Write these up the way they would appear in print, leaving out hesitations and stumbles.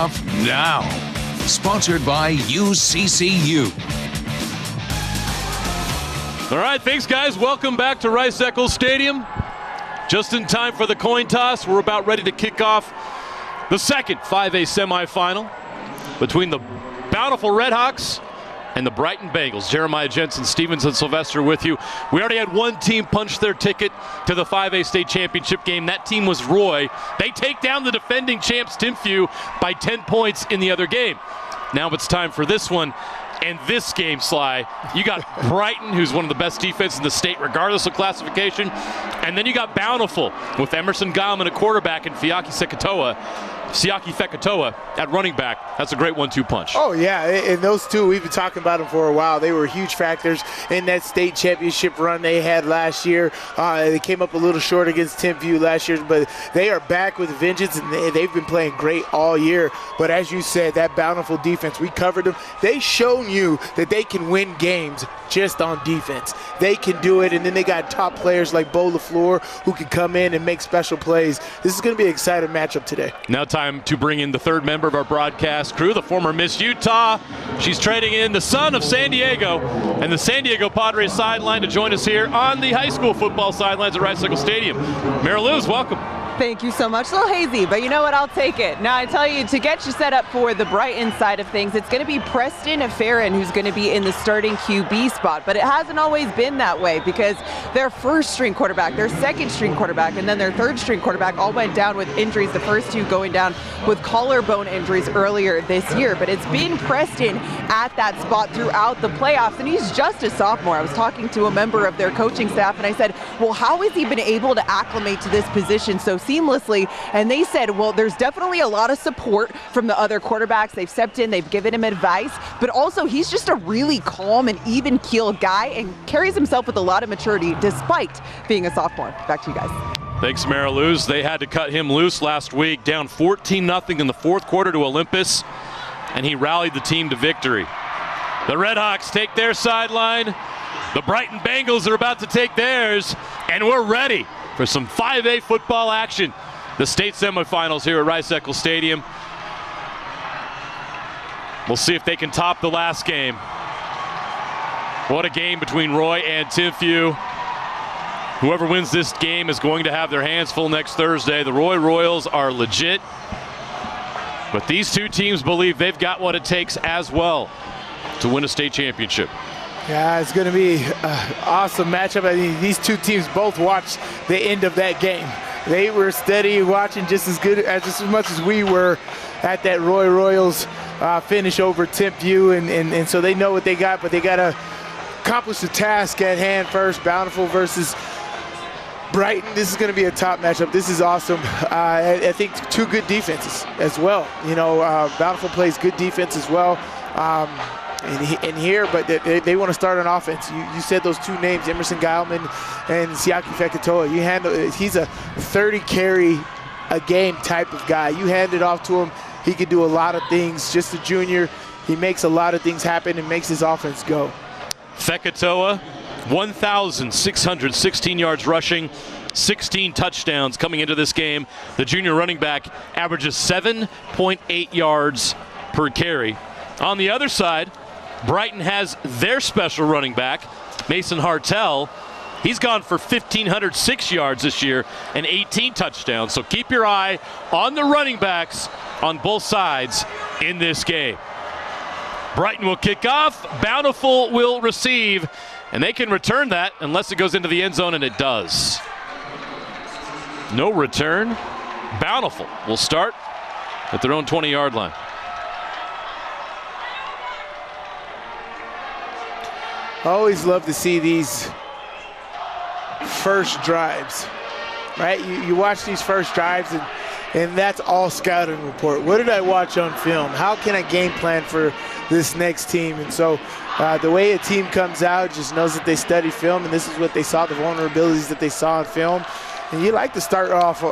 off now. Sponsored by UCCU. All right, thanks, guys. Welcome back to Rice-Eccles Stadium. Just in time for the coin toss. We're about ready to kick off the second 5A semifinal between the Bountiful Redhawks and the Brighton Bengals. Jeremiah Jensen, Stevens, and Sylvester with you. We already had one team punch their ticket to the 5A state championship game. That team was Roy. They take down the defending champs, Timpview, by 10 points in the other game. Now it's time for this one. And this game, Sly, you got Brighton, who's one of the best defenses in the state, regardless of classification. And then you got Bountiful with Emerson Gallman at quarterback and Siaki Fekatoa at running back. That's a great 1-2 punch. Oh, yeah, and those two, we've been talking about them for a while. They were huge factors in that state championship run they had last year. They came up a little short against Timpview last year, but they are back with a vengeance, and they've been playing great all year. But as you said, that Bountiful defense, we covered them. They've shown you that they can win games just on defense. They can do it, and then they got top players like Bo LaFleur who can come in and make special plays. This is going to be an exciting matchup today. Now time to bring in the third member of our broadcast crew, the former Miss Utah. She's trading in the son of San Diego and the San Diego Padres sideline to join us here on the high school football sidelines at Rice-Eccles Stadium. Mary Luz, welcome. Thank you so much. A little hazy, but you know what? I'll take it. Now, I tell you, to get you set up for the Brighton side of things, it's going to be Preston Farron who's going to be in the starting QB spot. But it hasn't always been that way because their first-string quarterback, their second-string quarterback, and then their third-string quarterback all went down with injuries, the first two going down with collarbone injuries earlier this year. But it's been Preston at that spot throughout the playoffs, and he's just a sophomore. I was talking to a member of their coaching staff, and I said, well, how has he been able to acclimate to this position so seamlessly? And they said, well, there's definitely a lot of support from the other quarterbacks. They've stepped in, they've given him advice, but also he's just a really calm and even-keeled guy and carries himself with a lot of maturity despite being a sophomore. Back to you guys. Thanks, Mary Luz. They had to cut him loose last week, down 14-0 in the fourth quarter to Olympus, and he rallied the team to victory. The Redhawks take their sideline. The Brighton Bengals are about to take theirs, and we're ready for some 5A football action. The state semifinals here at Rice-Eccles Stadium. We'll see if they can top the last game. What a game between Roy and Timpview. Whoever wins this game is going to have their hands full next Thursday. The Roy Royals are legit, but these two teams believe they've got what it takes as well to win a state championship. Yeah, it's going to be an awesome matchup. I mean, these two teams both watched the end of that game. They were steady watching just as much as we were at that Roy Royals finish over Timpview, and so they know what they got, but they got to accomplish the task at hand first. Bountiful versus Brighton. This is going to be a top matchup. This is awesome. I think two good defenses as well. You know, Bountiful plays good defense as well. In here, but they want to start on offense. You said those two names, Emerson Gallman and Siaki Fekatoa. He's a 30 carry a game type of guy. You hand it off to him, he can do a lot of things. Just a junior, he makes a lot of things happen and makes his offense go. Fekatoa, 1,616 yards rushing, 16 touchdowns coming into this game. The junior running back averages 7.8 yards per carry. On the other side, Brighton has their special running back, Mason Hartel. He's gone for 1,506 yards this year and 18 touchdowns. So keep your eye on the running backs on both sides in this game. Brighton will kick off, Bountiful will receive, and they can return that unless it goes into the end zone, and it does. No return. Bountiful will start at their own 20-yard line. I always love to see these first drives, right? You watch these first drives, and that's all scouting report. What did I watch on film? How can I game plan for this next team? And so the way a team comes out just knows that they study film, and this is what they saw, the vulnerabilities that they saw in film. And you like to start off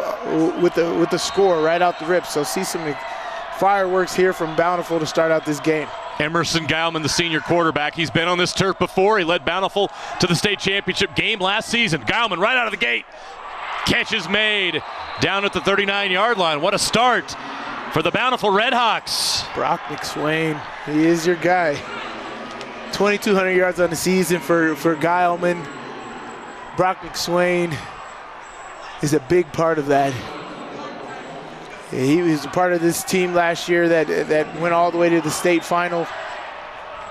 with the score right out the rip. So see some fireworks here from Bountiful to start out this game. Emerson Gallman, the senior quarterback. He's been on this turf before. He led Bountiful to the state championship game last season. Gallman right out of the gate. Catch is made down at the 39-yard line. What a start for the Bountiful Redhawks. Brock McSwain, he is your guy. 2,200 yards on the season for Geilman. Brock McSwain is a big part of that. He was a part of this team last year that went all the way to the state final.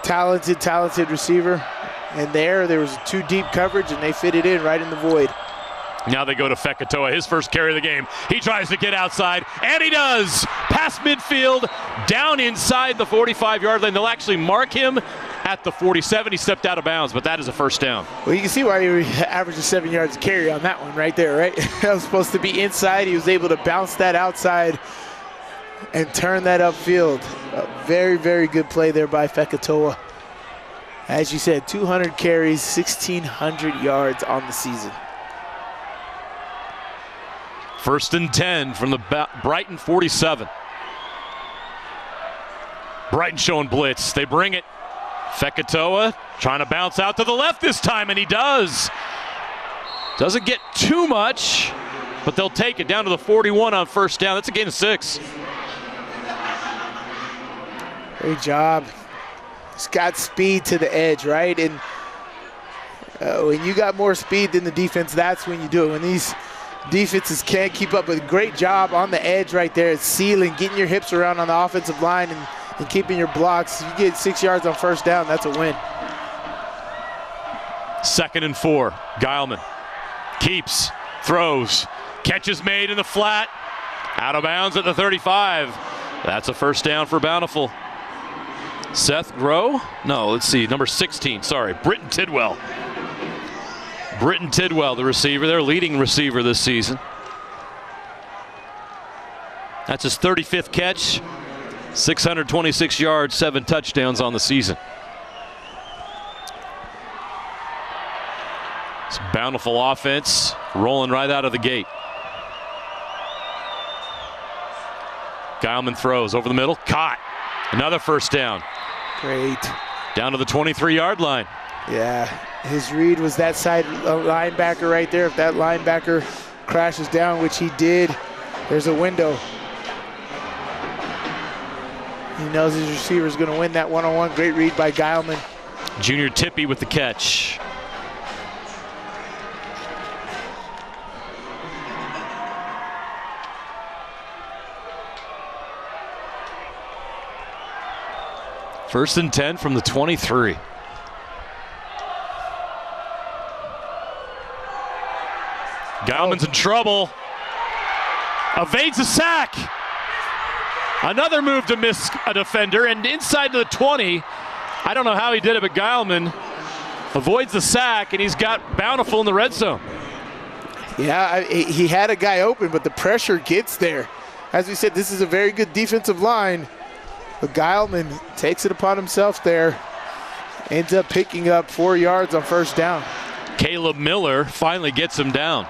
Talented receiver. And there was too deep coverage, and they fit it in right in the void. Now they go to Fekatoa, his first carry of the game. He tries to get outside, and he does. Past midfield, down inside the 45-yard line. They'll actually mark him at the 47. He stepped out of bounds, but that is a first down. Well, you can see why he averaged 7 yards a carry on that one right there, right? That was supposed to be inside. He was able to bounce that outside and turn that upfield. A very, very good play there by Fekatoa. As you said, 200 carries, 1,600 yards on the season. First and 10 from the Brighton 47. Brighton showing blitz. They bring it. Fekatoa trying to bounce out to the left this time, and he does. Doesn't get too much, but they'll take it down to the 41 on first down. That's a gain of 6. Great job. He's got speed to the edge, right? And when you got more speed than the defense, that's when you do it. When these defenses can't keep up, with a great job on the edge right there, sealing, getting your hips around on the offensive line and keeping your blocks. If you get 6 yards on first down, that's a win. 2nd and 4. Geilman keeps, throws, catches made in the flat, out of bounds at the 35. That's a first down for Bountiful. Seth Grow? No, let's see, number 16, sorry, Britton Tidwell. Britton Tidwell, the receiver, their leading receiver this season. That's his 35th catch, 626 yards, 7 touchdowns on the season. It's Bountiful offense rolling right out of the gate. Geilman throws over the middle, caught. Another first down. Great. Down to the 23-yard line. Yeah, his read was that side linebacker right there. If that linebacker crashes down, which he did, there's a window. He knows his receiver is going to win that one-on-one. Great read by Geilman. Junior Tippy with the catch. First and 10 from the 23. Geilman's in trouble. Evades a sack. Another move to miss a defender, and inside to the 20. I don't know how he did it, but Geilman avoids the sack, and he's got Bountiful in the red zone. Yeah, he had a guy open, but the pressure gets there. As we said, this is a very good defensive line. But Geilman takes it upon himself there. Ends up picking up 4 yards on first down. Caleb Miller finally gets him down.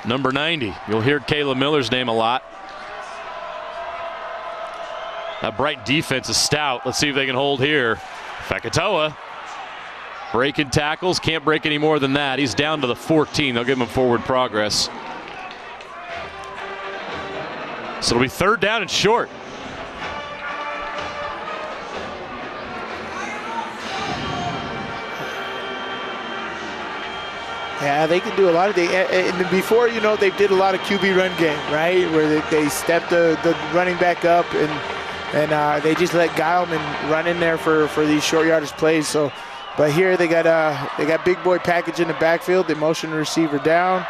Number 90. You'll hear Caleb Miller's name a lot. That Brighton defense is stout. Let's see if they can hold here. Fekatoa breaking tackles. Can't break any more than that. He's down to the 14. They'll give him forward progress. So it'll be 3rd down and short. Yeah, they can do a lot of things. And before, you know, they did a lot of QB run game, right? Where they stepped the running back up and they just let Geilman run in there for these short yardage plays. So, but here they got big boy package in the backfield. They motion the receiver down.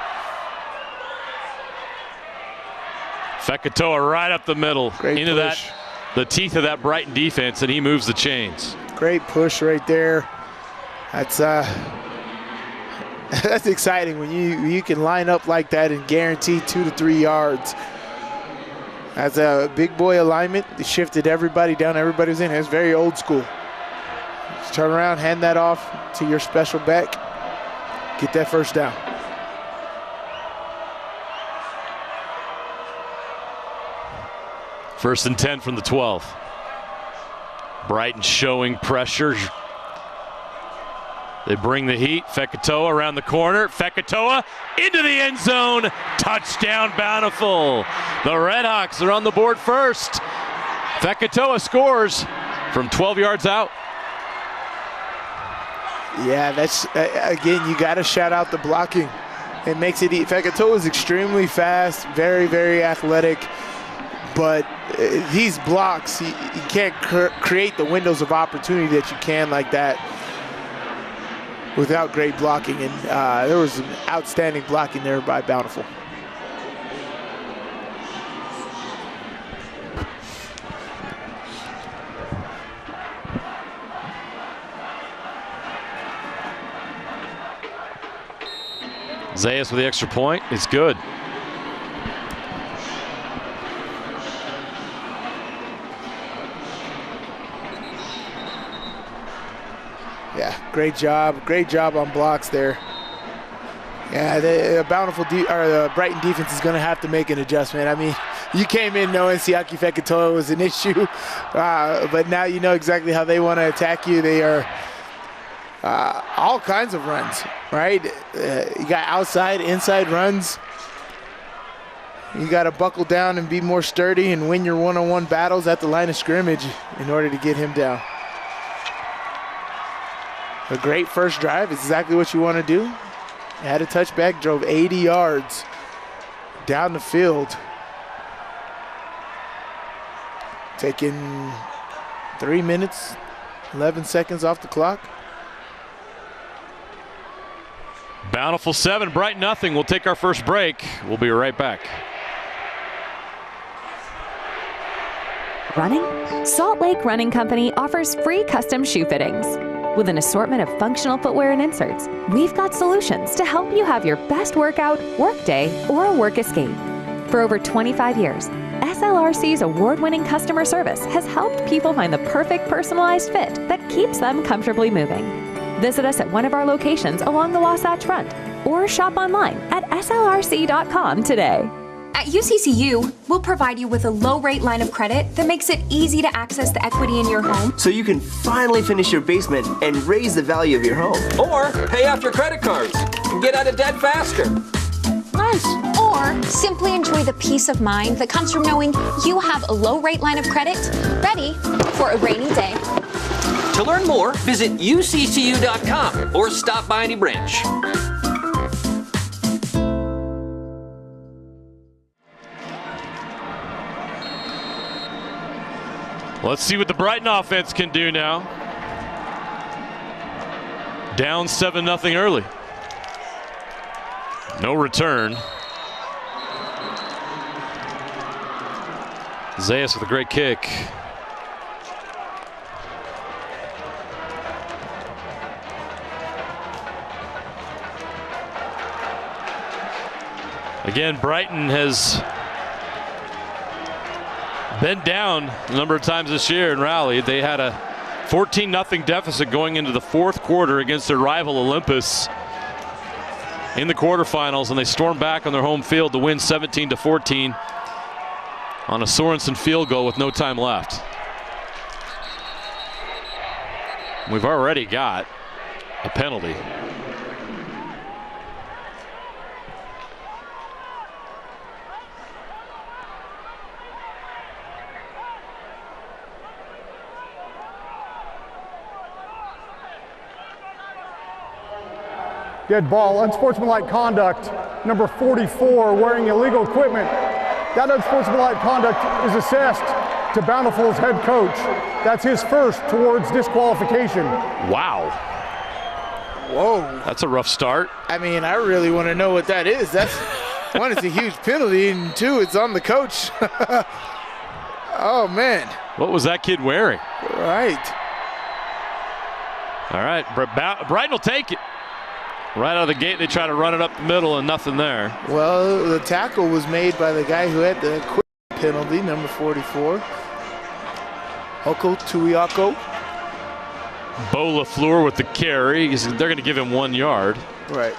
Fekatoa right up the middle. Great into push. the teeth of that Brighton defense, and he moves the chains. Great push right there. That's that's exciting when you can line up like that and guarantee 2 to 3 yards. That's a big boy alignment. They shifted everybody down. Everybody was in. It's very old school. Just turn around, hand that off to your special back. Get that first down. First and 10 from the 12. Brighton showing pressure. They bring the heat. Fekitoa around the corner. Fekitoa into the end zone. Touchdown, Bountiful. The Redhawks are on the board first. Fekitoa scores from 12 yards out. Yeah, that's, again, you got to shout out the blocking. It makes it, Fekitoa is extremely fast, very, very athletic, but these blocks, you can't create the windows of opportunity that you can like that without great blocking, and there was some outstanding blocking there by Bountiful. Zayas with the extra point is good. Yeah, great job on blocks there. Yeah, the Brighton defense is going to have to make an adjustment. I mean, you came in knowing Siaki Fekitoa was an issue, but now you know exactly how they want to attack you. They are all kinds of runs, right? You got outside, inside runs. You got to buckle down and be more sturdy and win your one-on-one battles at the line of scrimmage in order to get him down. A great first drive is exactly what you want to do. Had a touchback, drove 80 yards down the field. Taking 3 minutes, 11 seconds off the clock. Bountiful 7, Brighton nothing. We'll take our first break. We'll be right back. Running? Salt Lake Running Company offers free custom shoe fittings. With an assortment of functional footwear and inserts, we've got solutions to help you have your best workout, work day, or a work escape. For over 25 years, SLRC's award-winning customer service has helped people find the perfect personalized fit that keeps them comfortably moving. Visit us at one of our locations along the Wasatch Front or shop online at slrc.com today. At UCCU, we'll provide you with a low-rate line of credit that makes it easy to access the equity in your home. So you can finally finish your basement and raise the value of your home. Or pay off your credit cards and get out of debt faster. Nice. Or simply enjoy the peace of mind that comes from knowing you have a low-rate line of credit ready for a rainy day. To learn more, visit uccu.com or stop by any branch. Let's see what the Brighton offense can do now. Down 7-0 early. No return. Zayas with a great kick. Again, Brighton has been down a number of times this year and rallied. They had a 14-0 deficit going into the fourth quarter against their rival Olympus in the quarterfinals, and they stormed back on their home field to win 17-14 on a Sorensen field goal with no time left. We've already got a penalty. Dead ball, unsportsmanlike conduct, number 44, wearing illegal equipment. That unsportsmanlike conduct is assessed to Bountiful's head coach. That's his first towards disqualification. Wow. Whoa. That's a rough start. I mean, I really want to know what that is. That's one, it's a huge penalty, and two, it's on the coach. Oh, man. What was that kid wearing? Right. All right, Brighton will take it. Right out of the gate, they try to run it up the middle and nothing there. Well, the tackle was made by the guy who had the quick penalty, number 44. Oko Tuiako. Bo LaFleur with the carry. They're going to give him 1 yard. Right.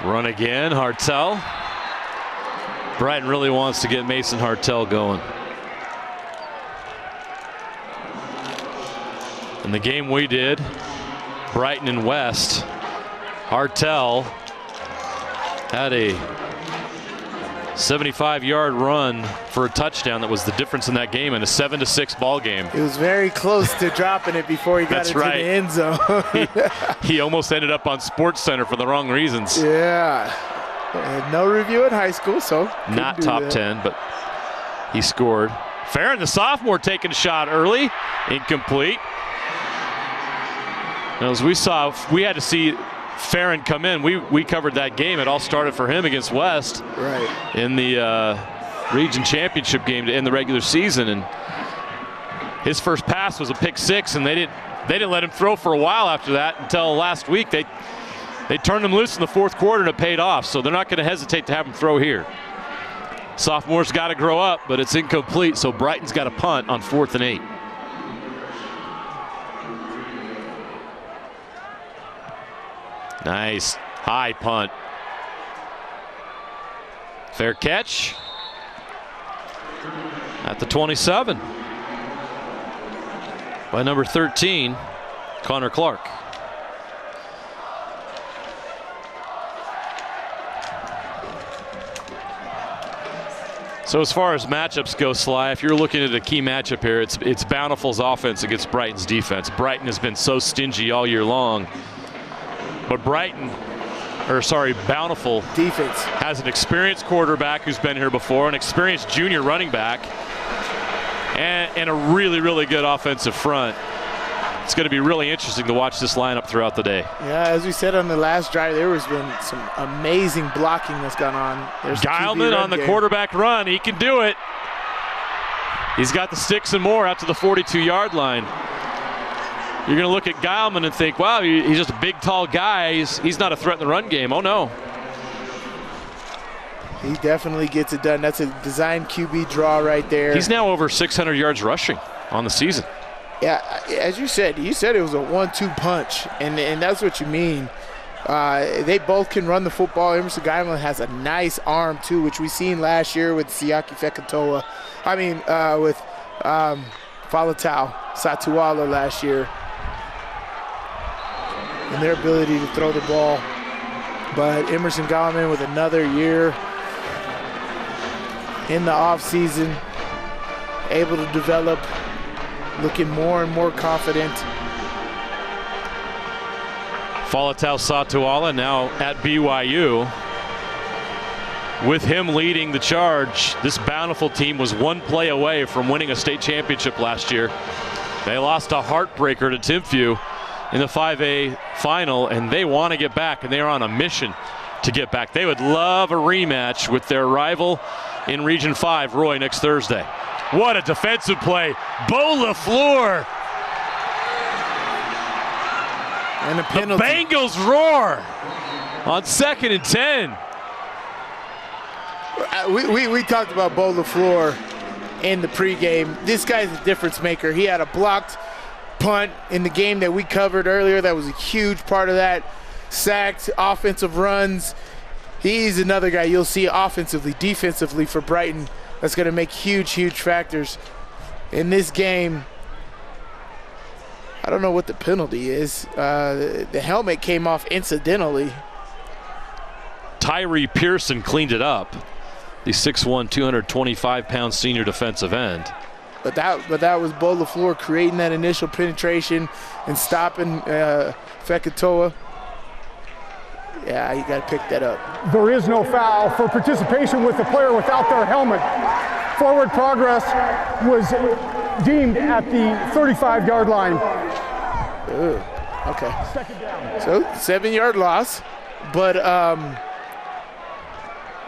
Run again, Hartel. Brighton really wants to get Mason Hartel going. In the game we did, Brighton and West, Hartel had a 75-yard run for a touchdown that was the difference in that game in a 7-6 ball game. It was very close to dropping it before he got into the end zone. he almost ended up on SportsCenter for the wrong reasons. Yeah. No review in high school, so not top 10, but he scored. Farron, the sophomore, taking a shot early, incomplete. Now, as we saw, we had to see Farron come in. We covered that game. It all started for him against West in the region championship game to end the regular season, and his first pass was a pick six, and they didn't let him throw for a while after that until last week. They turned him loose in the fourth quarter and it paid off, so they're not going to hesitate to have him throw here. Sophomore's got to grow up, but it's incomplete, so Brighton's got a punt on 4th and 8. Nice high punt. Fair catch at the 27 by number 13, Connor Clark. So as far as matchups go, Sly, if you're looking at a key matchup here, it's Bountiful's offense against Brighton's defense. Brighton has been so stingy all year long. But Bountiful defense has an experienced quarterback who's been here before, an experienced junior running back, and a really, really good offensive front. It's going to be really interesting to watch this lineup throughout the day. Yeah, as we said on the last drive, there has been some amazing blocking that's gone on. There's Geilman on the quarterback run. He can do it. He's got the sticks and more out to the 42-yard line. You're going to look at Geilman and think, wow, he's just a big, tall guy. He's not a threat in the run game. Oh, no. He definitely gets it done. That's a design QB draw right there. He's now over 600 yards rushing on the season. Yeah, as you said it was a 1-2 punch, and that's what you mean. They both can run the football. Emerson Geilman has a nice arm, too, which we seen last year with Siaki Fekatoa. With Falatau Satuala last year. And their ability to throw the ball. But Emerson Geilman with another year in the offseason, able to develop, looking more and more confident. Falatau Satuala now at BYU. With him leading the charge, this Bountiful team was one play away from winning a state championship last year. They lost a heartbreaker to Timpview in the 5A final, and they want to get back, and they are on a mission to get back. They would love a rematch with their rival in Region 5, Roy, next Thursday. What a defensive play. Bo LaFleur. And a penalty. The Bengals roar on 2nd and 10. We talked about Bo LaFleur in the pregame. This guy's a difference maker. He had a blocked punt in the game that we covered earlier. That was a huge part of that. Sacked, offensive runs. He's another guy you'll see offensively, defensively for Brighton that's going to make huge, huge factors in this game. I don't know what the penalty is. The helmet came off incidentally. Tyree Pearson cleaned it up. The 6'1", 225-pound senior defensive end. But that was Bo LaFleur creating that initial penetration and stopping Fekatoa. Yeah, you got to pick that up. There is no foul for participation with the player without their helmet. Forward progress was deemed at the 35-yard line. Ooh, okay. Second down. So 7-yard loss, but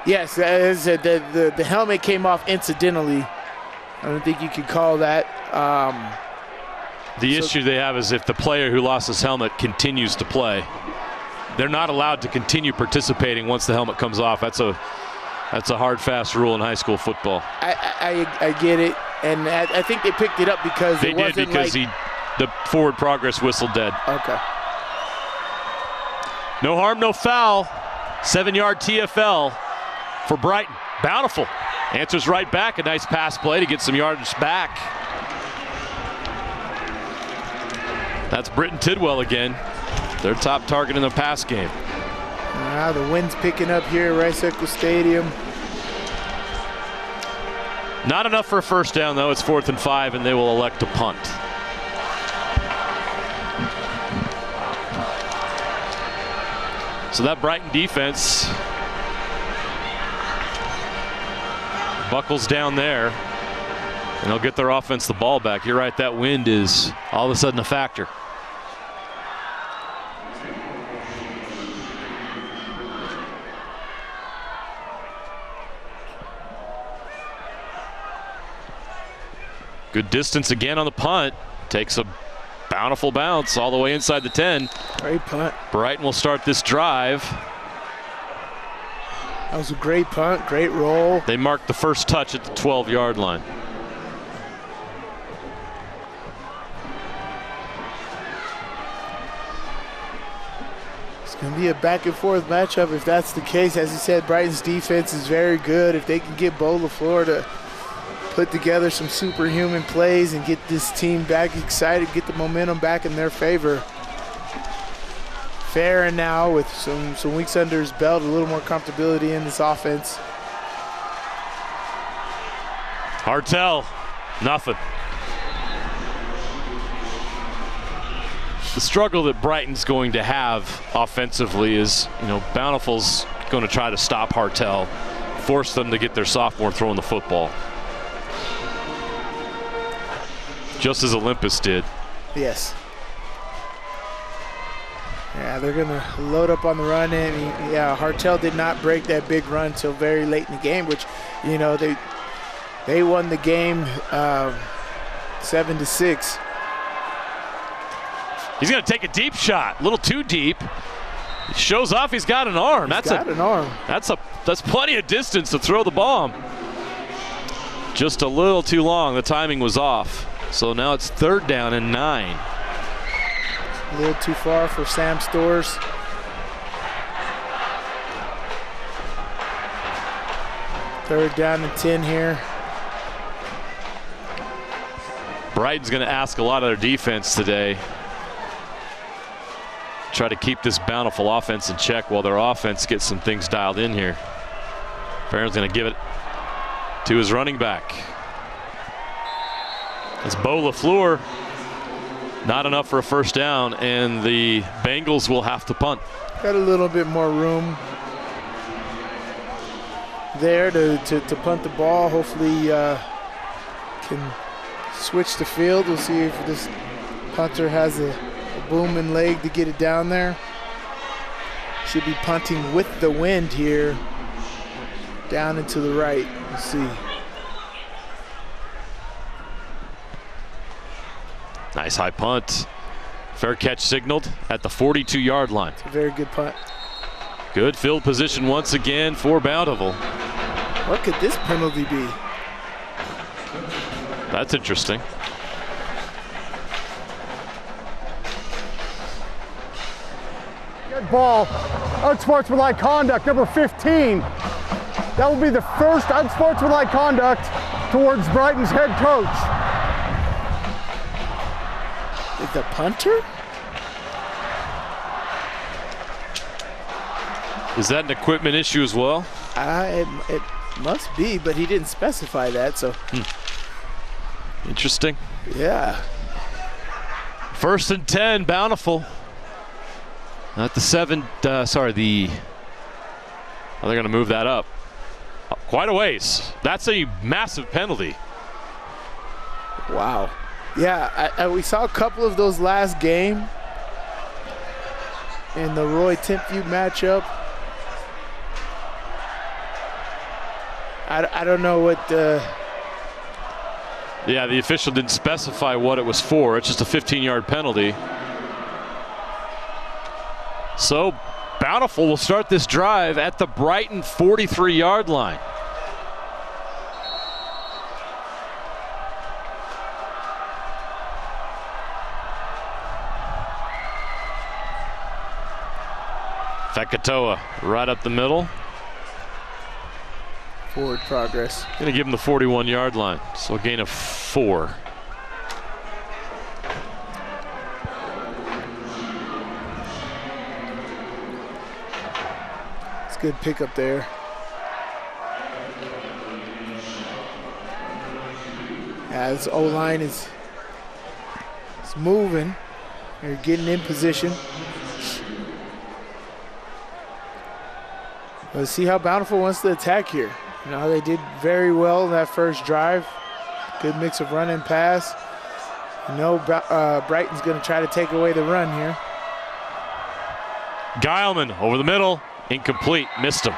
yes, as I said, the helmet came off incidentally. I don't think you could call that. The issue they have is if the player who lost his helmet continues to play, they're not allowed to continue participating once the helmet comes off. That's a hard, fast rule in high school football. I get it, and I think they picked it up because they did because the forward progress whistle dead. Okay. No harm, no foul. 7-yard TFL for Brighton. Bountiful answers right back. A nice pass play to get some yardage back. That's Britton Tidwell again, their top target in the pass game. Now the wind's picking up here at Rice-Eccles Stadium. Not enough for a first down, though. It's 4th and 5, and they will elect to punt. So that Brighton defense buckles down there, and they'll get their offense the ball back. You're right, that wind is all of a sudden a factor. Good distance again on the punt. Takes a bountiful bounce all the way inside the 10. Great punt. Brighton will start this drive. That was a great punt, great roll. They marked the first touch at the 12-yard line. It's going to be a back and forth matchup if that's the case. As you said, Brighton's defense is very good. If they can get Bo LaFleur to put together some superhuman plays and get this team back excited, get the momentum back in their favor. Farron now with some weeks under his belt, a little more comfortability in this offense. Hartel, nothing. The struggle that Brighton's going to have offensively is, Bountiful's going to try to stop Hartel, force them to get their sophomore throwing the football. Just as Olympus did. Yes. Yeah, they're going to load up on the run. And Hartel did not break that big run until very late in the game, which, they won the game 7-6. He's going to take a deep shot, a little too deep. He shows off he's got an arm. That's plenty of distance to throw the bomb. Just a little too long. The timing was off. So now it's 3rd down and 9. A little too far for Sam Stores. Third down and 10 here. Brighton's going to ask a lot of their defense today. Try to keep this Bountiful offense in check while their offense gets some things dialed in here. Farron's going to give it to his running back. It's Bo LaFleur. Not enough for a first down, and the Bengals will have to punt. Got a little bit more room there to punt the ball. Hopefully can switch the field. We'll see if this punter has a booming leg to get it down there. Should be punting with the wind here down and to the right. We'll see. Nice high punt. Fair catch signaled at the 42-yard line. It's a very good punt. Good field position once again for Bountiful. What could this penalty be? That's interesting. Good ball. Unsportsmanlike conduct, number 15. That will be the first unsportsmanlike conduct towards Brighton's head coach. The punter? Is that an equipment issue as well? It must be, but he didn't specify that, so. Interesting. Yeah. 1st and 10, Bountiful. Not the 7, they're going to move that up. Quite a ways. That's a massive penalty. Wow. Yeah, we saw a couple of those last game in the Roy Tempview matchup. I don't know what Yeah, the official didn't specify what it was for. It's just a 15-yard penalty. So Bountiful will start this drive at the Brighton 43-yard line. Fekitoa right up the middle. Forward progress. Going to give him the 41-yard line, so a gain of 4. It's a good pickup there. As O-line is moving, you're getting in position. Let's see how Bountiful wants to attack here. You know, they did very well in that first drive. Good mix of run and pass. You know, Brighton's going to try to take away the run here. Geilman over the middle, incomplete, missed him.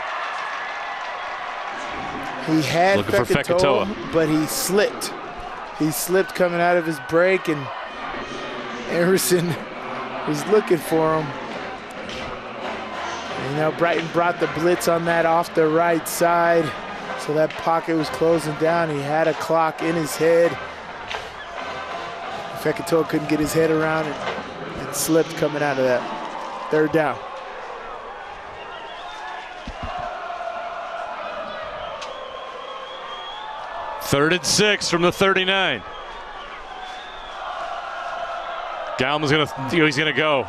He had looking for Fekitoa, but he slipped. He slipped coming out of his break, and Emerson was looking for him. And now Brighton brought the blitz on that off the right side, so that pocket was closing down. He had a clock in his head. Fekitoa couldn't get his head around it and slipped coming out of that. Third down. Third and 6 from the 39. Geilman's he's gonna go.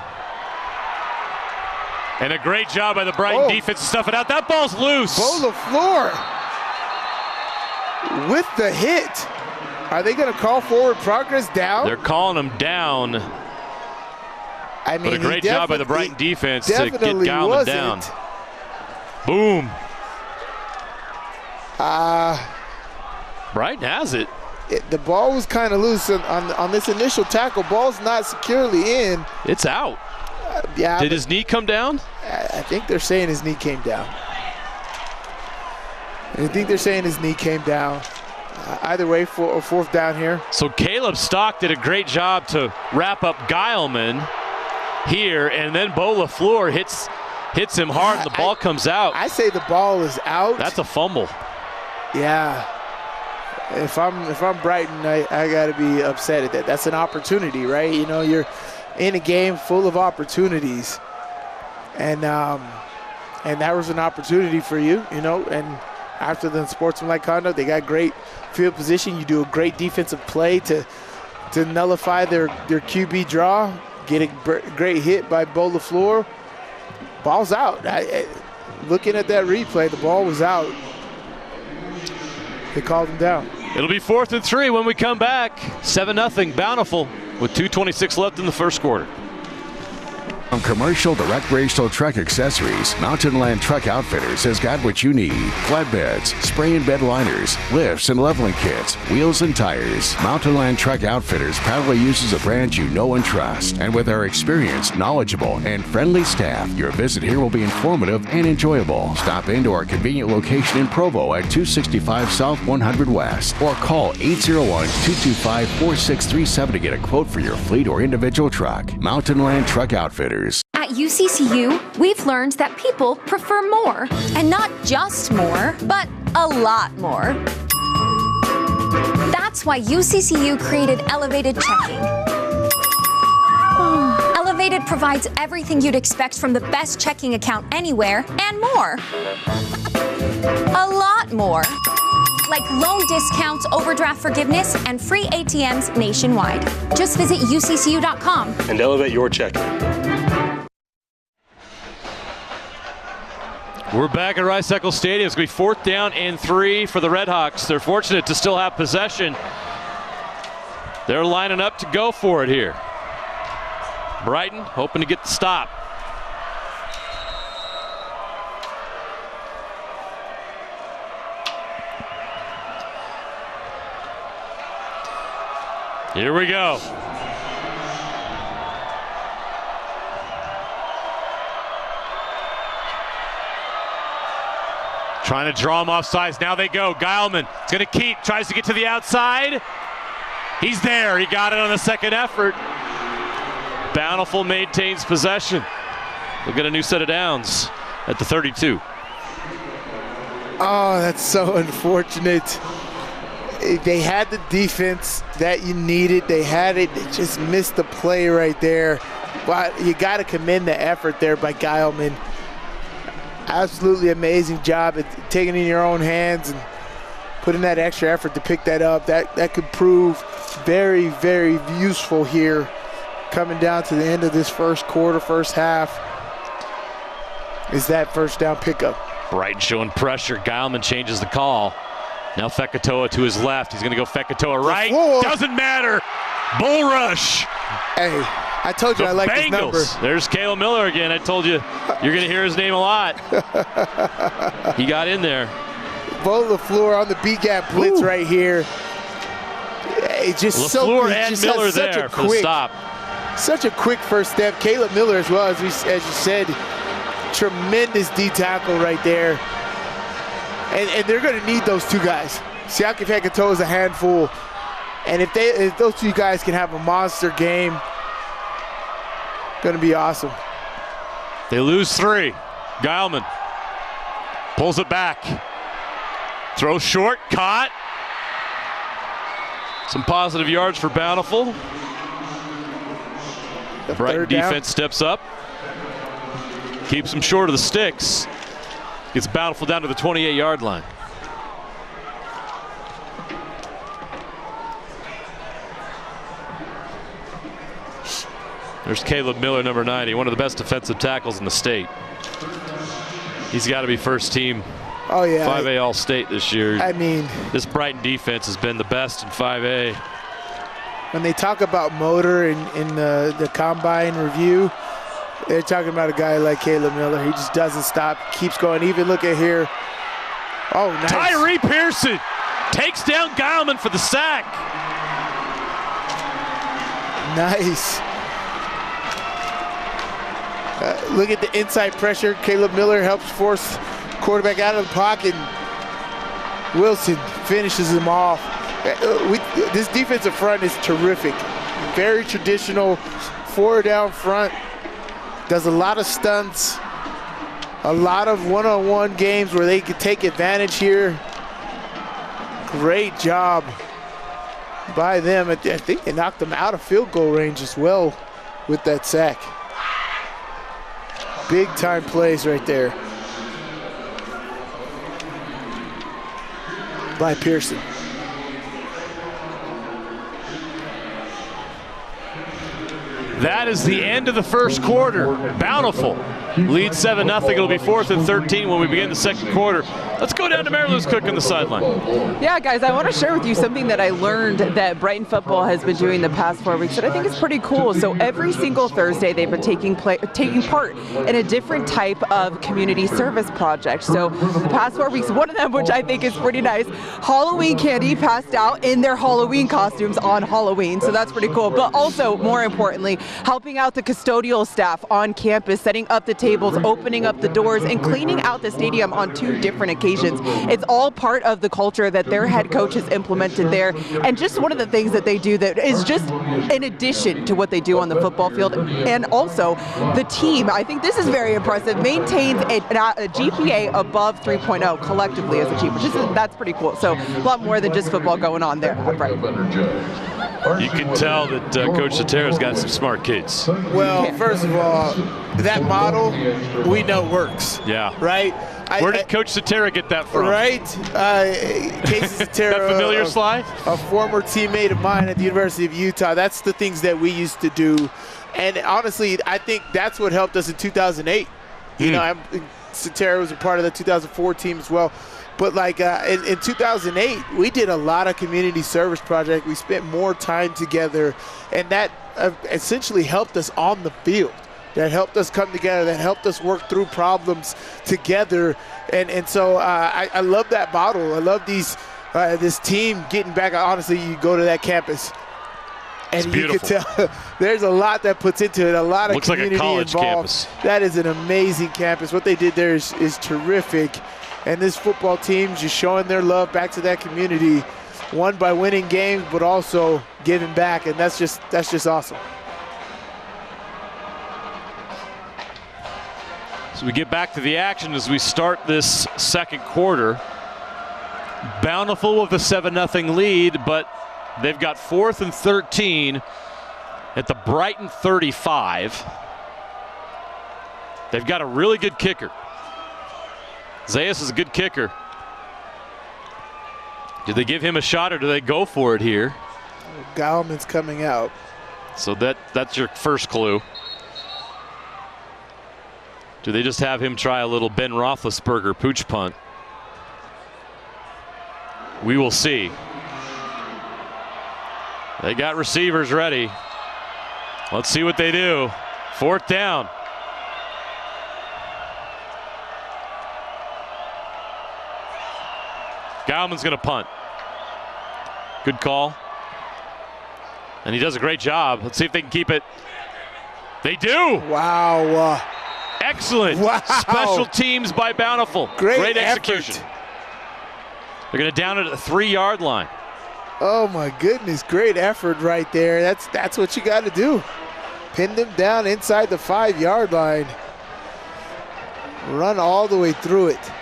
And a great job by the Brighton defense to stuff it out. That ball's loose. Boulafleur with the hit. Are they gonna call forward progress down? They're calling him down. I mean, but a great job by the Brighton defense to get Geilman down. Boom. Brighton has it. The ball was kind of loose on this initial tackle. Ball's not securely in. It's out. Yeah. Did his knee come down? I think they're saying his knee came down. Either way, fourth down here. So Caleb Stock did a great job to wrap up Geilman here, and then Boulafleur hits him hard, and the ball comes out. I say the ball is out. That's a fumble. Yeah. If I'm Brighton, I got to be upset at that. That's an opportunity, right? You know, you're in a game full of opportunities, and that was an opportunity for you, you know. And after the sportsmanlike conduct, they got great field position. You do a great defensive play to nullify their QB draw. Get a great hit by Boulafleur. Ball's out. Looking at that replay, the ball was out. They called him down. It'll be 4th and 3 when we come back. 7-0 Bountiful with 2:26 left in the first quarter. From commercial to recreational truck accessories, Mountain Land Truck Outfitters has got what you need. Flatbeds, spray and bed liners, lifts and leveling kits, wheels and tires. Mountain Land Truck Outfitters proudly uses a brand you know and trust. And with our experienced, knowledgeable, and friendly staff, your visit here will be informative and enjoyable. Stop into our convenient location in Provo at 265 South 100 West or call 801-225-4637 to get a quote for your fleet or individual truck. Mountain Land Truck Outfitters. At UCCU, we've learned that people prefer more. And not just more, but a lot more. That's why UCCU created Elevated Checking. Elevated provides everything you'd expect from the best checking account anywhere and more. A lot more. Like loan discounts, overdraft forgiveness, and free ATMs nationwide. Just visit uccu.com and elevate your checking. We're back at Rice-Eccles Stadium. It's going to be 4th down and 3 for the Redhawks. They're fortunate to still have possession. They're lining up to go for it here. Brighton hoping to get the stop. Here we go. Trying to draw him off sides. Now they go. Geilman is going to keep. Tries to get to the outside. He's there. He got it on the second effort. Bountiful maintains possession. We'll get a new set of downs at the 32. Oh, that's so unfortunate. They had the defense that you needed. They had it. They just missed the play right there. But you got to commend the effort there by Geilman. absolutely amazing job at taking it in your own hands and putting that extra effort to pick that up. That could prove very, very useful here coming down to the end of this first quarter, first half, is that first down pickup. Brighton showing pressure. Geilman changes the call. Now Fekitoa to his left. He's going to go Fekitoa right. Doesn't matter. Bull rush. Hey, I told you I like his number. There's Caleb Miller again. I told you you're going to hear his name a lot. He got in there. Bo LaFleur on the B-gap blitz right here. It's just LaFleur and Miller there for the stop. Such a quick first step. Caleb Miller as well, as you said, tremendous D tackle right there. And they're going to need those two guys. Siaki Fekitoa is a handful. And if those two guys can have a monster game, going to be awesome. They lose 3. Geilman pulls it back. Throw short, caught. Some positive yards for Bountiful. The Brighton defense steps up. Keeps him short of the sticks. Gets Bountiful down to the 28-yard line. There's Caleb Miller, number 90, one of the best defensive tackles in the state. He's got to be first team 5A All-State this year. I mean, this Brighton defense has been the best in 5A. When they talk about motor in the combine review, they're talking about a guy like Caleb Miller. He just doesn't stop, keeps going. Even look at here. Oh, nice. Tyree Pearson takes down Geilman for the sack. Nice. Look at the inside pressure. Caleb Miller helps force quarterback out of the pocket. Wilson finishes him off. This defensive front is terrific. Very traditional, 4 down front. Does a lot of stunts, a lot of one-on-one games where they could take advantage here. Great job by them. I think they knocked them out of field goal range as well with that sack. Big time plays right there by Pearson. That is the end of the first quarter. Bountiful leads 7-0. It'll be 4th and 13 when we begin the second quarter. Let's go down to Mary Lou's Cook on the sideline. Yeah, guys, I want to share with you something that I learned that Brighton football has been doing the past 4 weeks that I think is pretty cool. So every single Thursday, they've been taking part in a different type of community service project. So the past 4 weeks, one of them, which I think is pretty nice, Halloween candy passed out in their Halloween costumes on Halloween. So that's pretty cool. But also, more importantly, helping out the custodial staff on campus, setting up the tables, opening up the doors, and cleaning out the stadium on 2 different occasions. It's all part of the culture that their head coach has implemented there, and just one of the things that they do that is just in addition to what they do on the football field. And also the team, I think this is very impressive, maintains a GPA above 3.0 collectively as a team, that's pretty cool. So a lot more than just football going on there. You can tell that Coach Sotero's got some smart kids. Well, first of all, that model we know works. Yeah. Right? Where did Coach Sotero get that from? Right. Casey Sotero, that familiar slide? A former teammate of mine at the University of Utah. That's the things that we used to do. And honestly, I think that's what helped us in 2008. You know, Sotero was a part of the 2004 team as well. But like in 2008, we did a lot of community service projects. We spent more time together, and that essentially helped us on the field. That helped us come together, that helped us work through problems together. And so I love that model. I love this team getting back. Honestly, you go to that campus, and you can tell there's a lot that puts into it, a lot of community like a college involved. Campus. That is an amazing campus. What they did there is terrific. And this football team just showing their love back to that community, one by winning games, but also giving back, and that's just awesome. So we get back to the action as we start this second quarter. Bountiful with a 7-0 lead, but they've got 4th and 13 at the Brighton 35. They've got a really good kicker. Zayas is a good kicker. Do they give him a shot or do they go for it here? Gallman's coming out. So that's your first clue. Do they just have him try a little Ben Roethlisberger pooch punt? We will see. They got receivers ready. Let's see what they do. 4th down. Gallman's going to punt. Good call. And he does a great job. Let's see if they can keep it. They do. Wow. Excellent. Wow. Special teams by Bountiful. Great execution. Effort. They're going to down it at the 3-yard line. Oh my goodness, great effort right there. That's what you got to do. Pin them down inside the 5-yard line. Run all the way through it.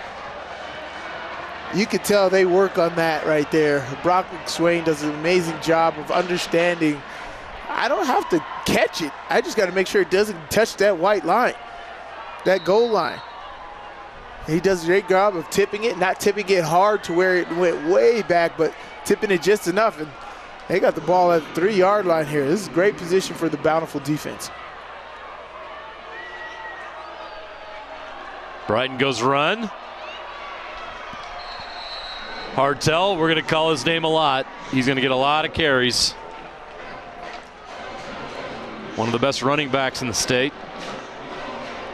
You could tell they work on that right there. Brock McSwain does an amazing job of understanding, I don't have to catch it. I just got to make sure it doesn't touch that white line, that goal line. He does a great job of tipping it, not tipping it hard to where it went way back, but tipping it just enough. And they got the ball at the 3-yard line here. This is great position for the Bountiful defense. Brighton goes run. Hartel, we're going to call his name a lot. He's going to get a lot of carries. One of the best running backs in the state.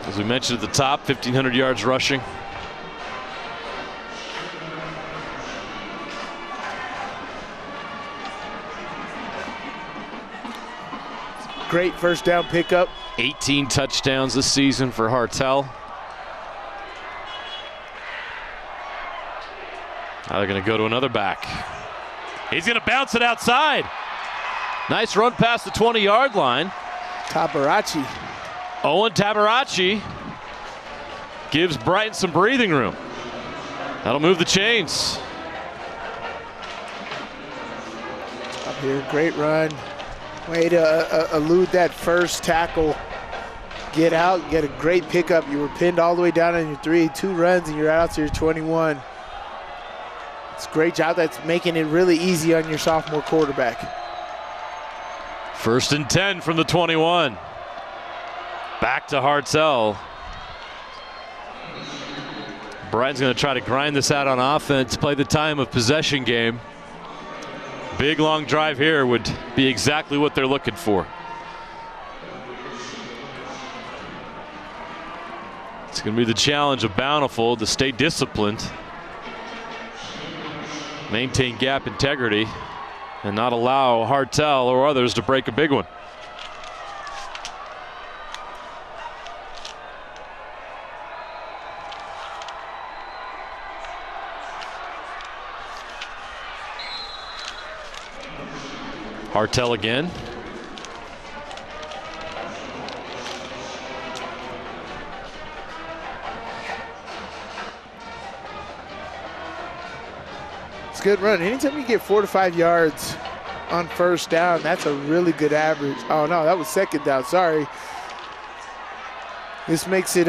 As we mentioned at the top, 1,500 yards rushing. Great first down pickup. 18 touchdowns this season for Hartel. Now they're going to go to another back. He's going to bounce it outside. Nice run past the 20-yard line. Tabarachi. Owen Tabarachi gives Brighton some breathing room. That'll move the chains. Up here, great run. Way to elude that first tackle. Get out, get a great pickup. You were pinned all the way down on your 2 runs, and you're out to your 21. It's a great job. That's making it really easy on your sophomore quarterback. 1st and 10 from the 21. Back to Hartel. Brighton's going to try to grind this out on offense, play the time of possession game. Big long drive here would be exactly what they're looking for. It's going to be the challenge of Bountiful to stay disciplined, maintain gap integrity, and not allow Hartel or others to break a big one. Hartel again. It's a good run. Anytime you get 4 to 5 yards on first down, that's a really good average. Oh no, that was 2nd down, sorry. This makes it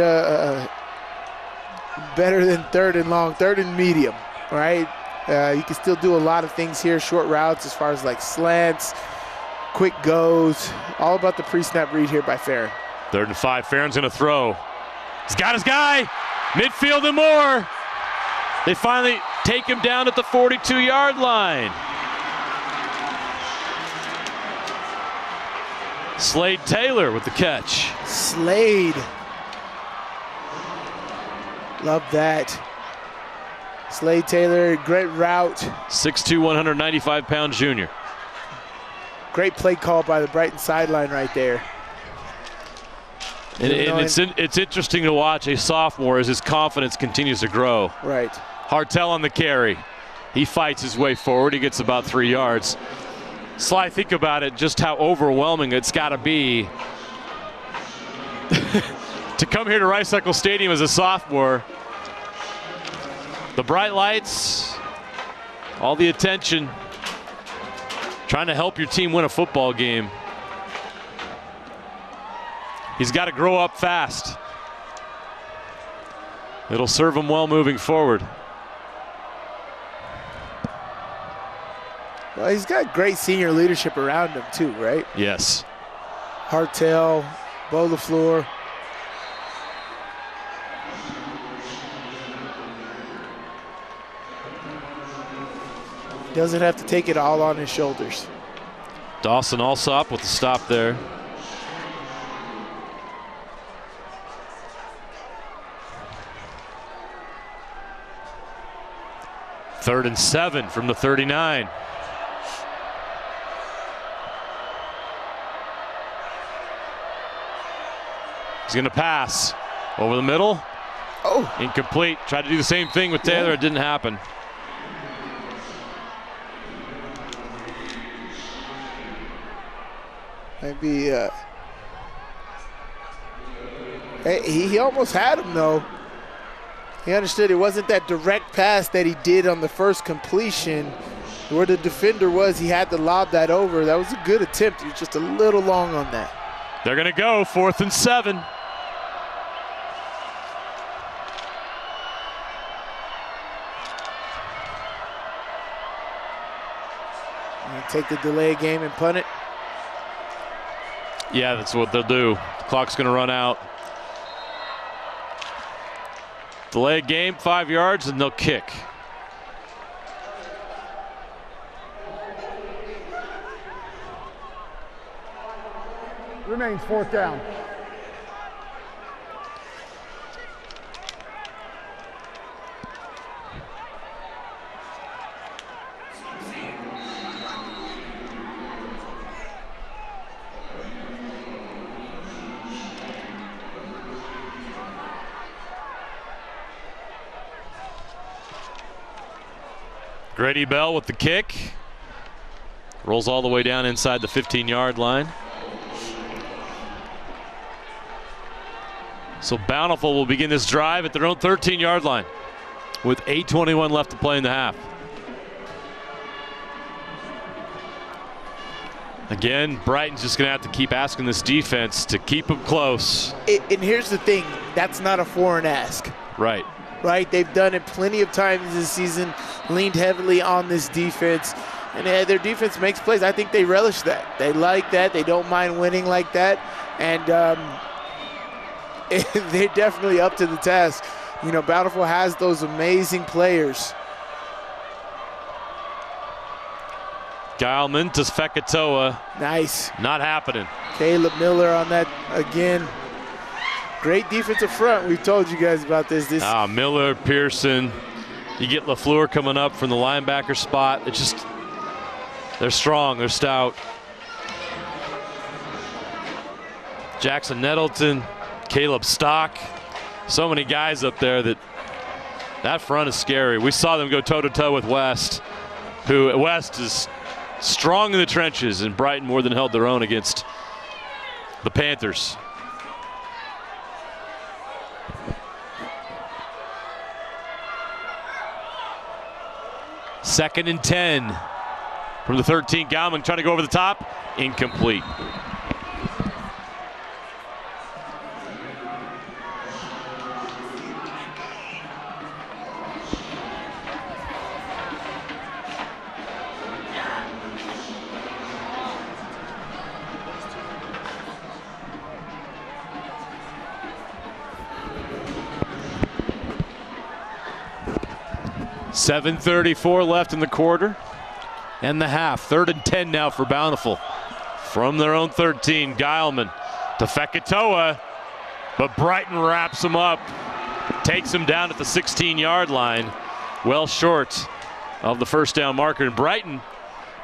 better than 3rd and long, 3rd and medium, right? You can still do a lot of things here, short routes as far as like slants, quick goes, all about the pre-snap read here by Farron. 3rd and 5, Farron's gonna throw. He's got his guy, midfield and more. They finally take him down at the 42-yard line. Slade Taylor with the catch. Slade. Love that. Slade Taylor, great route. 6'2", 195-pound junior. Great play call by the Brighton sideline right there. And it's interesting to watch a sophomore as his confidence continues to grow. Right. Hartel on the carry. He fights his way forward. He gets about 3 yards. Sly, think about it, just how overwhelming it's got to be to come here to Rice-Eccles Stadium as a sophomore. The bright lights, all the attention, trying to help your team win a football game. He's got to grow up fast. It'll serve him well moving forward. Well, he's got great senior leadership around him too, right? Yes. Hartel, Bo LaFleur. Doesn't have to take it all on his shoulders. Dawson Alsop with the stop there. Third and 7 from the 39. He's going to pass over the middle. Oh, incomplete. Tried to do the same thing with Taylor. It didn't happen. Maybe he almost had him though. He understood it wasn't that direct pass that he did on the first completion. Where the defender was, he had to lob that over. That was a good attempt. He was just a little long on that. They're going to go 4th and 7. Take the delay game and punt it. Yeah, that's what they'll do. The clock's going to run out. Delay game, 5 yards, and they'll kick. Remains 4th down. Grady Bell with the kick. Rolls all the way down inside the 15-yard line. So Bountiful will begin this drive at their own 13-yard line with 8:21 left to play in the half. Again, Brighton's just going to have to keep asking this defense to keep them close. And here's the thing, that's not a foreign ask. Right. Right, they've done it plenty of times this season, leaned heavily on this defense, and their defense makes plays. I think they relish that. They like that. They don't mind winning like that, and they're definitely up to the task. You know, Bountiful has those amazing players. Gileman to Fekatoa. Nice. Not happening. Caleb Miller on that again. Great defensive front. We've told you guys about this. Miller, Pearson. You get LaFleur coming up from the linebacker spot. It's just, they're strong, they're stout. Jackson Nettleton, Caleb Stock. So many guys up there that front is scary. We saw them go toe-to-toe with West, who West is strong in the trenches, and Brighton more than held their own against the Panthers. Second and 10 from the 13. Gileman trying to go over the top. Incomplete. .734 left in the quarter and the half. 3rd and 10 now for Bountiful. From their own 13, Gileman to Fekatoa, but Brighton wraps him up, takes him down at the 16-yard line, well short of the first down marker, and Brighton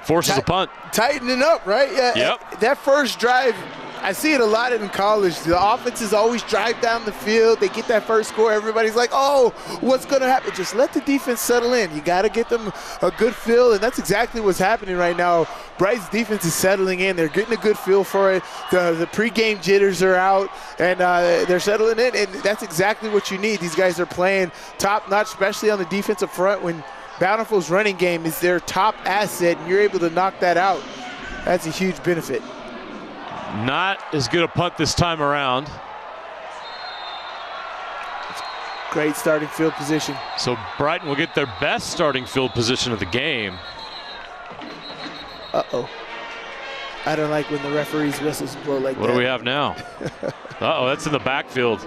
forces a punt. Tightening up, right? Yeah. Yep. That first drive, I see it a lot in college. The offenses always drive down the field. They get that first score. Everybody's like, oh, what's going to happen? Just let the defense settle in. You got to get them a good feel, and that's exactly what's happening right now. Brighton's defense is settling in. They're getting a good feel for it. The pregame jitters are out, and they're settling in, and that's exactly what you need. These guys are playing top-notch, especially on the defensive front when Bountiful's running game is their top asset, and you're able to knock that out. That's a huge benefit. Not as good a punt this time around. Great starting field position. So Brighton will get their best starting field position of the game. Uh-oh. I don't like when the referees whistles blow like that. What do we have now? Uh-oh, that's in the backfield.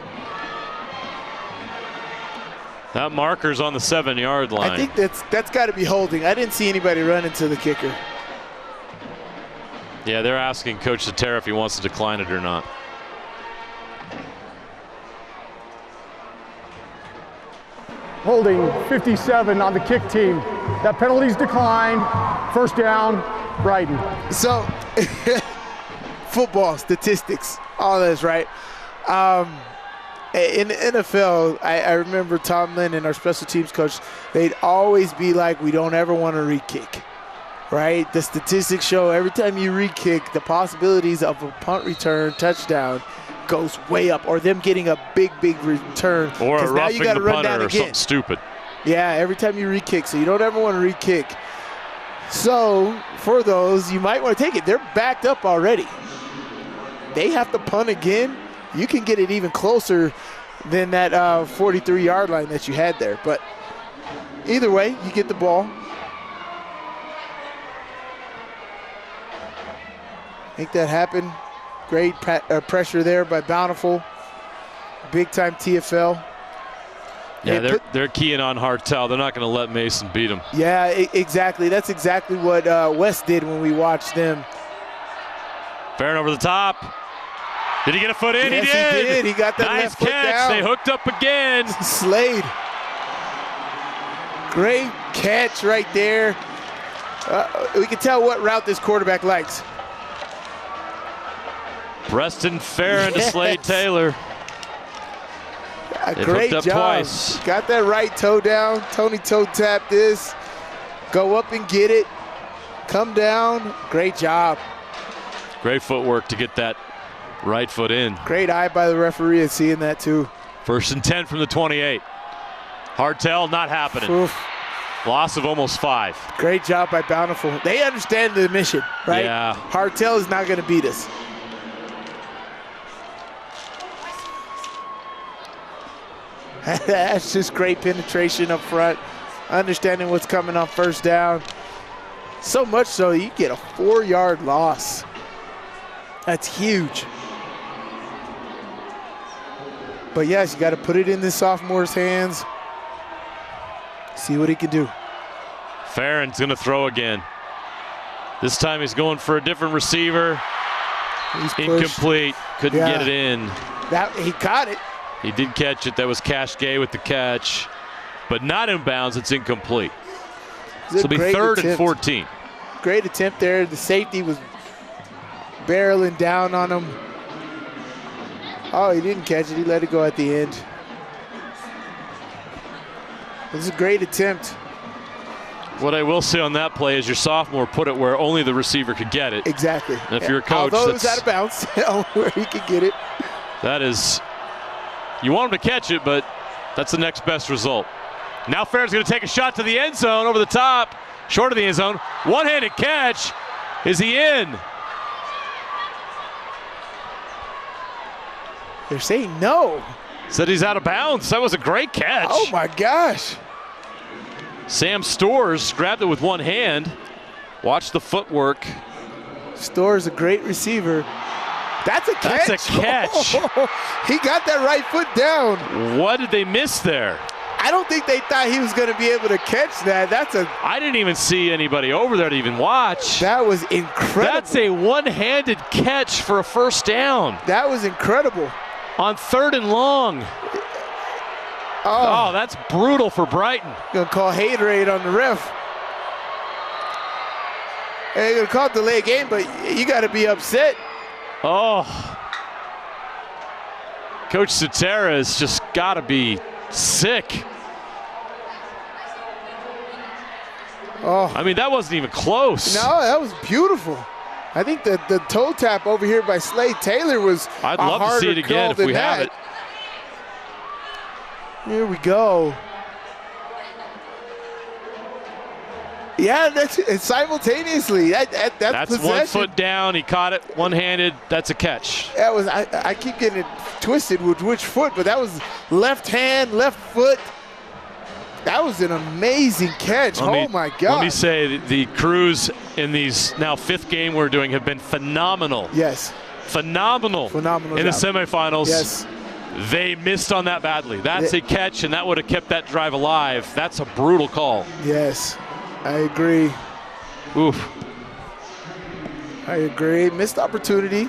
That marker's on the 7-yard line. I think that's got to be holding. I didn't see anybody run into the kicker. Yeah, they're asking Coach Cetera if he wants to decline it or not. Holding 57 on the kick team. That penalty's declined. First down, Brighton. So, football, statistics, all that's right. In the NFL, I remember Tomlin and our special teams coach, they'd always be like, we don't ever want to re-kick, right? The statistics show every time you re-kick, the possibilities of a punt return touchdown goes way up, or them getting a big return. Or a roughing you gotta the run punter down or again. something stupid. Yeah, every time you re-kick, so you don't ever want to re-kick. So, for those, you might want to take it. They're backed up already. They have to punt again. You can get it even closer than that 43-yard line that you had there. But either way, you get the ball. Make that happen. Great pressure there by Bountiful. Big-time TFL. Yeah, they're keying on Hartel. They're not going to let Mason beat him. Yeah, exactly. That's exactly what West did when we watched them. Farron over the top. Did he get a foot in? Yes, he did. He did. He got that nice left foot catch. down. They hooked up again. Slade. Great catch right there. We can tell what route this quarterback likes. Preston Farron to Slade Taylor. Great hooked up job. Twice. Got that right toe down. Tony toe tapped this. Go up and get it. Come down. Great job. Great footwork to get that right foot in. Great eye by the referee at seeing that too. 1st and 10 from the 28. Hartel not happening. Oof. Loss of almost 5. Great job by Bountiful. They understand the mission, right? Yeah. Hartel is not going to beat us. That's just great penetration up front, understanding what's coming on first down. So much so you get a 4-yard loss. That's huge. But yes, you got to put it in this sophomore's hands. See what he can do. Farron's going to throw again. This time he's going for a different receiver. He's incomplete. Couldn't get it in. He caught it. He did catch it. That was Cash Gay with the catch. But not in bounds. It's incomplete. So it'll be 3rd and 14. Great attempt there. The safety was barreling down on him. Oh, he didn't catch it. He let it go at the end. This is a great attempt. What I will say on that play is your sophomore put it where only the receiver could get it. Exactly. And if you're a coach, although it was out of bounds, where he could get it. That is, you want him to catch it, but that's the next best result. Now Farron's going to take a shot to the end zone over the top, short of the end zone. One-handed catch. Is he in? They're saying no. Said he's out of bounds. That was a great catch. Oh my gosh. Sam Storrs grabbed it with one hand. Watch the footwork. Storrs a great receiver. That's a catch. That's a catch. He got that right foot down. What did they miss there? I don't think they thought he was going to be able to catch that. I didn't even see anybody over there to even watch. That was incredible. That's a one-handed catch for a first down. That was incredible. On 3rd and long. Oh, that's brutal for Brighton. Gonna call haterade on the ref. They're gonna call it delay game, but you gotta be upset. Oh. Coach Cetera has just gotta be sick. Oh. I mean, that wasn't even close. No, that was beautiful. I think that the toe tap over here by Slade Taylor was I'd love to see it again if we have it. Here we go. Yeah, it's simultaneously. That's possession. 1 foot down. He caught it one-handed. That's a catch. That was. I keep getting it twisted with which foot, but that was left hand, left foot. That was an amazing catch. My God. Let me say, the crews in these now 5th game we're doing have been phenomenal. Yes. Phenomenal in the semifinals. Yes. They missed on that badly. That's a catch, and that would have kept that drive alive. That's a brutal call. Yes, I agree. Oof. I agree. Missed opportunity.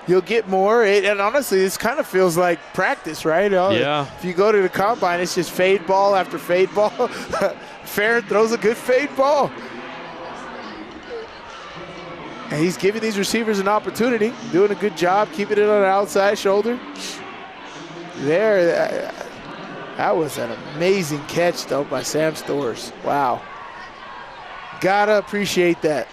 You'll get more. And honestly, this kind of feels like practice, right? Yeah. If you go to the combine, it's just fade ball after fade ball. Farron throws a good fade ball. And he's giving these receivers an opportunity, doing a good job, keeping it on the outside shoulder. There, that was an amazing catch, though, by Sam Storrs. Wow. Gotta appreciate that.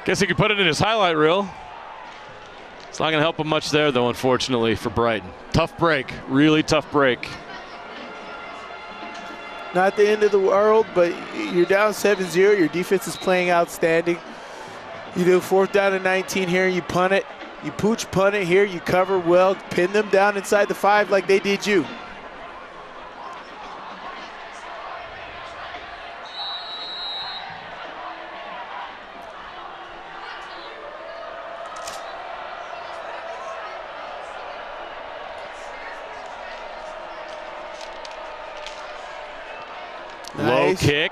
Guess he could put it in his highlight reel. It's not going to help him much there, though, unfortunately, for Brighton. Tough break. Really tough break. Not the end of the world, but you're down 7-0. Your defense is playing outstanding. You do 4th down and 19 here, you punt it. You pooch punt it here, you cover well, pin them down inside the 5 like they did you. Low kick.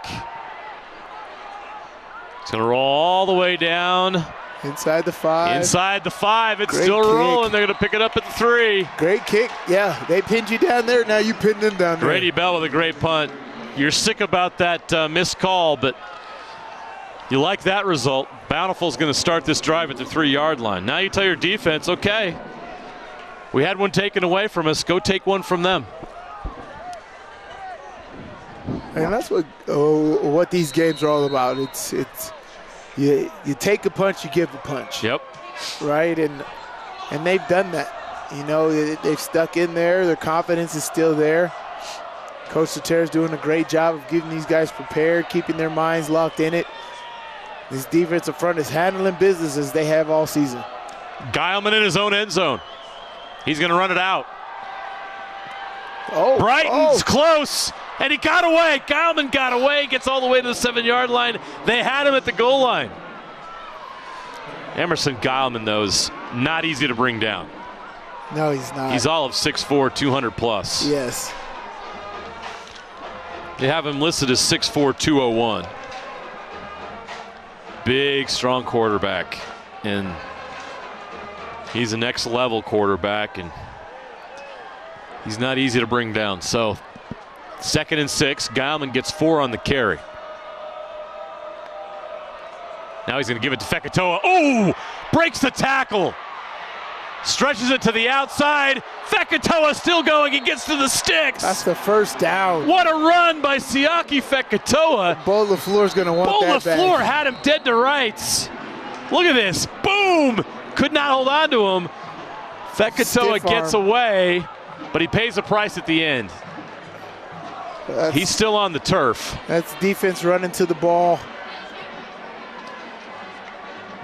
It's going to roll all the way down. Inside the 5. Inside the 5. It's Great still kick. rolling. They're going to pick it up at the 3. Great kick. Yeah, they pinned you down there. Now you pinned them down there. Grady Bell with a great punt. You're sick about that missed call, but you like that result. Bountiful's going to start this drive at the 3-yard line. Now you tell your defense, okay, we had one taken away from us. Go take one from them. And that's what these games are all about. It's you take a punch, you give a punch. Yep. Right, and they've done that. You know, they've stuck in there. Their confidence is still there. Coach Soter's doing a great job of getting these guys prepared, keeping their minds locked in it. This defensive front is handling business as they have all season. Geilman in his own end zone. He's going to run it out. Brighton's close, and he got away. Geilman got away, gets all the way to the 7-yard line. They had him at the goal line. Emerson Geilman, though, is not easy to bring down. No, he's not. He's all of 6'4", 200 plus. Yes. They have him listed as 6'4", 201. Big, strong quarterback, and he's a next level quarterback, and he's not easy to bring down. So 2nd and 6, Geilman gets 4 on the carry. Now he's going to give it to Fekitoa. Oh, breaks the tackle. Stretches it to the outside. Fekitoa still going. He gets to the sticks. That's the first down. What a run by Siaki Fekitoa. Bo LaFleur's going to want that back. Bo LaFleur had him dead to rights. Look at this. Boom. Could not hold on to him. Fekitoa gets away, but he pays a price at the end. He's still on the turf. That's defense running to the ball.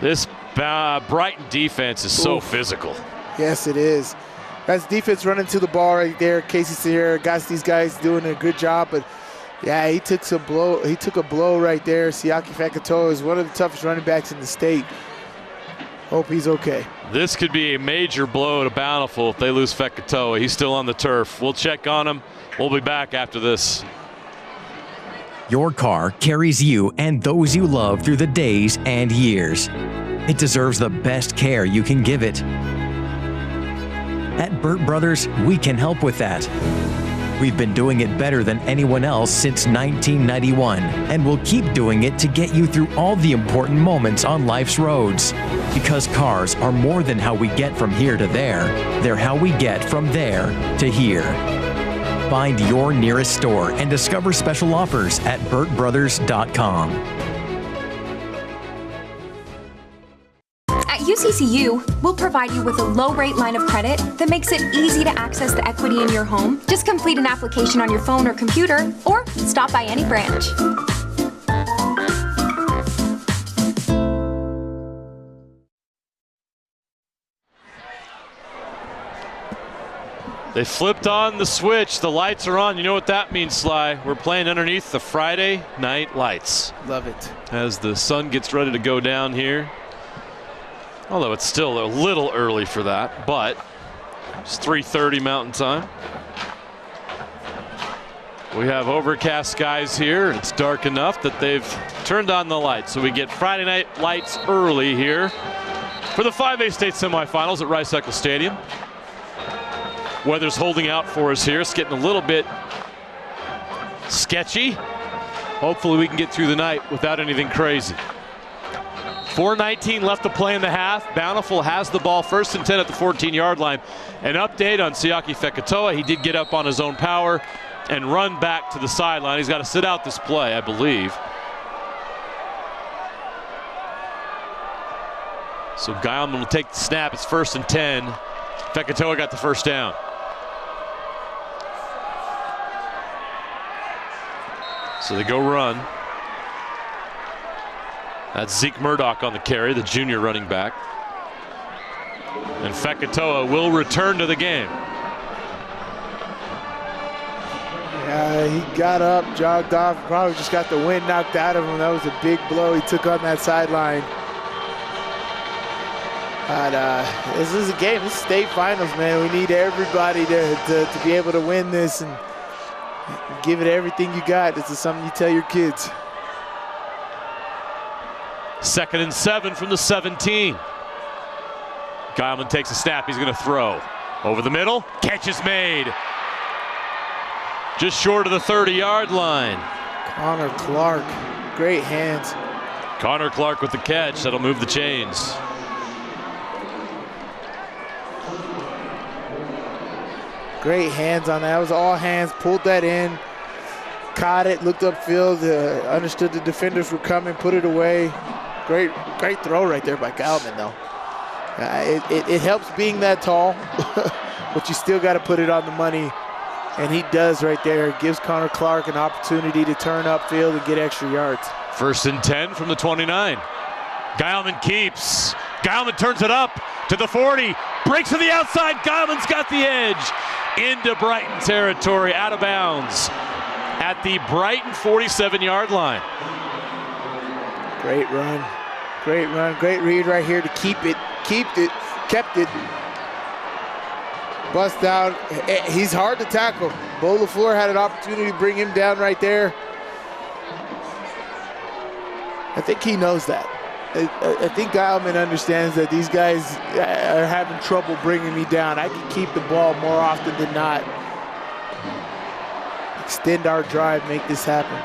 This Brighton defense is so physical. Yes, it is. That's defense running to the ball right there. Casey Sierra got these guys doing a good job, but yeah, he took a blow right there. Siaki Fekitoa is one of the toughest running backs in the state. Hope he's okay. This could be a major blow to Bountiful if they lose Fekitoa. He's still on the turf. We'll check on him. We'll be back after this. Your car carries you and those you love through the days and years. It deserves the best care you can give it. At Burt Brothers, we can help with that. We've been doing it better than anyone else since 1991, and we'll keep doing it to get you through all the important moments on life's roads. Because cars are more than how we get from here to there. They're how we get from there to here. Find your nearest store and discover special offers at burtbrothers.com. At UCCU will provide you with a low-rate line of credit that makes it easy to access the equity in your home. Just complete an application on your phone or computer, or stop by any branch. They flipped on the switch. The lights are on. You know what that means, Sly. We're playing underneath the Friday night lights. Love it. As the sun gets ready to go down here. Although it's still a little early for that, but it's 3:30 Mountain Time. We have overcast skies here, and it's dark enough that they've turned on the lights. So we get Friday night lights early here for the 5A state semifinals at Rice-Eccles Stadium. Weather's holding out for us here. It's getting a little bit sketchy. Hopefully we can get through the night without anything crazy. 4:19 left to play in the half. Bountiful has the ball, 1st and 10 at the 14-yard line. An update on Siaki Fekatoa. He did get up on his own power and run back to the sideline. He's got to sit out this play, I believe. So Guilman will take the snap. It's 1st and 10. Fekatoa got the first down. So they go run. That's Zeke Murdoch on the carry, the junior running back. And Fekatoa will return to the game. Yeah, he got up, jogged off, probably just got the wind knocked out of him. That was a big blow he took on that sideline. But this is a game. This is state finals, man. We need everybody to be able to win this and give it everything you got. This is something you tell your kids. 2nd and 7 from the 17. Guilman takes a snap. He's going to throw. Over the middle. Catch is made. Just short of the 30-yard line. Connor Clark. Great hands. Connor Clark with the catch. That'll move the chains. Great hands on that. That was all hands. Pulled that in. Caught it. Looked upfield. Understood the defenders were coming. Put it away. Great throw right there by Guilman, though. It helps being that tall, but you still got to put it on the money. And he does right there. It gives Connor Clark an opportunity to turn upfield and get extra yards. 1st and 10 from the 29. Guilman keeps. Guilman turns it up to the 40. Breaks to the outside. Guilman's got the edge. Into Brighton territory, out of bounds at the Brighton 47-yard line. Great run. Great run. Great read right here to keep it. Kept it. Bust out. He's hard to tackle. Bo LaFleur had an opportunity to bring him down right there. I think he knows that. I think Guilman understands that these guys are having trouble bringing me down. I can keep the ball more often than not. Extend our drive, make this happen.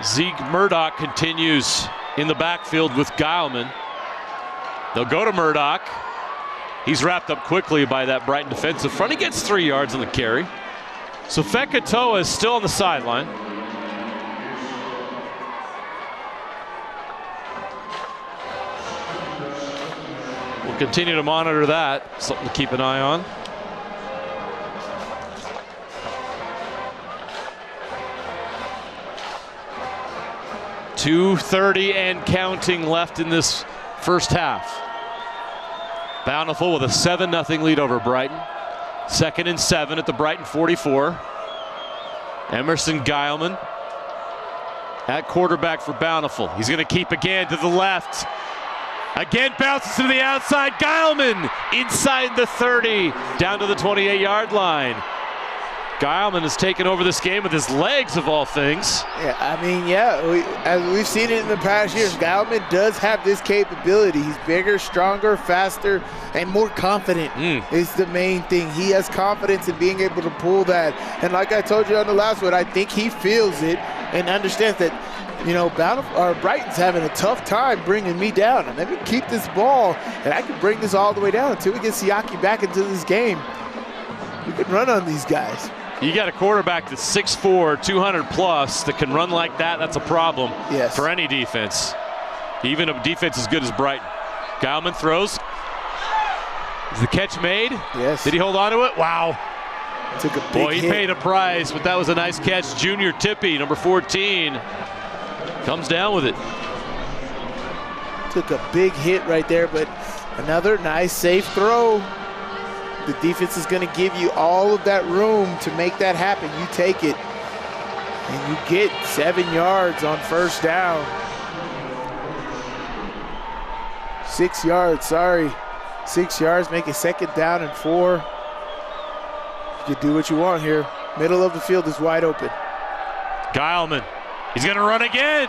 Zeke Murdoch continues in the backfield with Guilman. They'll go to Murdoch. He's wrapped up quickly by that Brighton defensive front. He gets 3 yards on the carry. So Fekatoa is still on the sideline. We'll continue to monitor that. Something to keep an eye on. .230 and counting left in this first half. Bountiful with a 7-0 lead over Brighton. 2nd and 7 at the Brighton 44. Emerson Guilman at quarterback for Bountiful. He's going to keep again to the left. Again bounces to the outside. Guilman inside the 30, down to the 28-yard line. Guilman has taken over this game with his legs, of all things. Yeah, I mean, as we've seen it in the past years, Guilman does have this capability. He's bigger, stronger, faster, and more confident is the main thing. He has confidence in being able to pull that. And like I told you on the last one, I think he feels it and understands that, you know, Brighton's having a tough time bringing me down. And let me keep this ball, and I can bring this all the way down until we get Siaki back into this game. We can run on these guys. You got a quarterback that's 6'4", 200 plus that can run like that. That's a problem for any defense. even a defense as good as Brighton. Geilman throws. Is the catch made? Yes. Did he hold on to it? Wow. Took a big Boy, he hit. paid a price, but that was a nice catch. Junior Tippy, number 14, comes down with it. Took a big hit right there, but another nice, safe throw. The defense is going to give you all of that room to make that happen. You take it, and you get 7 yards on first down. 6 yards, sorry. 6 yards, make it 2nd down and 4. You can do what you want here. Middle of the field is wide open. Geilman, he's going to run again.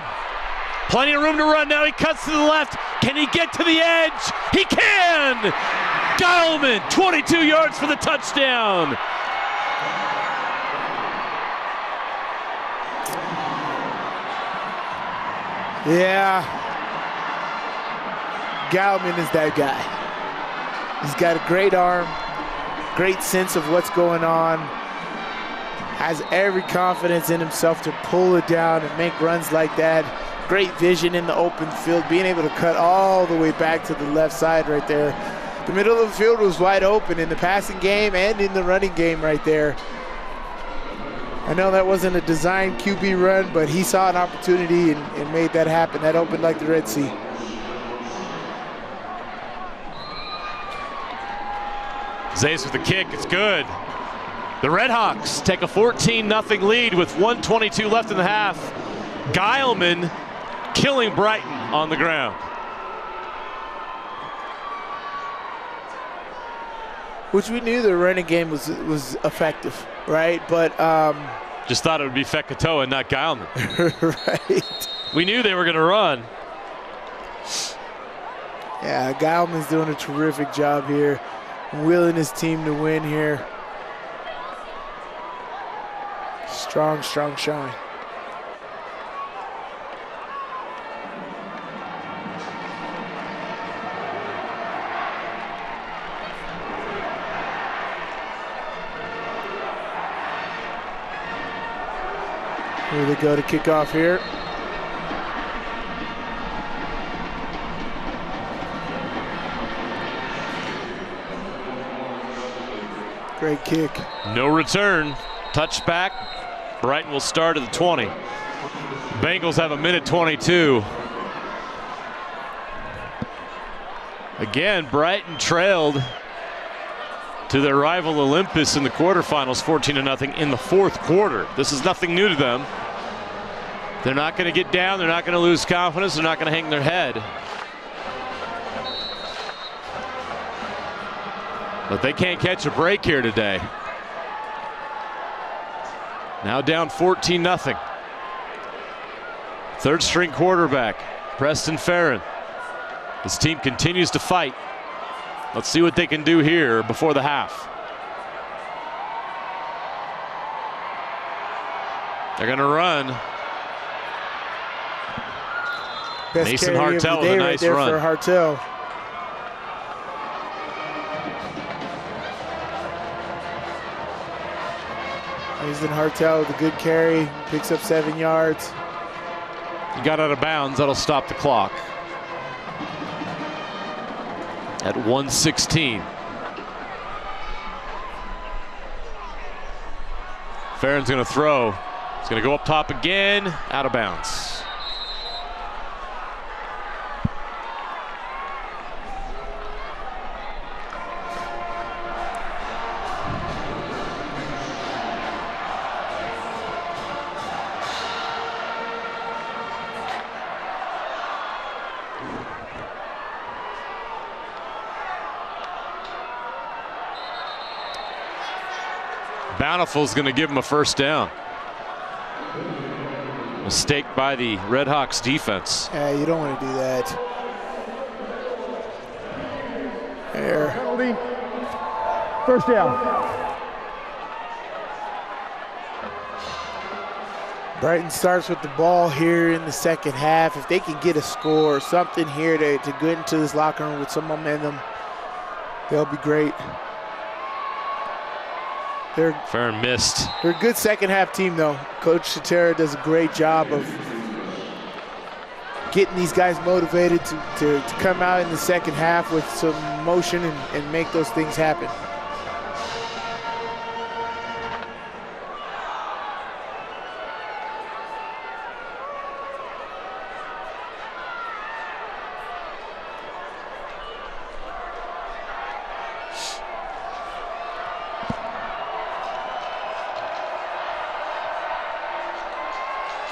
Plenty of room to run now. He cuts to the left. Can he get to the edge? He can! Geilman, 22 yards for the touchdown. Yeah. Geilman is that guy. He's got a great arm, great sense of what's going on, has every confidence in himself to pull it down and make runs like that. Great vision in the open field, being able to cut all the way back to the left side right there. The middle of the field was wide open in the passing game and in the running game right there. I know that wasn't a designed QB run, but he saw an opportunity and made that happen. That opened like the Red Sea. Zays with the kick, it's good. The Redhawks take a 14-0 lead with 1:22 left in the half. Geilman killing Brighton on the ground. Which we knew the running game was effective, right? But just thought it would be Fekatoa and not Geilman. Right. We knew they were going to run. Yeah, Geilman's doing a terrific job here, willing his team to win here. Strong, strong shine. Here they go to kick off here. Great kick. No return. Touchback. Brighton will start at the 20. Bengals have a minute 22. Again, Brighton trailed to their rival Olympus in the quarterfinals 14-0 in the 4th quarter. This is nothing new to them. They're not going to get down. They're not going to lose confidence. They're not going to hang their head. But they can't catch a break here today. Now down 14-0. 3rd string quarterback, Preston Farron. His team continues to fight. Let's see what they can do here before the half. They're going to run. Best Mason carry Hartel of the with day a nice right there run. for Hartel. Mason Hartel with a good carry, picks up 7 yards. He got out of bounds. That'll stop the clock at 1:16. Farron's going to throw. He's going to go up top again, out of bounds. Bountiful's going to give him a first down. Mistake by the Redhawks defense. Yeah, you don't want to do that. There. Penalty. First down. Brighton starts with the ball here in the 2nd half. If they can get a score or something here to get into this locker room with some momentum, they'll be great. Farron missed. They're a good 2nd half team, though. Coach Chatera does a great job of getting these guys motivated to come out in the second half with some motion and make those things happen.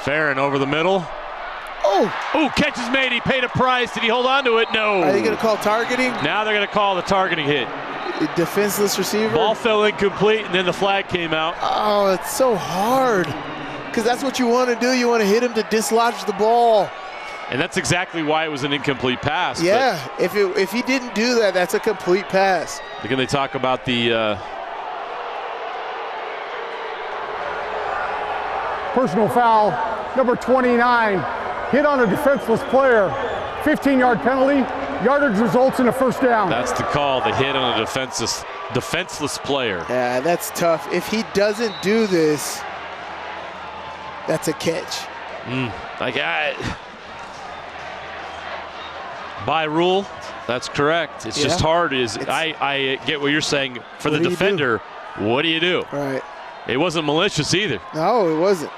Farron over the middle. Oh, catch is made. He paid a price. Did he hold on to it? No. Are they going to call targeting? Now they're going to call the targeting hit. Defenseless receiver. Ball fell incomplete, and then the flag came out. Oh, it's so hard. Because that's what you want to do. You want to hit him to dislodge the ball. And that's exactly why it was an incomplete pass. Yeah, if he didn't do that, that's a complete pass. Again, they talk about the Personal foul, number 29, hit on a defenseless player. 15-yard penalty, yardage results in a first down. That's the call, the hit on a defenseless player. Yeah, that's tough. If he doesn't do this, that's a catch. By rule, that's correct. It's just hard. I get what you're saying. For the defender, what do you do? Right. It wasn't malicious either. No, it wasn't.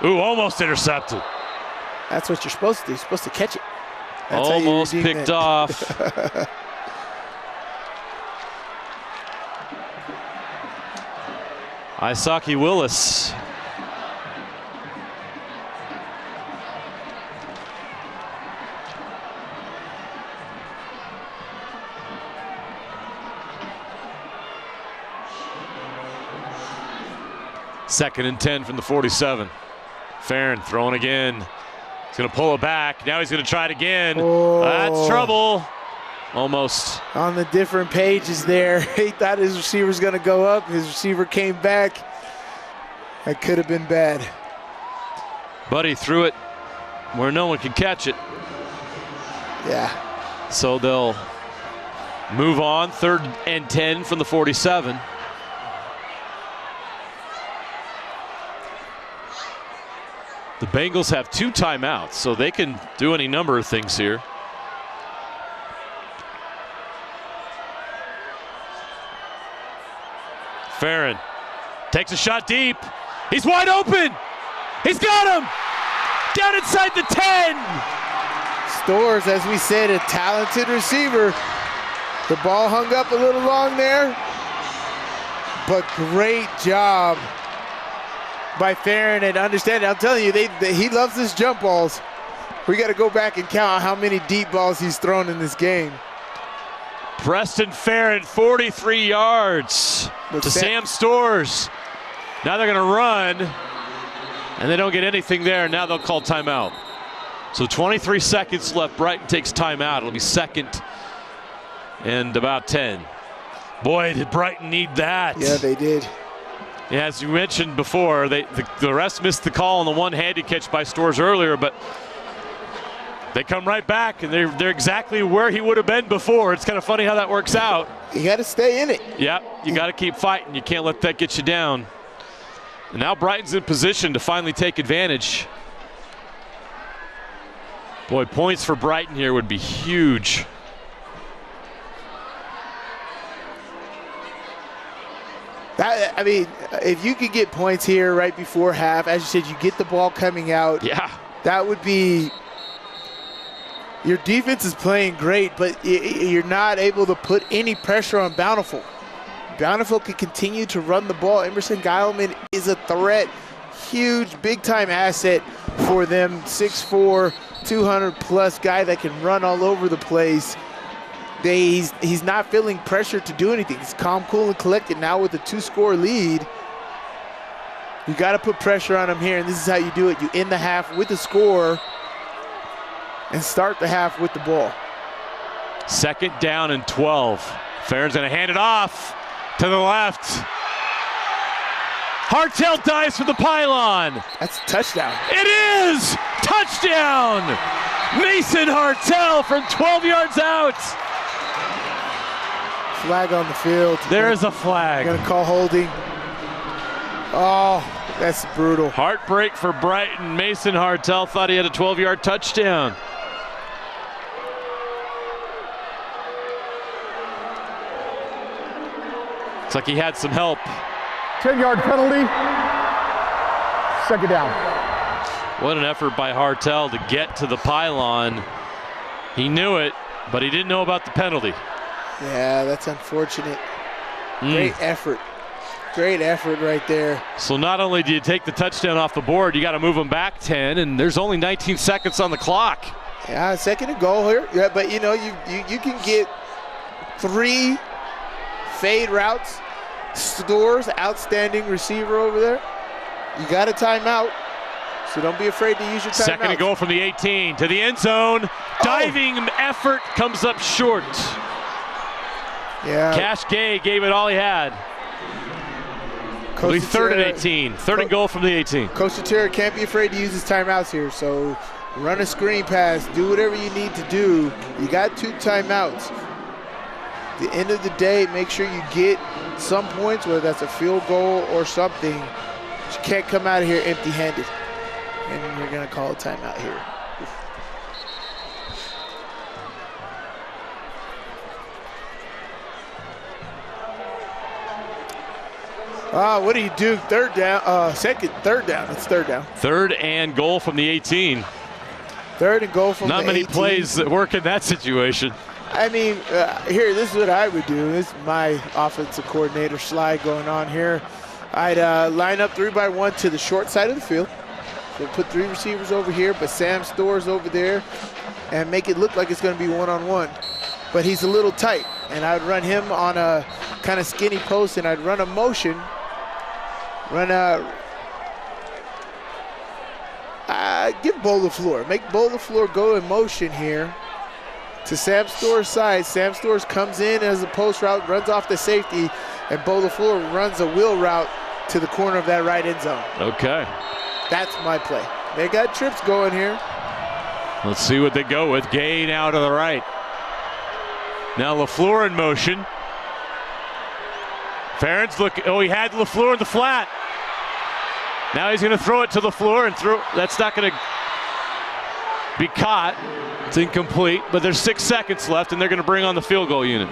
Ooh, almost intercepted. That's what you're supposed to do. You're supposed to catch it. That's almost picked off. Isaki Willis. Second and 10 from the 47. Farron throwing again. He's going to pull it back. Now he's going to try it again. Oh. That's trouble. Almost. On the different pages there. He thought his receiver was going to go up. His receiver came back. That could have been bad. Buddy threw it where no one could catch it. Yeah. So they'll move on. 3rd and 10 from the 47. The Bengals have 2 timeouts, so they can do any number of things here. Farron takes a shot deep. He's wide open. He's got him. Down inside the 10. Stores, as we said, a talented receiver. The ball hung up a little long there, but great job by Farron, and understand it. I'm telling you, he loves his jump balls. We got to go back and count how many deep balls he's thrown in this game. Preston Farron, 43 yards to Sam Stores. Now they're going to run, and they don't get anything there. Now they'll call timeout. So 23 seconds left. Brighton takes timeout. It'll be 2nd and about 10. Boy, did Brighton need that. Yeah, they did. Yeah, as you mentioned before, the refs missed the call on the one-handed catch by Stores earlier, but they come right back, and they're exactly where he would have been before. It's kind of funny how that works out. You got to stay in it. Yep, you got to keep fighting. You can't let that get you down. And now Brighton's in position to finally take advantage. Boy, points for Brighton here would be huge. I mean, if you could get points here right before half, as you said, you get the ball coming out. Yeah. That would be, your defense is playing great, but you're not able to put any pressure on Bountiful. Bountiful can continue to run the ball. Emerson Geilman is a threat. Huge, big-time asset for them. 6'4", 200-plus guy that can run all over the place. He's not feeling pressure to do anything. He's calm, cool, and collected. Now with a 2-score lead, you got to put pressure on him here, and this is how you do it. You end the half with a score and start the half with the ball. 2nd down and 12. Farron's going to hand it off to the left. Hartel dives for the pylon. That's a touchdown. It is! Touchdown! Mason Hartel from 12 yards out. Flag on the field. There is a flag. They're going to call holding. Oh, That's brutal. Heartbreak for Brighton. Mason Hartel thought he had a 12-yard touchdown. Looks like he had some help. 10-yard penalty. Second down. What an effort by Hartel to get to the pylon. He knew it, but he didn't know about the penalty. Yeah, that's unfortunate. Great effort. Great effort right there. So not only do you take the touchdown off the board, you got to move them back 10, and there's only 19 seconds on the clock. Yeah, second and goal here. Yeah, but you know, you can get 3 fade routes. Stores, outstanding receiver over there. You got a timeout, so don't be afraid to use your timeout. Second and goal from the 18 to the end zone. Diving effort comes up short. Yeah. Cash Gay gave it all he had. It'll be third and 18. Third and goal from the 18. Coach Terra can't be afraid to use his timeouts here. So run a screen pass, do whatever you need to do. You got 2 timeouts. At the end of the day, make sure you get some points, whether that's a field goal or something. But you can't come out of here empty-handed. And you're going to call a timeout here. What do you do? Third down, third down. It's third down. Third and goal from the 18. Third and goal from the 18. Not many plays that work in that situation. I mean, here, this is what I would do. This is my offensive coordinator slide going on here. I'd line up 3 by 1 to the short side of the field. So put 3 receivers over here, but Sam Storrs over there, and make it look like it's going to be one-on-one. But he's a little tight, and I'd run him on a kind of skinny post, and I'd run a motion. Give Bo the floor. Make Bo the floor go in motion here to Sam Storrs' side. Sam Storrs comes in as a post route, runs off the safety, and Bo the floor runs a wheel route to the corner of that right end zone. Okay. That's my play. They got trips going here. Let's see what they go with. Gay now to the right. Now LaFleur in motion. Ferentz he had LaFleur in the flat. Now he's going to throw it to LaFleur and that's not going to be caught. It's incomplete, but there's 6 seconds left and they're going to bring on the field goal unit.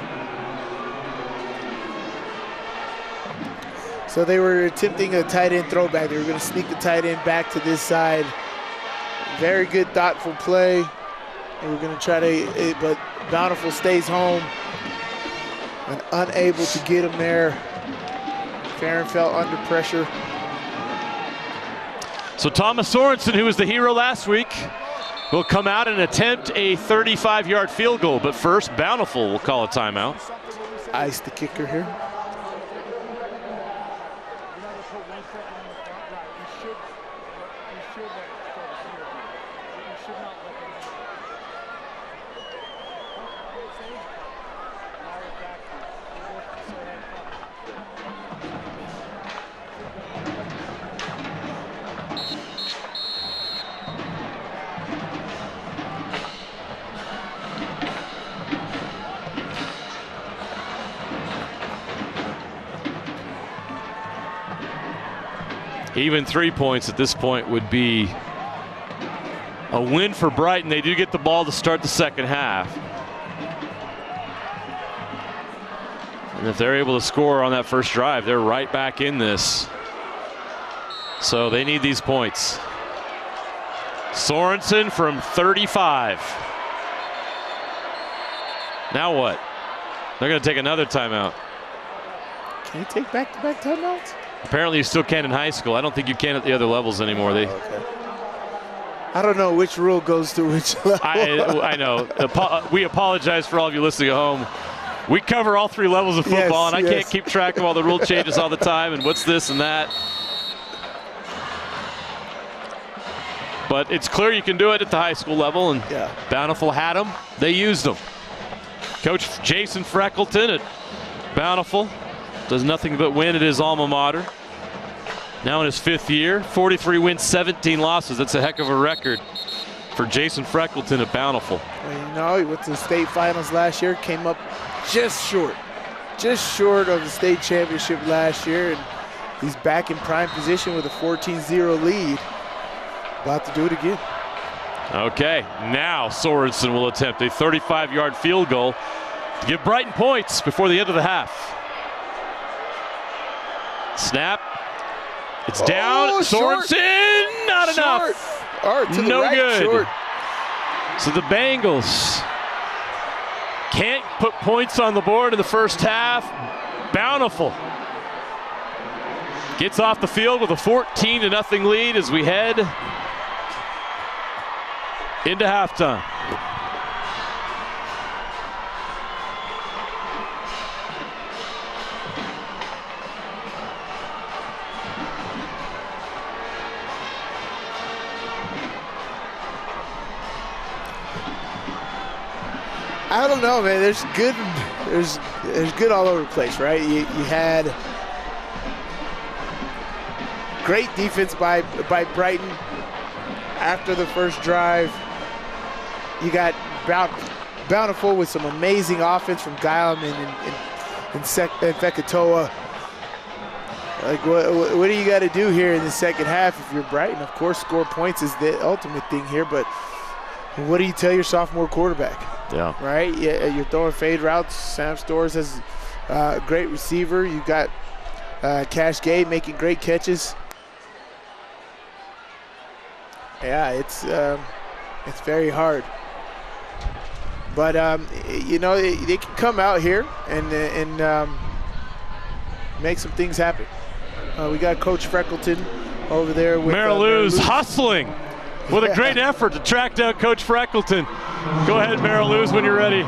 So they were attempting a tight end throwback. They were going to sneak the tight end back to this side. Very good, thoughtful play. They were going to try to, but Bountiful stays home and unable to get him there. Farron fell under pressure. So Thomas Sorensen, who was the hero last week, will come out and attempt a 35-yard field goal. But first, Bountiful will call a timeout. Ice the kicker here. Even 3 points at this point would be a win for Brighton. They do get the ball to start the second half. And if they're able to score on that first drive, they're right back in this. So they need these points. Sorensen from 35. Now what? They're going to take another timeout. Can you take back-to-back timeouts? Apparently you still can in high school. I don't think you can at the other levels anymore. Okay. I don't know which rule goes to which level. I know. We apologize for all of you listening at home. We cover all 3 levels of football, and I can't keep track of all the rule changes all the time and what's this and that. But it's clear you can do it at the high school level, and Bountiful had them. They used them. Coach Jason Freckleton at Bountiful does nothing but win at his alma mater. Now in his 5th year, 43 wins, 17 losses. That's a heck of a record for Jason Freckleton at Bountiful. Well, you know, he went to the state finals last year, came up just short of the state championship last year, and He's back in prime position with a 14-0 lead. About to do it again. Okay, now Sorensen will attempt a 35-yard field goal to give Brighton points before the end of the half. Snap. It's down. Sorensen, not enough. No good. Short. So the Bengals can't put points on the board in the first half. Bountiful gets off the field with a 14-0 lead as we head into halftime. I don't know, man. There's good all over the place, right? You had great defense by Brighton after the first drive. You got Bountiful with some amazing offense from Guileman and Fekitoa. Like, what do you got to do here in the second half if you're Brighton? Of course, score points is the ultimate thing here, but what do you tell your sophomore quarterback? Yeah. Right? You're throwing fade routes. Sam Storrs has a great receiver. You got Cash Gay making great catches. Yeah, it's very hard. But they can come out here and make some things happen. We got Coach Freckleton over there with Marilou's hustling with a great effort to track down Coach Freckleton. Go ahead, Marilou's, when you're ready.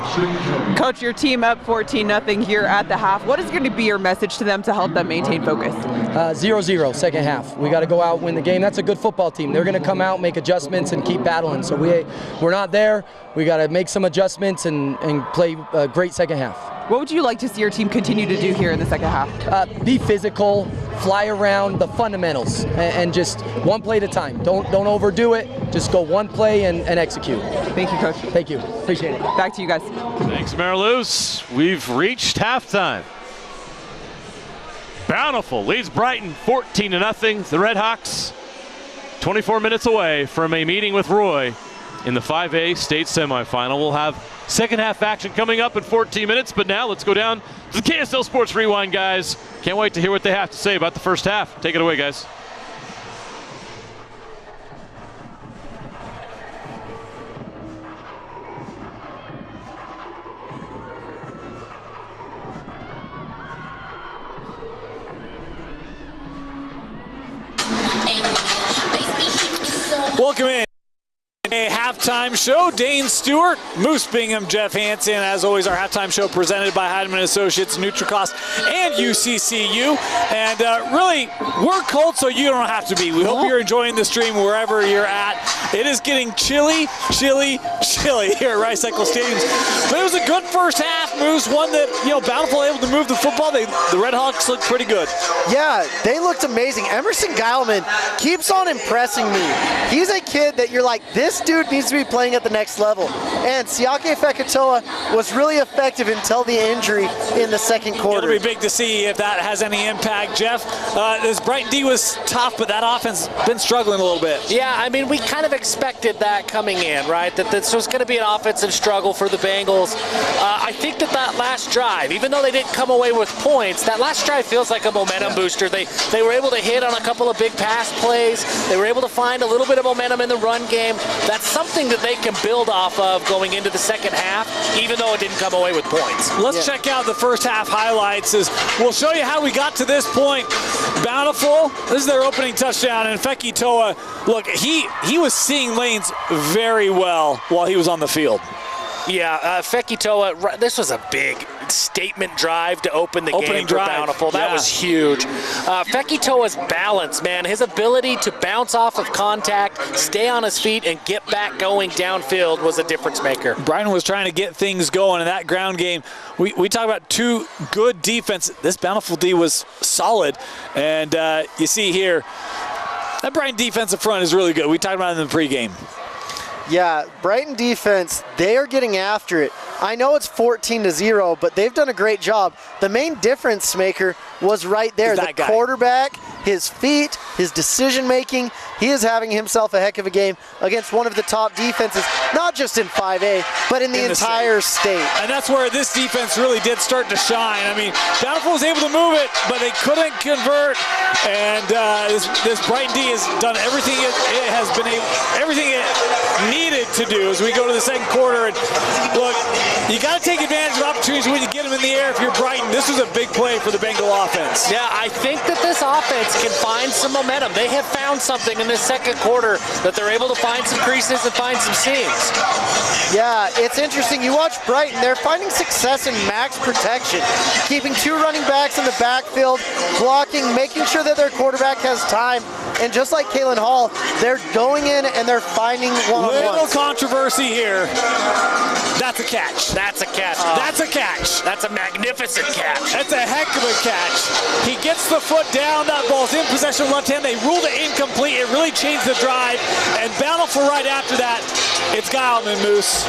Coach, your team up 14-0 here at the half. What is going to be your message to them to help them maintain focus? 0-0, second half. We got to go out, win the game. That's a good football team. They're going to come out, make adjustments, and keep battling. So we're not there. We got to make some adjustments and play a great second half. What would you like to see your team continue to do here in the second half? Be physical, fly around, the fundamentals, and just one play at a time. Don't overdo it. Just go one play and execute. Thank you, Coach. Thank you. Appreciate it. Back to you guys. Thanks, Marilou's. We've reached halftime. Bountiful leads Brighton 14-0. The Redhawks 24 minutes away from a meeting with Roy in the 5A state semifinal. We'll have second half action coming up in 14 minutes, but now let's go down to the KSL Sports Rewind, guys. Can't wait to hear what they have to say about the first half. Take it away, guys. Welcome in. A halftime show. Dane Stewart, Moose Bingham, Jeff Hansen. As always, our halftime show presented by Heidemann Associates, Nutricost, and UCCU. And really, we're cold, so you don't have to be. We hope you're enjoying the stream wherever you're at. It is getting chilly here at Rice-Eccles Stadium. But it was a good first half, Moose. One that, Bountiful able to move the football. The Redhawks looked pretty good. Yeah, they looked amazing. Emerson Guileman keeps on impressing me. He's a kid that you're like, this dude needs to be playing at the next level. And Siake Fekitoa was really effective until the injury in the second quarter. It'll be big to see if that has any impact. Jeff, this Brighton D was tough, but that offense has been struggling a little bit. Yeah, I mean, we kind of expected that coming in, right? That this was going to be an offensive struggle for the Bengals. I think that last drive, even though they didn't come away with points, that last drive feels like a momentum booster. They were able to hit on a couple of big pass plays. They were able to find a little bit of momentum in the run game. That's something that they can build off of going into the second half, even though it didn't come away with points. Let's check out the first half highlights. We'll show you how we got to this point. Bountiful, this is their opening touchdown, and Fekitoa, look, he was seeing lanes very well while he was on the field. Yeah, Fekitoa, this was a big statement drive to open the game for Bountiful. That was huge. Fekitoa's balance, man, his ability to bounce off of contact, stay on his feet, and get back going downfield was a difference maker. Brighton was trying to get things going in that ground game. We talk about two good defense. This Bountiful D was solid, and you see here, that Brighton defensive front is really good. We talked about it in the pregame. Yeah, Brighton defense, they are getting after it. I know it's 14-0, but they've done a great job. The main difference maker was right there. The quarterback, his feet, his decision-making. He is having himself a heck of a game against one of the top defenses, not just in 5A, but in the entire state. And that's where this defense really did start to shine. I mean, Bountiful was able to move it, but they couldn't convert. And this Brighton D has done everything it needed to do as we go to the second quarter. And look, you got to take advantage of opportunities when you get them in the air. If you're Brighton, this was a big play for the Bengal offense. Yeah, I think that this offense can find some momentum. They have found something in this second quarter that they're able to find some creases and find some seams. Yeah, it's interesting. You watch Brighton, they're finding success in max protection, keeping 2 running backs in the backfield, blocking, making sure that their quarterback has time. And just like Kalen Hall, they're going in and they're finding one-on-ones. Little controversy here. That's a catch. That's a catch. That's a catch. That's a magnificent catch. That's a heck of a catch. He gets the foot down. That ball's in possession left hand. They ruled it incomplete. It really changed the drive. And Bountiful right after that. It's Gileman, Moose.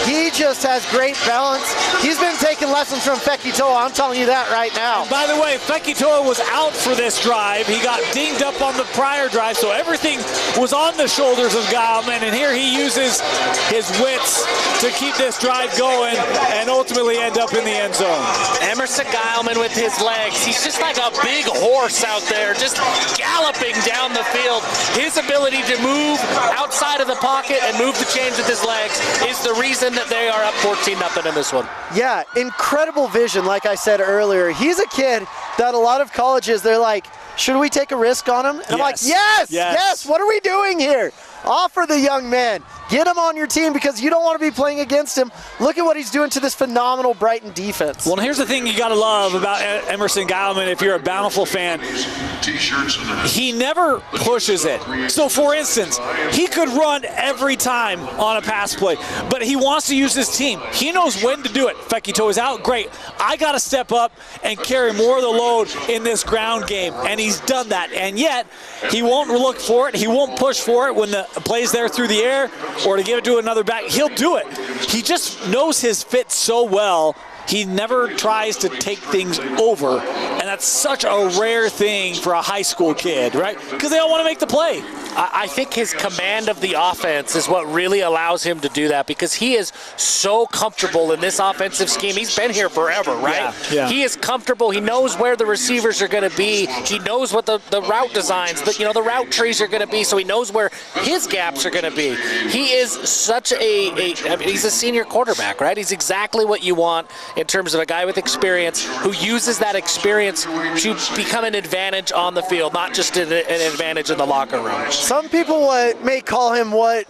He just has great balance. He's been taking lessons from Fekitoa. I'm telling you that right now. And by the way, Fekitoa was out for this drive. He got dinged up on the prior drive, so everything was on the shoulders of Gileman. And here he uses his wits to keep this drive going and ultimately end up in the end zone. Emerson Gileman with his legs. He's just like a big horse out there, just galloping down the field. His ability to move outside of the pocket and move the chains with his legs is the reason that they are up 14-0 in this one. Yeah, incredible vision, like I said earlier. He's a kid that a lot of colleges, they're like, should we take a risk on him? And I'm like, yes, what are we doing here? Offer the young man. Get him on your team because you don't want to be playing against him. Look at what he's doing to this phenomenal Brighton defense. Well, here's the thing you got to love about Emerson Gileman if you're a Bountiful fan. He never pushes it. So, for instance, he could run every time on a pass play, but he wants to use his team. He knows when to do it. Fekitoa is out. Great. I got to step up and carry more of the load in this ground game, and he's done that. And yet, he won't look for it. He won't push for it when the play's there through the air or to give it to another back. He'll do it. He just knows his fit so well. He never tries to take things over, and that's such a rare thing for a high school kid, right? Because they all want to make the play. I think his command of the offense is what really allows him to do that because he is so comfortable in this offensive scheme. He's been here forever, right? Yeah. He is comfortable. He knows where the receivers are going to be. He knows what the route designs, the route trees are going to be, so he knows where his gaps are going to be. He is such he's a senior quarterback, right? He's exactly what you want in terms of a guy with experience who uses that experience to become an advantage on the field, not just an advantage in the locker room. Some people may call him what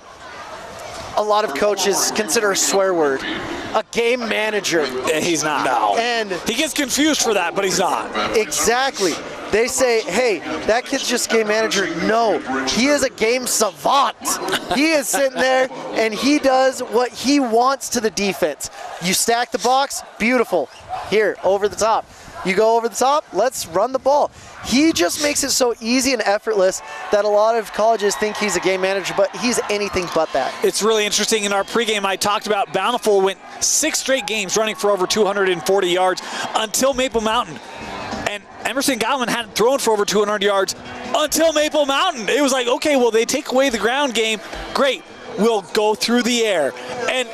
a lot of coaches consider a swear word, a game manager. He's not. No. And he gets confused for that, but he's not. Exactly. They say, hey, that kid's just game manager. No, he is a game savant. He is sitting there and he does what he wants to the defense. You stack the box, beautiful. Here, over the top. You go over the top, let's run the ball. He just makes it so easy and effortless that a lot of colleges think he's a game manager, but he's anything but that. It's really interesting. In our pregame, I talked about Bountiful went 6 straight games running for over 240 yards until Maple Mountain. And Emerson Gileman hadn't thrown for over 200 yards until Maple Mountain. It was like, okay, well, they take away the ground game. Great. We'll go through the air. And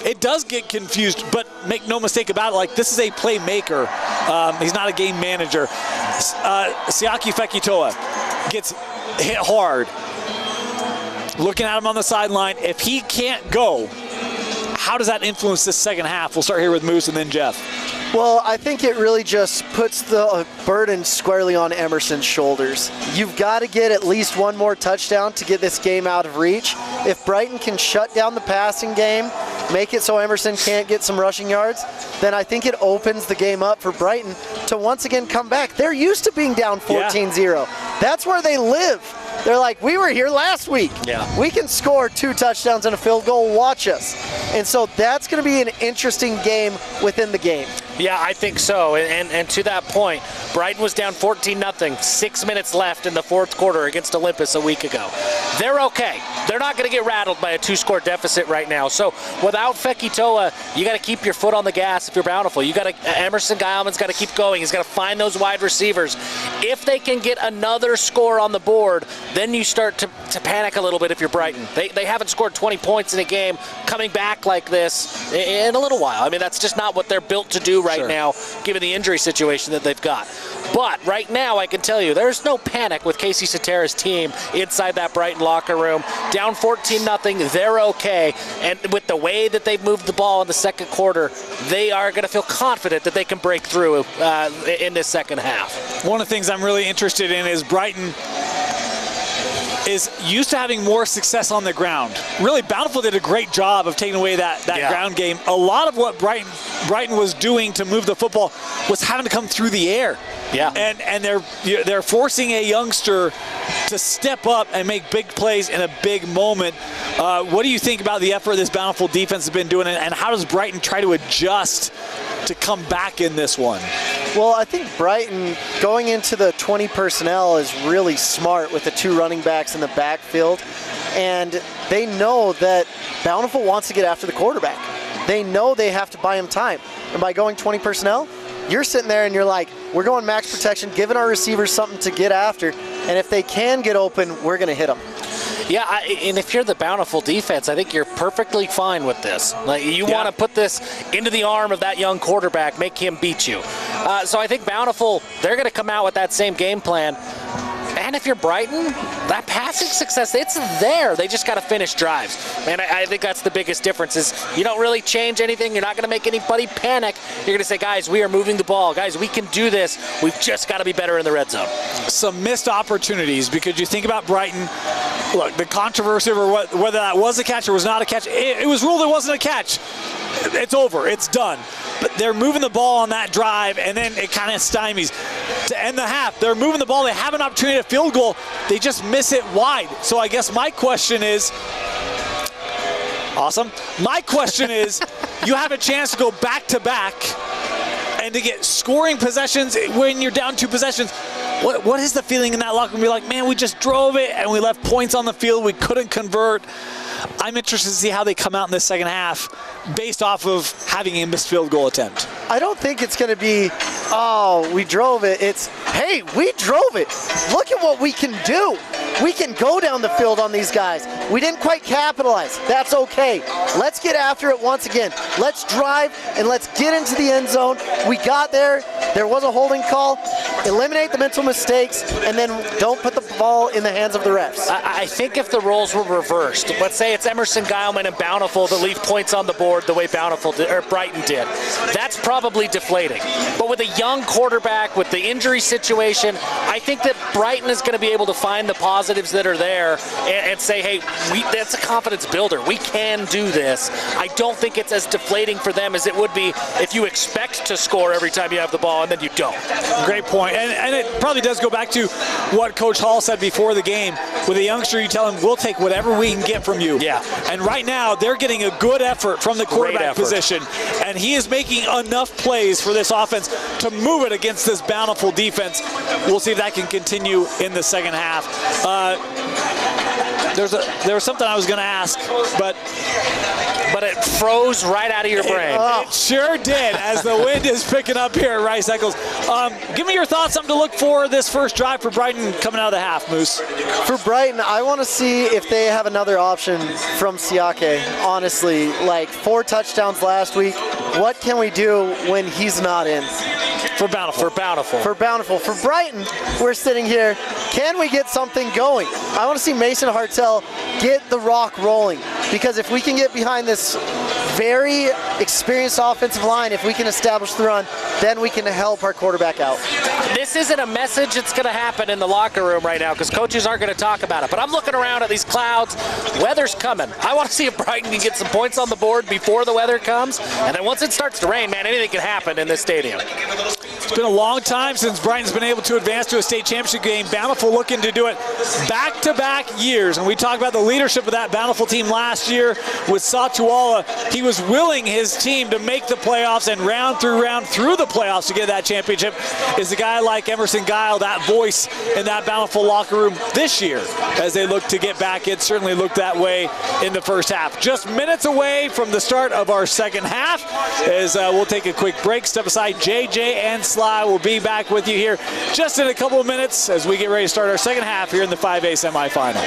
it does get confused, but make no mistake about it, like, this is a playmaker. He's not a game manager. Siaki Fekitoa gets hit hard. Looking at him on the sideline, if he can't go, how does that influence this second half? We'll start here with Moose and then Jeff. Well, I think it really just puts the burden squarely on Emerson's shoulders. You've got to get at least one more touchdown to get this game out of reach. If Brighton can shut down the passing game, make it so Emerson can't get some rushing yards, then I think it opens the game up for Brighton to once again come back. They're used to being down 14-0. That's where they live. They're like, we were here last week. Yeah. We can score 2 touchdowns and a field goal. Watch us. And so that's going to be an interesting game within the game. Yeah, I think so. And to that point, Brighton was down 14-0, 6 minutes left in the fourth quarter against Olympus a week ago. They're okay. They're not going to get rattled by a 2-score deficit right now. So without Fekitoa, you got to keep your foot on the gas if you're Bountiful. You got to, Emerson Guilman's got to keep going. He's got to find those wide receivers. If they can get another score on the board, then you start to panic a little bit if you're Brighton. They haven't scored 20 points in a game coming back like this in a little while. I mean, that's just not what they're built to do right now, given the injury situation that they've got. But right now, I can tell you, there's no panic with Casey Satera's team inside that Brighton locker room. Down 14-0, they're okay. And with the way that they've moved the ball in the second quarter, they are going to feel confident that they can break through in this second half. One of the things I'm really interested in is Brighton is used to having more success on the ground. Really, Bountiful did a great job of taking away that ground game. A lot of what Brighton was doing to move the football was having to come through the air. Yeah. And they're forcing a youngster to step up and make big plays in a big moment. What do you think about the effort this Bountiful defense has been doing, and how does Brighton try to adjust to come back in this one? Well, I think Brighton going into the 20 personnel is really smart with the 2 running backs in the backfield, and they know that Bountiful wants to get after the quarterback. They know they have to buy him time, and by going 20 personnel, you're sitting there and you're like, we're going max protection, giving our receivers something to get after, and if they can get open, we're going to hit them. Yeah, and if you're the Bountiful defense, I think you're perfectly fine with this. Like, you want to put this into the arm of that young quarterback, make him beat you. So I think Bountiful, they're going to come out with that same game plan. And if you're Brighton, that passing success, it's there. They just got to finish drives. And I think that's the biggest difference is you don't really change anything. You're not going to make anybody panic. You're going to say, guys, we are moving the ball. Guys, we can do this. We've just got to be better in the red zone. Some missed opportunities because you think about Brighton. Look, the controversy over whether that was a catch or was not a catch, it was ruled it wasn't a catch. It's over. It's done. But they're moving the ball on that drive, and then it kind of stymies. To end the half, they're moving the ball. They have an opportunity at field goal. They just miss it wide. So I guess my question is, awesome. My question is, you have a chance to go back-to-back and to get scoring possessions when you're down 2 possessions. What is the feeling in that locker room? You're like, man, we just drove it, and we left points on the field. We couldn't convert. I'm interested to see how they come out in the second half based off of having a missed field goal attempt. I don't think it's going to be, oh, we drove it. It's, hey, we drove it. Look at what we can do. We can go down the field on these guys. We didn't quite capitalize. That's okay. Let's get after it once again. Let's drive and let's get into the end zone. We got there. There was a holding call. Eliminate the mental mistakes, and then don't put the ball in the hands of the refs. I think if the roles were reversed, let's say it's Emerson Guilman and Bountiful that leave points on the board the way Bountiful did, or Brighton did, that's probably deflating. But with a young quarterback, with the injury situation, I think that Brighton is going to be able to find the positives that are there and say, hey, that's a confidence builder. We can do this. I don't think it's as deflating for them as it would be if you expect to score every time you have the ball and then you don't. Great point. And it probably does go back to what Coach Hall said before the game. With a youngster, you tell him, we'll take whatever we can get from you. Yeah. And right now, they're getting a good effort from the quarterback position. And he is making enough plays for this offense to move it against this Bountiful defense. We'll see if that can continue in the second half. There was something I was going to ask, but it froze right out of your brain. It sure did, as the wind is picking up here at Rice-Eccles. Give me your thoughts, something to look for this first drive for Brighton coming out of the half, Moose. For Brighton, I want to see if they have another option from Siake, honestly. Like 4 touchdowns last week. What can we do when he's not in? For Bountiful. For Bountiful. For Brighton, we're sitting here. Can we get something going? I want to see Mason Hartel get the rock rolling, because if we can get behind this very experienced offensive line, if we can establish the run, then we can help our quarterback out. This isn't a message that's going to happen in the locker room right now because coaches aren't going to talk about it. But I'm looking around at these clouds. Weather's coming. I want to see if Brighton can get some points on the board before the weather comes. And then once it starts to rain, man, anything can happen in this stadium. It's been a long time since Brighton's been able to advance to a state championship game. Bountiful looking to do it back-to-back years. And we talked about the leadership of that Bountiful team last year with Satuala. He was willing his team to make the playoffs and round through the playoffs to get that championship. Is a guy like Emerson Guile, that voice in that Bountiful locker room this year as they look to get back. It certainly looked that way in the first half. Just minutes away from the start of our second half as we'll take a quick break. Step aside. JJ and Sly will be back with you here just in a couple of minutes as we get ready to start our second half here in the 5A semifinal.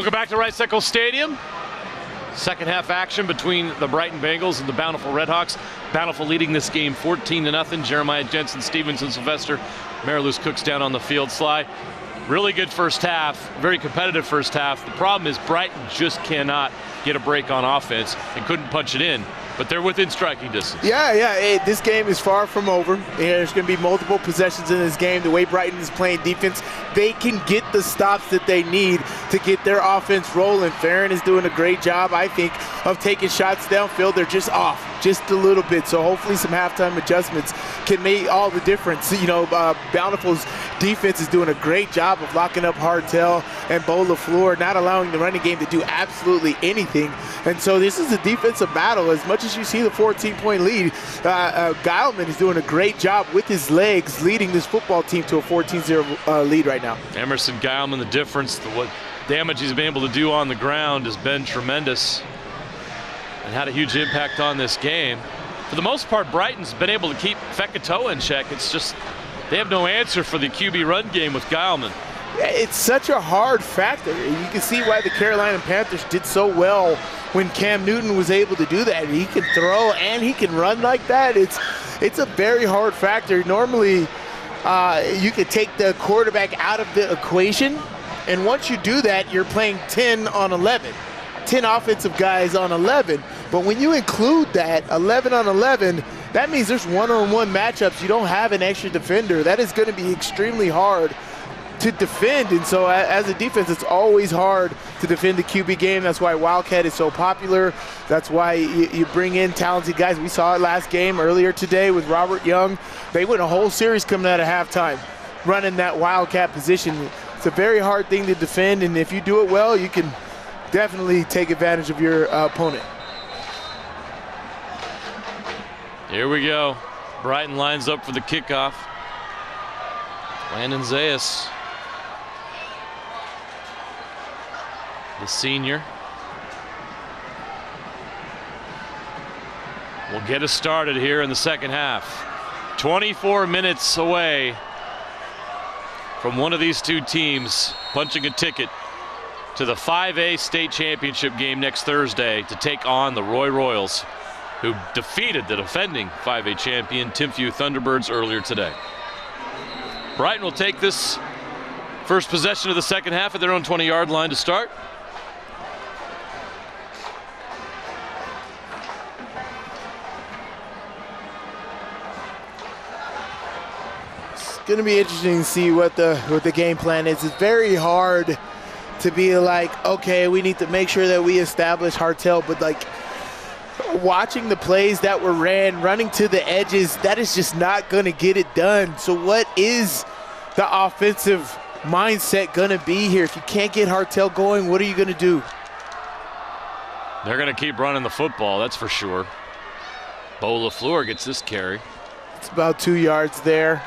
Welcome back to Rice-Eccles Stadium. Second half action between the Brighton Bengals and the Bountiful Redhawks. Bountiful leading this game 14-0. Jeremiah Jensen, Stevenson, Sylvester, Mariluz Cooks down on the field. Sly, really good first half, very competitive first half. The problem is Brighton just cannot get a break on offense and couldn't punch it in, but they're within striking distance. Yeah, this game is far from over. There's going to be multiple possessions in this game. The way Brighton is playing defense, they can get the stops that they need to get their offense rolling. Farron is doing a great job, I think, of taking shots downfield. They're just off just a little bit, so hopefully some halftime adjustments can make all the difference. You know, Bountiful's defense is doing a great job of locking up Hartel and Bo LaFleur, not allowing the running game to do absolutely anything. And so this is a defensive battle. As much as you see the 14-point lead, Geilman is doing a great job with his legs, leading this football team to a 14-0 lead right now. Emerson Geilman, the difference, what damage he's been able to do on the ground has been tremendous and had a huge impact on this game. For the most part, Brighton's been able to keep Fekitoa in check. It's just they have no answer for the QB run game with Geilman. It's such a hard factor. You can see why the Carolina Panthers did so well when Cam Newton was able to do that. He can throw and he can run like that. It's a very hard factor. Normally, you could take the quarterback out of the equation, and once you do that, you're playing 10 on 11. 10 offensive guys on 11. But when you include that 11 on 11, that means there's one-on-one matchups. You don't have an extra defender. That is going to be extremely hard to defend. And so as a defense, it's always hard to defend the QB game. That's why Wildcat is so popular. That's why you bring in talented guys. We saw it last game earlier today with Robert Young. They went a whole series coming out of halftime running that Wildcat position. It's a very hard thing to defend, and if you do it well, you can definitely take advantage of your opponent. Here we go. Brighton lines up for the kickoff. Landon Zayas, the senior, will get us started here in the second half. 24 minutes away from one of these two teams punching a ticket to the 5A state championship game next Thursday to take on the Roy Royals, who defeated the defending 5A champion Timpview Thunderbirds earlier today. Brighton will take this first possession of the second half at their own 20-yard line to start. It's going to be interesting to see what the game plan is. It's very hard to be like, okay, we need to make sure that we establish Hartel, but like watching the plays that were ran, running to the edges, that is just not going to get it done. So what is the offensive mindset going to be here? If you can't get Hartel going, what are you going to do? They're going to keep running the football, that's for sure. Bo LaFleur gets this carry. It's about 2 yards there.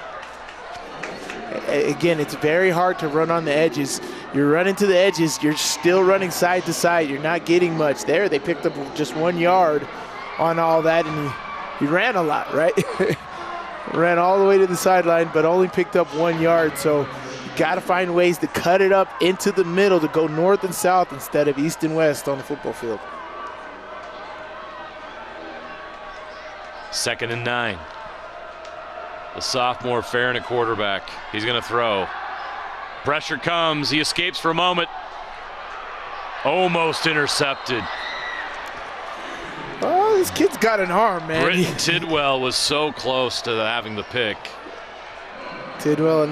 Again, it's very hard to run on the edges. You're running to the edges, you're still running side to side, you're not getting much. There, they picked up just 1 yard on all that, and he ran a lot, right? Ran all the way to the sideline, but only picked up 1 yard. So you got to find ways to cut it up into the middle, to go north and south instead of east and west on the football field. 2nd and 9. The sophomore Farron at quarterback. He's going to throw. Pressure comes. He escapes for a moment. Almost intercepted. Oh, this kid's got an arm, man. Britton Tidwell was so close to having the pick. Tidwell,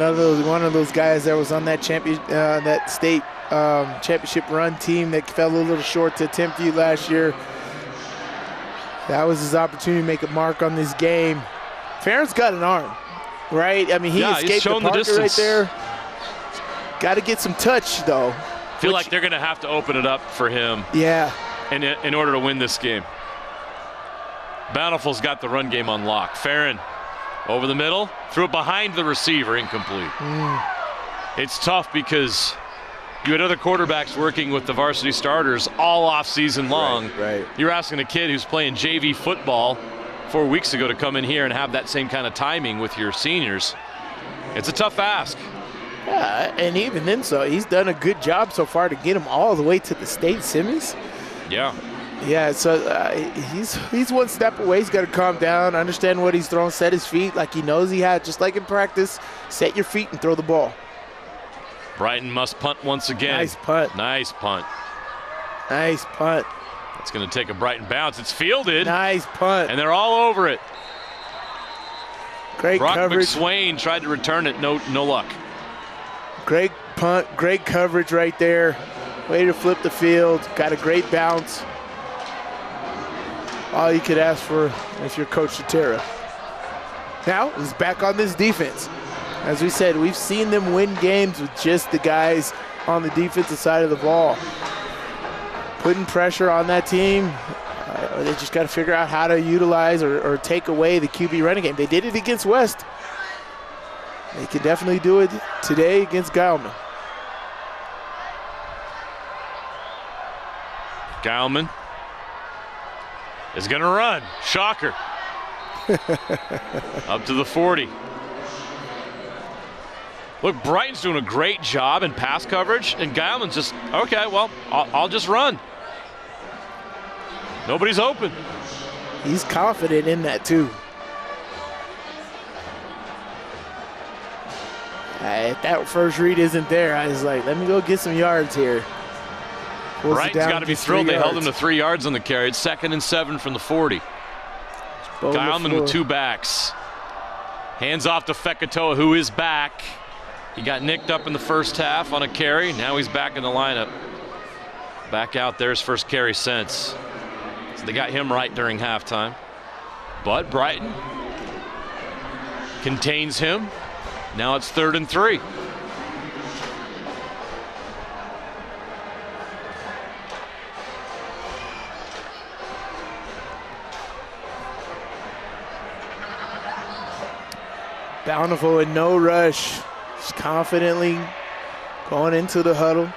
one of those guys that was on that that state championship run team that fell a little short to Timpview last year. That was his opportunity to make a mark on this game. Farron's got an arm, right? I mean, he escaped the Parker right there. Got to get some touch, though. Feel like they're going to have to open it up for him. Yeah. In order to win this game. Bountiful's got the run game on lock. Farron over the middle, threw it behind the receiver, incomplete. It's tough because you had other quarterbacks working with the varsity starters all off season long. Right. You're asking a kid who's playing JV football 4 weeks ago to come in here and have that same kind of timing with your seniors. It's a tough ask. Yeah, and even then, so he's done a good job so far to get him all the way to the state semis. Yeah. Yeah, so he's one step away. He's got to calm down, understand what he's throwing, set his feet like he knows he had, just like in practice. Set your feet and throw the ball. Brighton must punt once again. Nice punt. Nice punt. Nice punt. It's going to take a Brighton bounce. It's fielded. Nice punt. And they're all over it. Great Brock coverage. McSwain tried to return it. No luck. Great punt. Great coverage right there. Way to flip the field. Got a great bounce. All you could ask for if you're Coach Chatera. Now, he's back on this defense. As we said, we've seen them win games with just the guys on the defensive side of the ball. Putting pressure on that team. They just got to figure out how to utilize or take away the QB running game. They did it against West. They can definitely do it today against Geilman. Geilman is going to run. Shocker. Up to the 40. Look, Brighton's doing a great job in pass coverage, and Geilman's just, okay, well, I'll just run. Nobody's open. He's confident in that, too. If that first read isn't there, I was like, let me go get some yards here. Brighton's got to be thrilled they held him to 3 yards on the carry. It's 2nd and 7 from the 40. Geilman with 2 backs. Hands off to Fekitoa, who is back. He got nicked up in the first half on a carry. Now he's back in the lineup. Back out there, his first carry since. So they got him right during halftime. But Brighton contains him. Now it's 3rd and 3. Bountiful in no rush. Just confidently going into the huddle.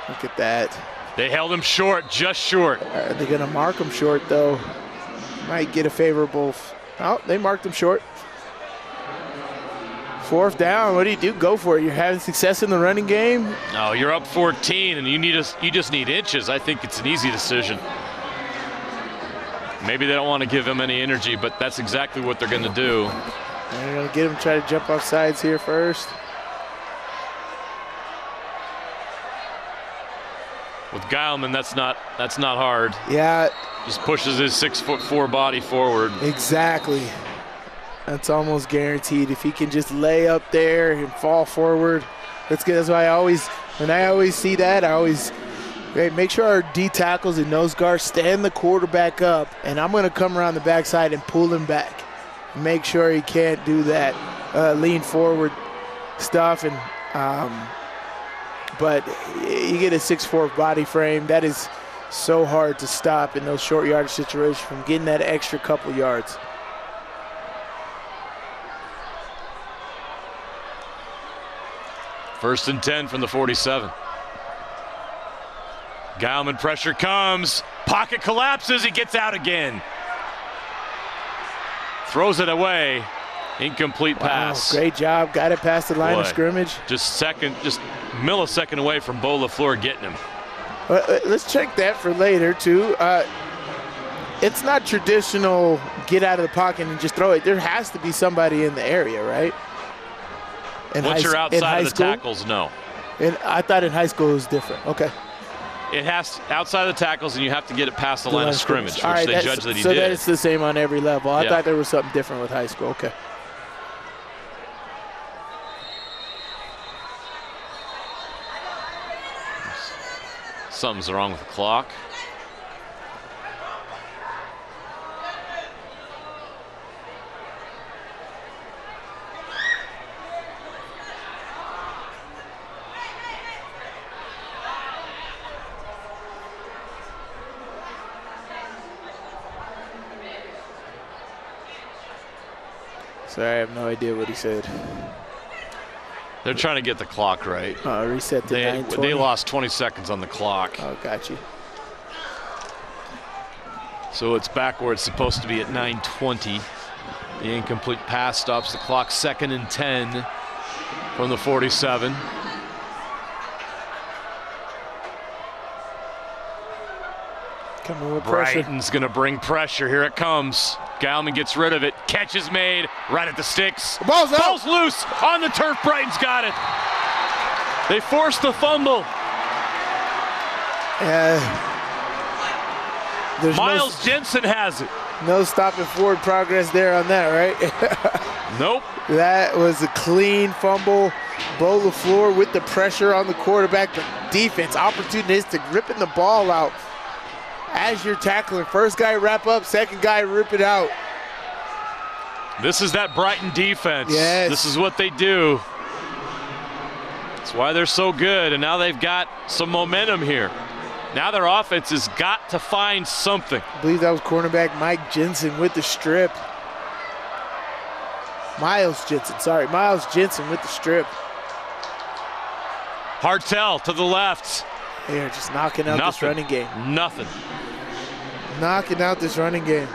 Look at that. They held him short, just short. Are they going to mark him short, though? Might get a favorable. Oh, they marked him short. 4th down. What do you do? Go for it. You're having success in the running game. No, you're up 14, and you just need inches. I think it's an easy decision. Maybe they don't want to give him any energy, but that's exactly what they're going to do. They're going to get him try to jump off sides here first. With Geilman, that's not hard. Yeah. Just pushes his 6'4" body forward. Exactly. That's almost guaranteed. If he can just lay up there and fall forward, that's good. That's why when I always see that, I always make sure our D tackles and nose guards stand the quarterback up, and I'm going to come around the backside and pull him back. Make sure he can't do that lean forward stuff. And but you get a 6'4" body frame. That is so hard to stop in those short yardage situations from getting that extra couple yards. First and 10 from the 47. Geilman, pressure comes. Pocket collapses. He gets out again. Throws it away. Incomplete pass. Great job. Got it past the line of scrimmage. Just millisecond away from Bo LaFleur getting him. Let's check that for later, too. It's not traditional get out of the pocket and just throw it. There has to be somebody in the area, right? Once you're outside of the tackles, no. And I thought in high school it was different. Okay. It has outside of the tackles, and you have to get it past the line of scrimmage, which right, they judge that he did. So that's the same on every level. I thought there was something different with high school. Okay. Something's wrong with the clock. Sorry, I have no idea what he said. They're trying to get the clock right. Reset to 9:20. They lost 20 seconds on the clock. Oh, got you. So it's back where it's supposed to be at 9:20. The incomplete pass stops the clock. 2nd and 10 from the 47. Coming with pressure. Brighton's going to bring pressure. Here it comes. Geilman gets rid of it. Catch is made right at the sticks. The ball's out. Ball's loose on the turf. Brighton's got it. They forced the fumble. Miles Jensen has it. No stopping forward progress there on that, right? Nope. That was a clean fumble. Bo LaFleur with the pressure on the quarterback, but defense opportunistic, ripping the ball out as you're tackling. First guy wrap up, second guy rip it out. This is that Brighton defense. Yes. This is what they do. That's why they're so good, and now they've got some momentum here. Now their offense has got to find something. I believe that was cornerback Mike Jensen with the strip. Miles Jensen with the strip. Hartel to the left. They're just knocking out this running game. Nothing. Knocking out this running game.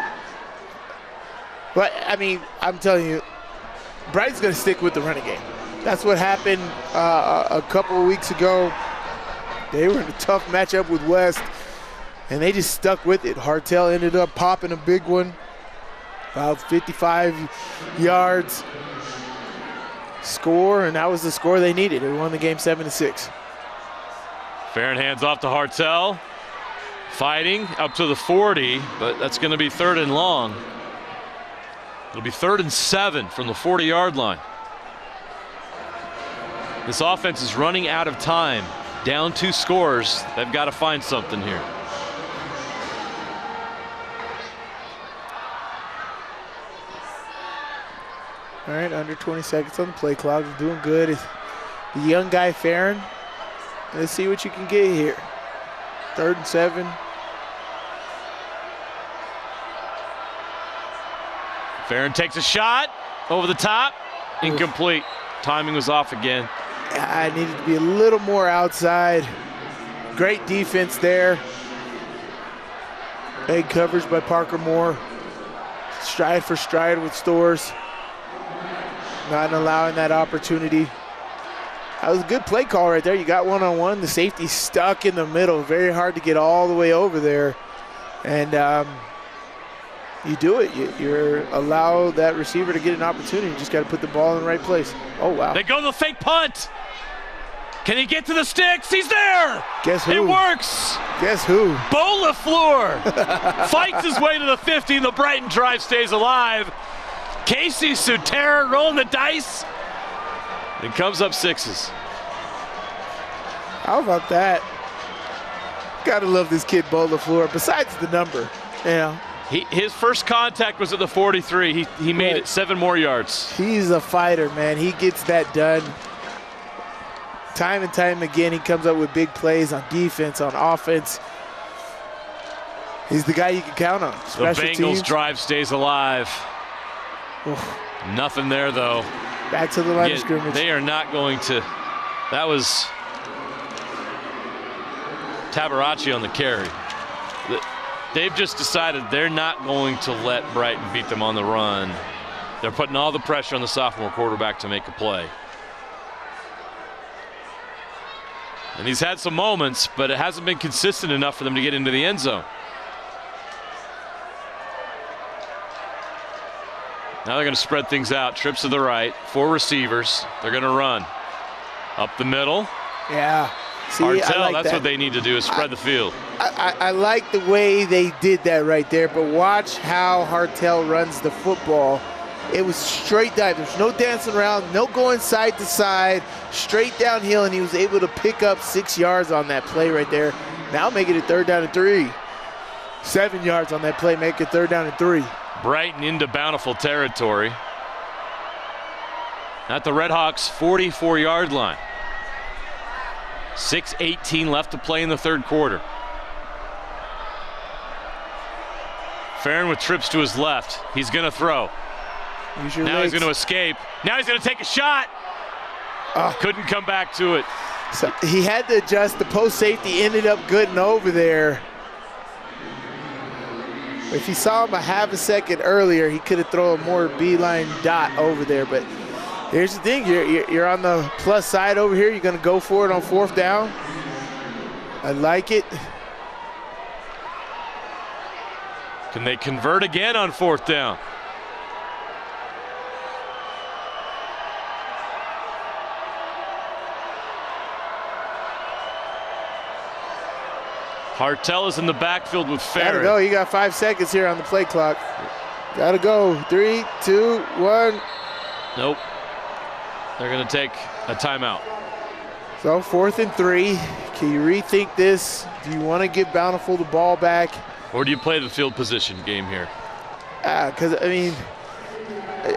But, I mean, I'm telling you, Brighton's going to stick with the running game. That's what happened a couple of weeks ago. They were in a tough matchup with West, and they just stuck with it. Hartel ended up popping a big one, about 55 yards. Score, and that was the score they needed. They won the game 7-6. Farron hands off to Hartel. Fighting up to the 40, but that's going to be 3rd and long. It'll be 3rd and 7 from the 40-yard line. This offense is running out of time. Down 2 scores. They've got to find something here. All right, under 20 seconds on the play clock. You're doing good. The young guy, Farron. Let's see what you can get here. 3rd and 7. Farron takes a shot over the top. Incomplete. Timing was off again. I needed to be a little more outside. Great defense there. Big coverage by Parker Moore. Stride for stride with Stores. Not allowing that opportunity. That was a good play call right there. You got one-on-one. The safety stuck in the middle. Very hard to get all the way over there. And you do it. You allow that receiver to get an opportunity. You just got to put the ball in the right place. Oh, wow. They go the fake punt. Can he get to the sticks? He's there. Guess who? It works. Guess who? Bo LaFleur fights his way to the 50, and the Brighton drive stays alive. Casey Suter rolling the dice and comes up 6s. How about that? Gotta love this kid, Bo LaFleur, besides the number. You know. His first contact was at the 43. He made it 7 more yards. He's a fighter, man. He gets that done. Time and time again, he comes up with big plays on defense, on offense. He's the guy you can count on. Special the Bengals teams. Drive stays alive. Oof. Nothing there, though. Back to the line of scrimmage. They are not going to. That was Tabarachi on the carry. They've just decided they're not going to let Brighton beat them on the run. They're putting all the pressure on the sophomore quarterback to make a play. And he's had some moments, but it hasn't been consistent enough for them to get into the end zone. Now they're going to spread things out. Trips to the right, 4 receivers. They're going to run. Up the middle. Yeah. See, Hartel, that's what they need to do is spread the field. I like the way they did that right there, but watch how Hartel runs the football. It was straight dive. There's no dancing around, no going side to side, straight downhill, and he was able to pick up 6 yards on that play right there. Now make it a 3rd down and 3. 7 yards on that play, make it 3rd down and 3. Brighton into Bountiful territory. At the Redhawks' 44-yard line. 6:18 left to play in the 3rd quarter. Farron with trips to his left. He's going to throw. Now he's going to escape. Now he's going to take a shot. Couldn't come back to it. So he had to adjust. The post safety ended up good and over there. If he saw him a half a second earlier, he could have thrown a more beeline dot over there. But here's the thing, you're on the plus side over here. You're going to go for it on 4th down. I like it. Can they convert again on 4th down? Hartel is in the backfield with Farron. Gotta go. You got 5 seconds here on the play clock. Gotta go. 3, 2, 1. Nope. They're going to take a timeout. So 4th and 3. Can you rethink this? Do you want to give Bountiful the ball back? Or do you play the field position game here? Because, I mean,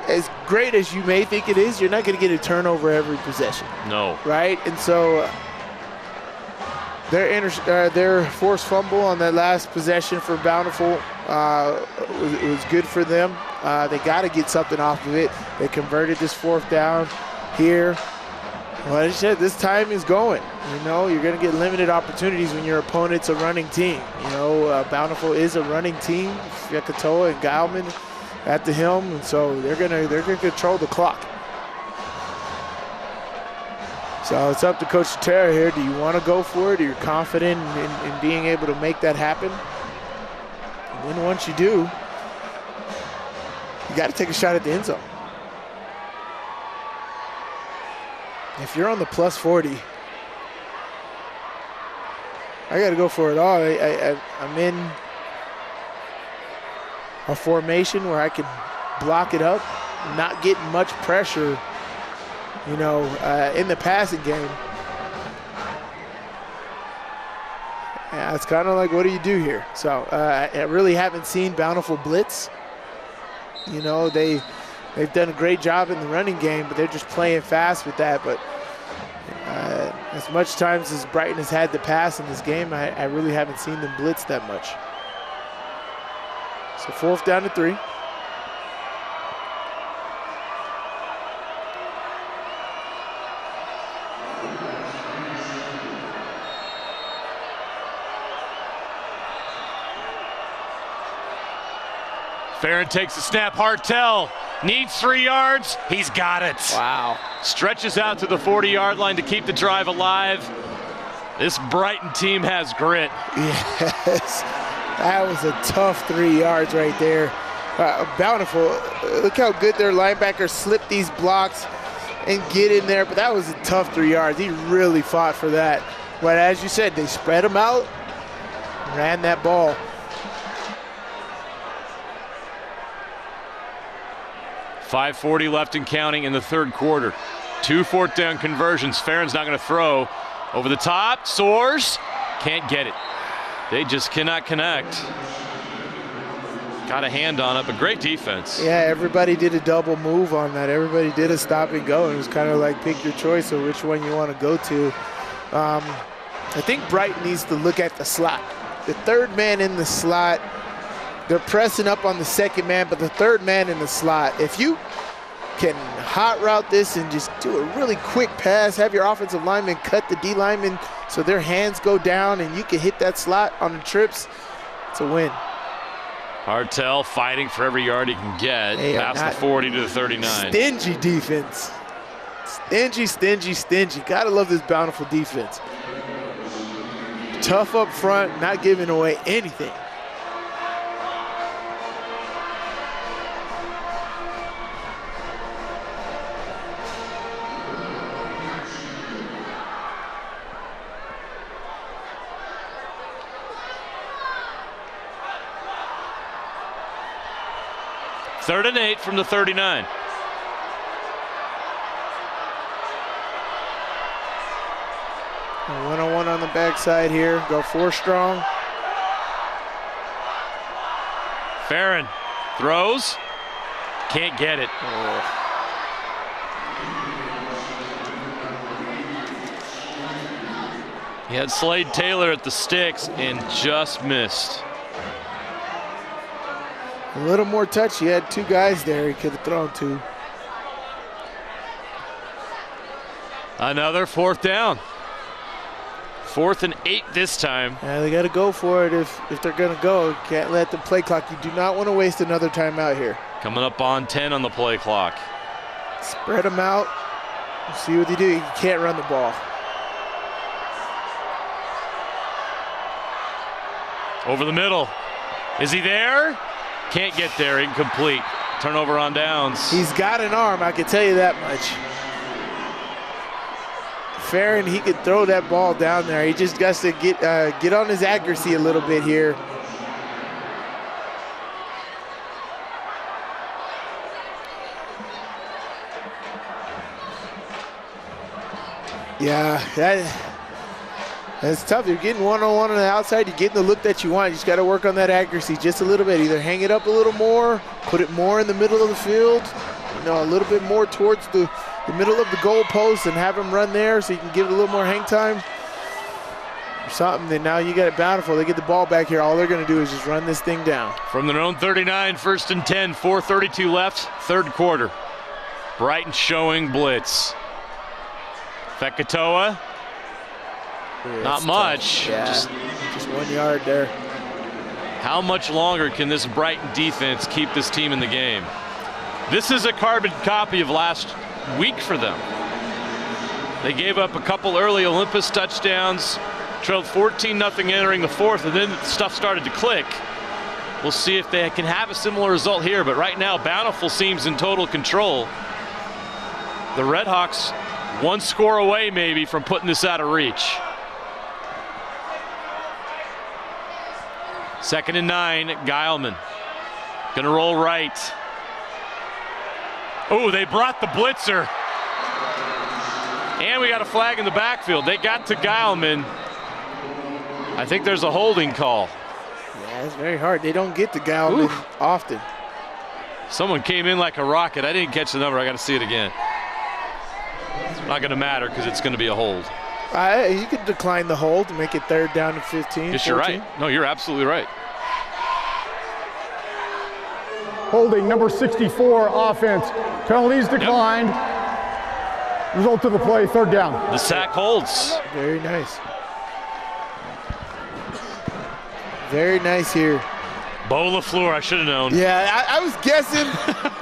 as great as you may think it is, you're not going to get a turnover every possession. No. Right? And so their forced fumble on that last possession for Bountiful was good for them. They got to get something off of it. They converted this 4th down here. Well, I said, this time is going. You know, you're going to get limited opportunities when your opponent's a running team. You know, Bountiful is a running team. Fekitoa and Geilman at the helm, and so they're going to control the clock. So it's up to Coach Terra here. Do you want to go for it? Are you confident in being able to make that happen? And then once you do, you got to take a shot at the end zone. If you're on the plus 40, I got to go for it all. I'm in a formation where I can block it up, not getting much pressure, you know, in the passing game. Yeah, it's kind of like, what do you do here? So I really haven't seen Bountiful blitz. You know, they've done a great job in the running game, but they're just playing fast with that. But as much times as Brighton has had to pass in this game, I really haven't seen them blitz that much. So 4th down to 3. Farron takes the snap. Hartel needs 3 yards. He's got it. Wow. Stretches out to the 40-yard line to keep the drive alive. This Brighton team has grit. Yes. That was a tough 3 yards right there. Bountiful. Look how good their linebackers slip these blocks and get in there. But that was a tough 3 yards. He really fought for that. But as you said, they spread them out, ran that ball. .540 left and counting in the 3rd quarter. 2 4th down conversions. Farron's not going to throw. Over the top, soars. Can't get it. They just cannot connect. Got a hand on it, but great defense. Yeah, everybody did a double move on that. Everybody did a stop and go. It was kind of like pick your choice of which one you want to go to. I think Brighton needs to look at the slot. The 3rd man in the slot, they're pressing up on the 2nd man, but the 3rd man in the slot, if you can hot route this and just do a really quick pass, have your offensive lineman cut the D lineman so their hands go down and you can hit that slot on the trips, it's a win. Hartel fighting for every yard he can get, past the 40 to the 39. Stingy defense. Stingy, stingy, stingy. Gotta love this Bountiful defense. Tough up front, not giving away anything. Third and 8 from the 39. One-on-one on the backside here. Go 4 strong. Farron throws. Can't get it. He had Slade Taylor at the sticks and just missed. A little more touch. He had 2 guys there he could have thrown to. Another 4th down. 4th and 8 this time. Yeah, they got to go for it if they're going to go. Can't let the play clock. You do not want to waste another timeout here. Coming up on 10 on the play clock. Spread them out. See what they do. You can't run the ball. Over the middle. Is he there? Can't get there. Incomplete. Turnover on downs. He's got an arm, I can tell you that much. Farron, he could throw that ball down there. He just got to get on his accuracy a little bit here. Yeah, that's tough. You're getting one-on-one on the outside. You're getting the look that you want. You just got to work on that accuracy just a little bit. Either hang it up a little more, put it more in the middle of the field, a little bit more towards the middle of the goal post and have him run there so you can give it a little more hang time. Or something. Then now you got it Bountiful. They get the ball back here. All they're going to do is just run this thing down. From their own 39, 1st and 10, 4:32 left, 3rd quarter. Brighton showing blitz. Fekitoa. Not much. Yeah, just 1 yard there. How much longer can this Brighton defense keep this team in the game? This is a carbon copy of last week for them. They gave up a couple early Olympus touchdowns, trailed 14-0 entering the 4th, and then stuff started to click. We'll see if they can have a similar result here, but right now Bountiful seems in total control. The Redhawks 1 score away maybe from putting this out of reach. 2nd and 9, Geilman. Gonna roll right. Oh, they brought the blitzer. And we got a flag in the backfield. They got to Geilman. I think there's a holding call. Yeah, it's very hard. They don't get to Geilman often. Someone came in like a rocket. I didn't catch the number. I got to see it again. It's not going to matter because it's going to be a hold. You could decline the hold and make it 3rd down to 15. Yes, 14. you're right. No, you're absolutely right. Holding number 64, offense. Penalties declined. Result of the play, 3rd down. The sack holds. Very nice. Very nice here. Bo LaFleur, I should have known. Yeah, I was guessing.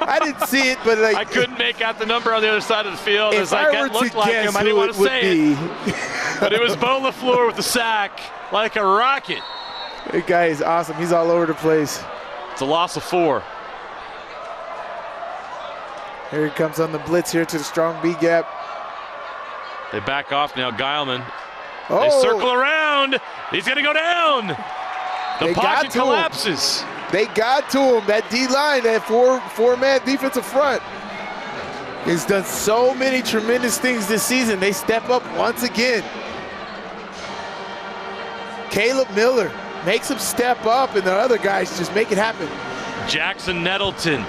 I didn't see it, but I couldn't make out the number on the other side of the field. If As it looked like him, I didn't want to say it. But it was Bo LaFleur with the sack, like a rocket. That guy is awesome. He's all over the place. It's a loss of 4. Here he comes on the blitz here to the strong B gap. They back off now. Geilman. Oh. They circle around. He's going to go down. The pocket collapses. They got to him. That D-line, that four-man defensive front, has done so many tremendous things this season. They step up once again. Caleb Miller makes him step up, and the other guys just make it happen. Jackson Nettleton,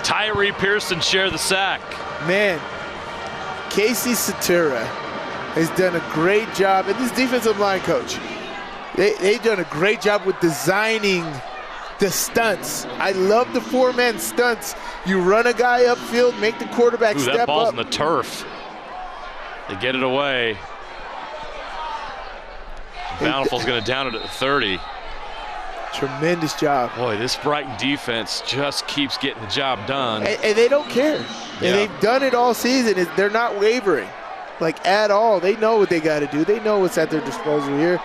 Tyree Pearson share the sack. Man, Casey Satura has done a great job, and this defensive line coach, they've done a great job with designing the stunts. I love the 4-man stunts. You run a guy upfield, make the quarterback step up. That ball's on the turf. They get it away. Bountiful's going to down it at the 30. Tremendous job. Boy, this Brighton defense just keeps getting the job done. And they don't care. Yeah. And they've done it all season. They're not wavering, like, at all. They know what they got to do. They know what's at their disposal here.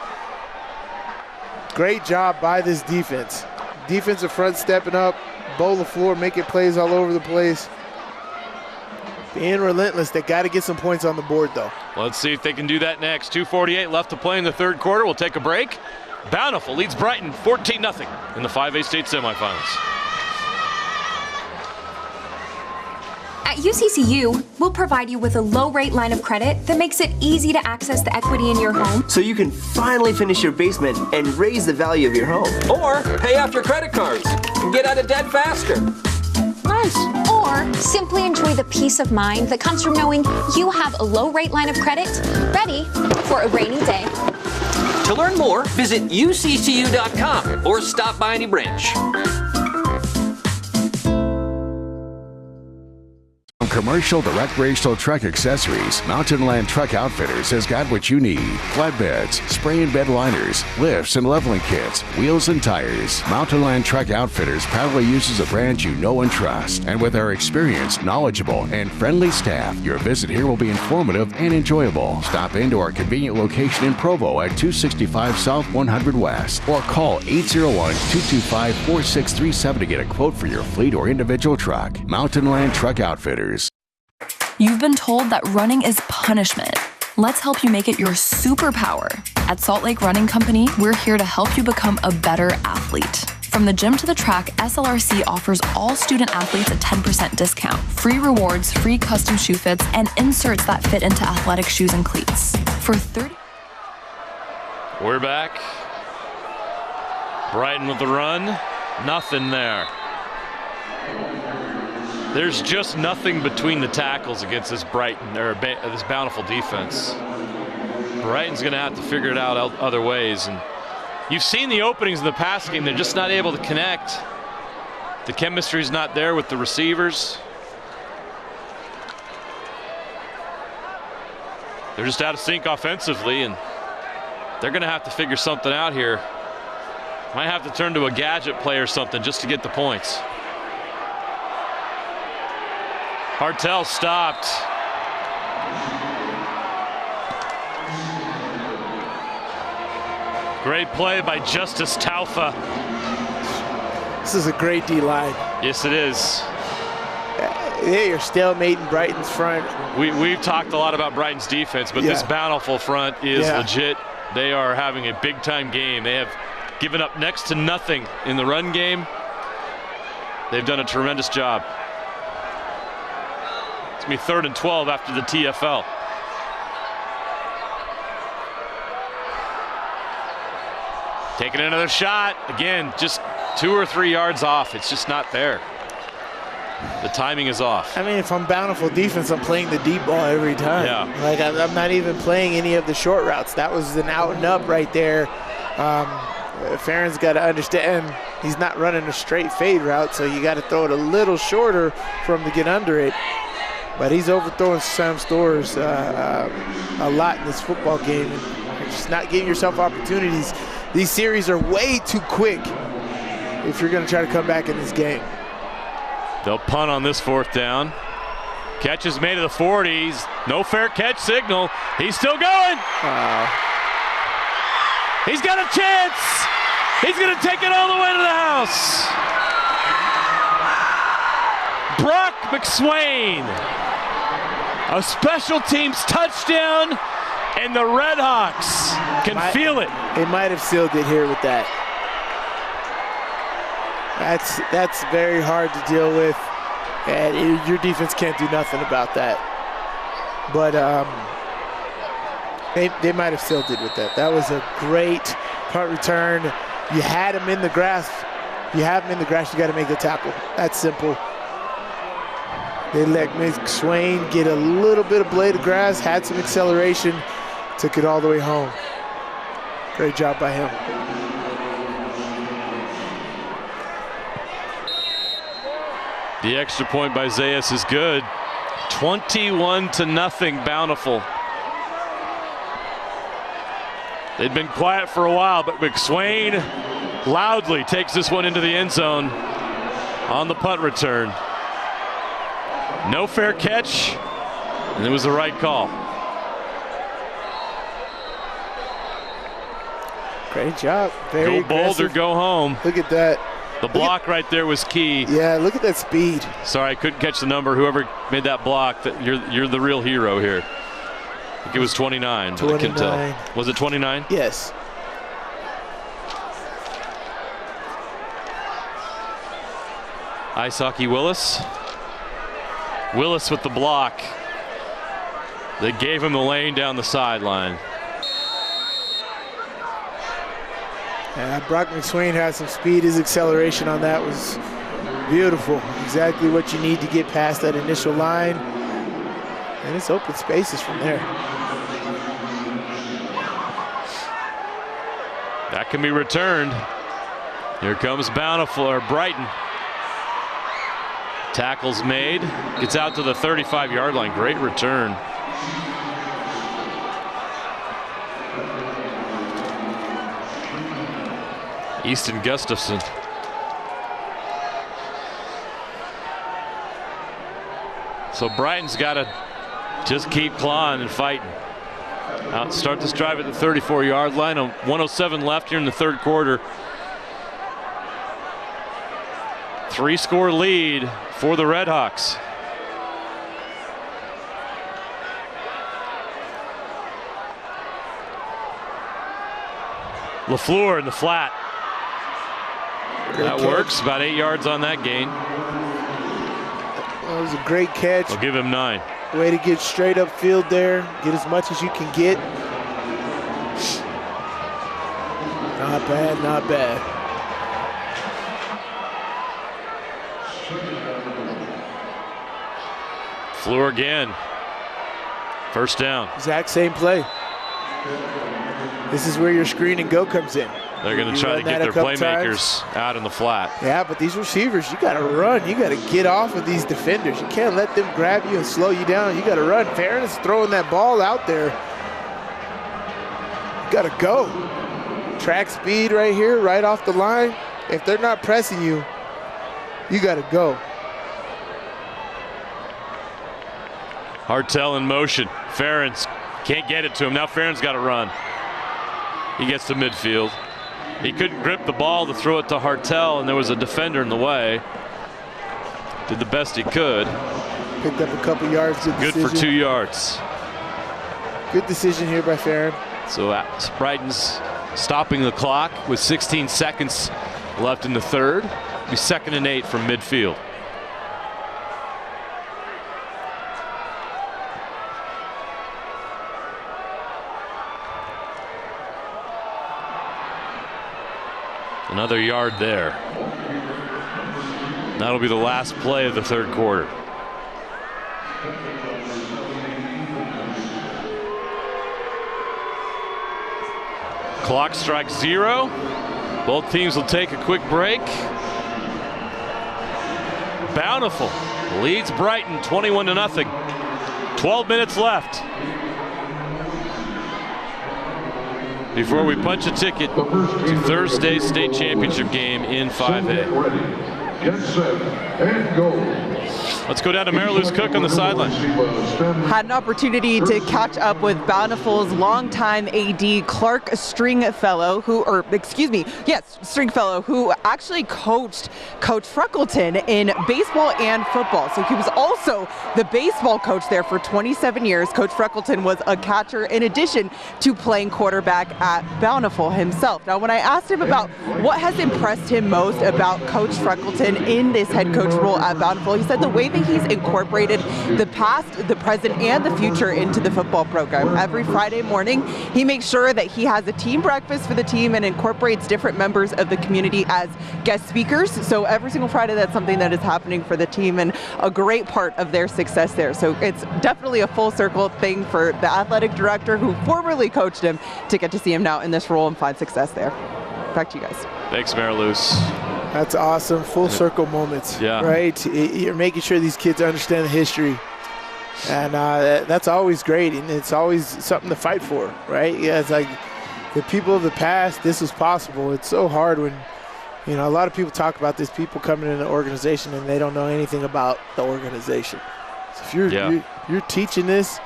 Great job by this defense. Defensive front stepping up. Bo LaFleur making plays all over the place. Being relentless. They got to get some points on the board, though. Let's see if they can do that next. 2:48 left to play in the 3rd quarter. We'll take a break. Bountiful leads Brighton 14-0 in the 5A state semifinals. At UCCU, we'll provide you with a low-rate line of credit that makes it easy to access the equity in your home. So you can finally finish your basement and raise the value of your home. Or pay off your credit cards and get out of debt faster. Nice. Or simply enjoy the peace of mind that comes from knowing you have a low-rate line of credit ready for a rainy day. To learn more, visit uccu.com or stop by any branch. Commercial to Recreational Truck Accessories, Mountain Land Truck Outfitters has got what you need. Flatbeds, spray and bed liners, lifts and leveling kits, wheels and tires. Mountain Land Truck Outfitters proudly uses a brand you know and trust. And with our experienced, knowledgeable, and friendly staff, your visit here will be informative and enjoyable. Stop into our convenient location in Provo at 265 South 100 West or call 801-225-4637 to get a quote for your fleet or individual truck. Mountain Land Truck Outfitters. You've been told that running is punishment. Let's help you make it your superpower. At Salt Lake Running Company, we're here to help you become a better athlete. From the gym to the track, SLRC offers all student athletes a 10% discount, free rewards, free custom shoe fits, and inserts that fit into athletic shoes and cleats. For 30... We're back. Brighton with the run. Nothing there. There's just nothing between the tackles against this Brighton or this Bountiful defense. Brighton's going to have to figure it out other ways. And you've seen the openings in the pass game. They're just not able to connect. The chemistry's not there with the receivers. They're just out of sync offensively, and they're going to have to figure something out here. Might have to turn to a gadget play or something just to get the points. Hartel stopped. Great play by Justice Taufa. This is a great D-line. Yes, it is. They are stalemating Brighton's front. We've talked a lot about Brighton's defense, but this Bountiful front is legit. They are having a big-time game. They have given up next to nothing in the run game. They've done a tremendous job. It's going to be 3rd and 12 after the TFL. Taking another shot. Again, just 2 or 3 yards off. It's just not there. The timing is off. I mean, if I'm Bountiful defense, I'm playing the deep ball every time. Yeah. Like, I'm not even playing any of the short routes. That was an out and up right there. Farron's got to understand he's not running a straight fade route, so you got to throw it a little shorter for him to get under it. But he's overthrowing Sam Storrs a lot in this football game. And you're just not giving yourself opportunities. These series are way too quick if you're going to try to come back in this game. They'll punt on this 4th down. Catch is made of the 40s. No fair catch signal. He's still going. He's got a chance. He's going to take it all the way to the house. Brock McSwain. A special teams touchdown, and the Redhawks can feel it. They might have sealed it here with that. That's very hard to deal with, and your defense can't do nothing about that. But they might have sealed it with that. That was a great punt return. You had him in the grass. You have him in the grass, you got to make the tackle. That's simple. They let McSwain get a little bit of blade of grass, had some acceleration, took it all the way home. Great job by him. The extra point by Zayas is good. 21-0 Bountiful. They'd been quiet for a while, but McSwain loudly takes this one into the end zone on the punt return. No fair catch, and it was the right call. Great job. Very go Boulder, go home. Look at that. The block right there was key. Yeah, look at that speed. Sorry, I couldn't catch the number. Whoever made that block, you're the real hero here. I think it was 29. 29. I can tell. Was it 29? Yes. Ice hockey Willis. Willis with the block. They gave him the lane down the sideline. Brock McSwain has some speed. His acceleration on that was beautiful. Exactly what you need to get past that initial line. And it's open spaces from there. That can be returned. Here comes Bountiful or Brighton. Tackle's made. Gets out to the 35-yard line. Great return. Easton Gustafson. So Brighton's got to just keep clawing and fighting. Start this drive at the 34-yard line. 1:07 left here in the third quarter. 3-score lead for the Redhawks. LaFleur in the flat. That works. About 8 yards on that gain. That was a great catch. I'll give him 9. Way to get straight up field there. Get as much as you can get. Not bad, not bad. Fleur again. First down. Exact same play. This is where your screen and go comes in. They're going to try to get their playmakers out in the flat. Yeah, but these receivers, you got to run. You got to get off of these defenders. You can't let them grab you and slow you down. You got to run. Farron is throwing that ball out there. You got to go. Track speed right here, right off the line. If they're not pressing you, you got to go. Hartel in motion. Farron's can't get it to him. Now Farron's got to run. He gets to midfield. He couldn't grip the ball to throw it to Hartel, and there was a defender in the way. Did the best he could. Picked up a couple yards. Good for 2 yards. Good decision here by Farron. So Brighton's stopping the clock with 16 seconds left in the third. Be 2nd and 8 from midfield. Another yard there. That'll be the last play of the third quarter. Clock strikes 0. Both teams will take a quick break. Bountiful leads Brighton 21-0. 12 minutes left before we punch a ticket to Thursday's state championship game in 5A. Get set and go. Let's go down to Mary Louise Cook on the sideline. Had an opportunity to catch up with Bountiful's longtime AD Clark Stringfellow, who actually coached Coach Freckleton in baseball and football. So he was also the baseball coach there for 27 years. Coach Freckleton was a catcher in addition to playing quarterback at Bountiful himself. Now, when I asked him about what has impressed him most about Coach Freckleton in this head coach role at Bountiful, he said the way that he's incorporated the past, the present, and the future into the football program. Every Friday morning, he makes sure that he has a team breakfast for the team and incorporates different members of the community as guest speakers. So every single Friday, that's something that is happening for the team and a great part of their success there. So it's definitely a full circle thing for the athletic director who formerly coached him to get to see him now in this role and find success there. Back to you guys. Thanks, Mary Louise. That's awesome. Full circle moments, right? You're making sure these kids understand the history. And that's always great, and it's always something to fight for, right? Yeah, it's like the people of the past, this was possible. It's so hard when, you know, a lot of people talk about this, people coming in the organization and they don't know anything about the organization. So if you're teaching this,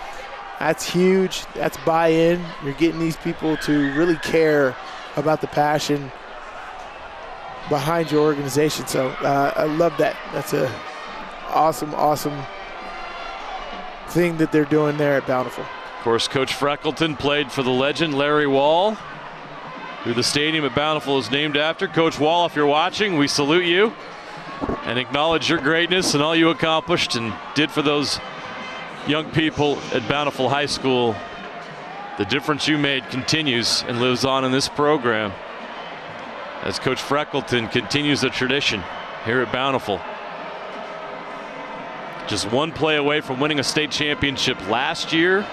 that's huge. That's buy-in. You're getting these people to really care about the passion behind your organization. So I love that. That's a awesome thing that they're doing there at Bountiful. Of course, Coach Freckleton played for the legend Larry Wall, who the stadium at Bountiful is named after. Coach Wall, if you're watching, we salute you and acknowledge your greatness and all you accomplished and did for those young people at Bountiful High School. The difference you made continues and lives on in this program as Coach Freckleton continues the tradition here at Bountiful. Just one play away from winning a state championship last year.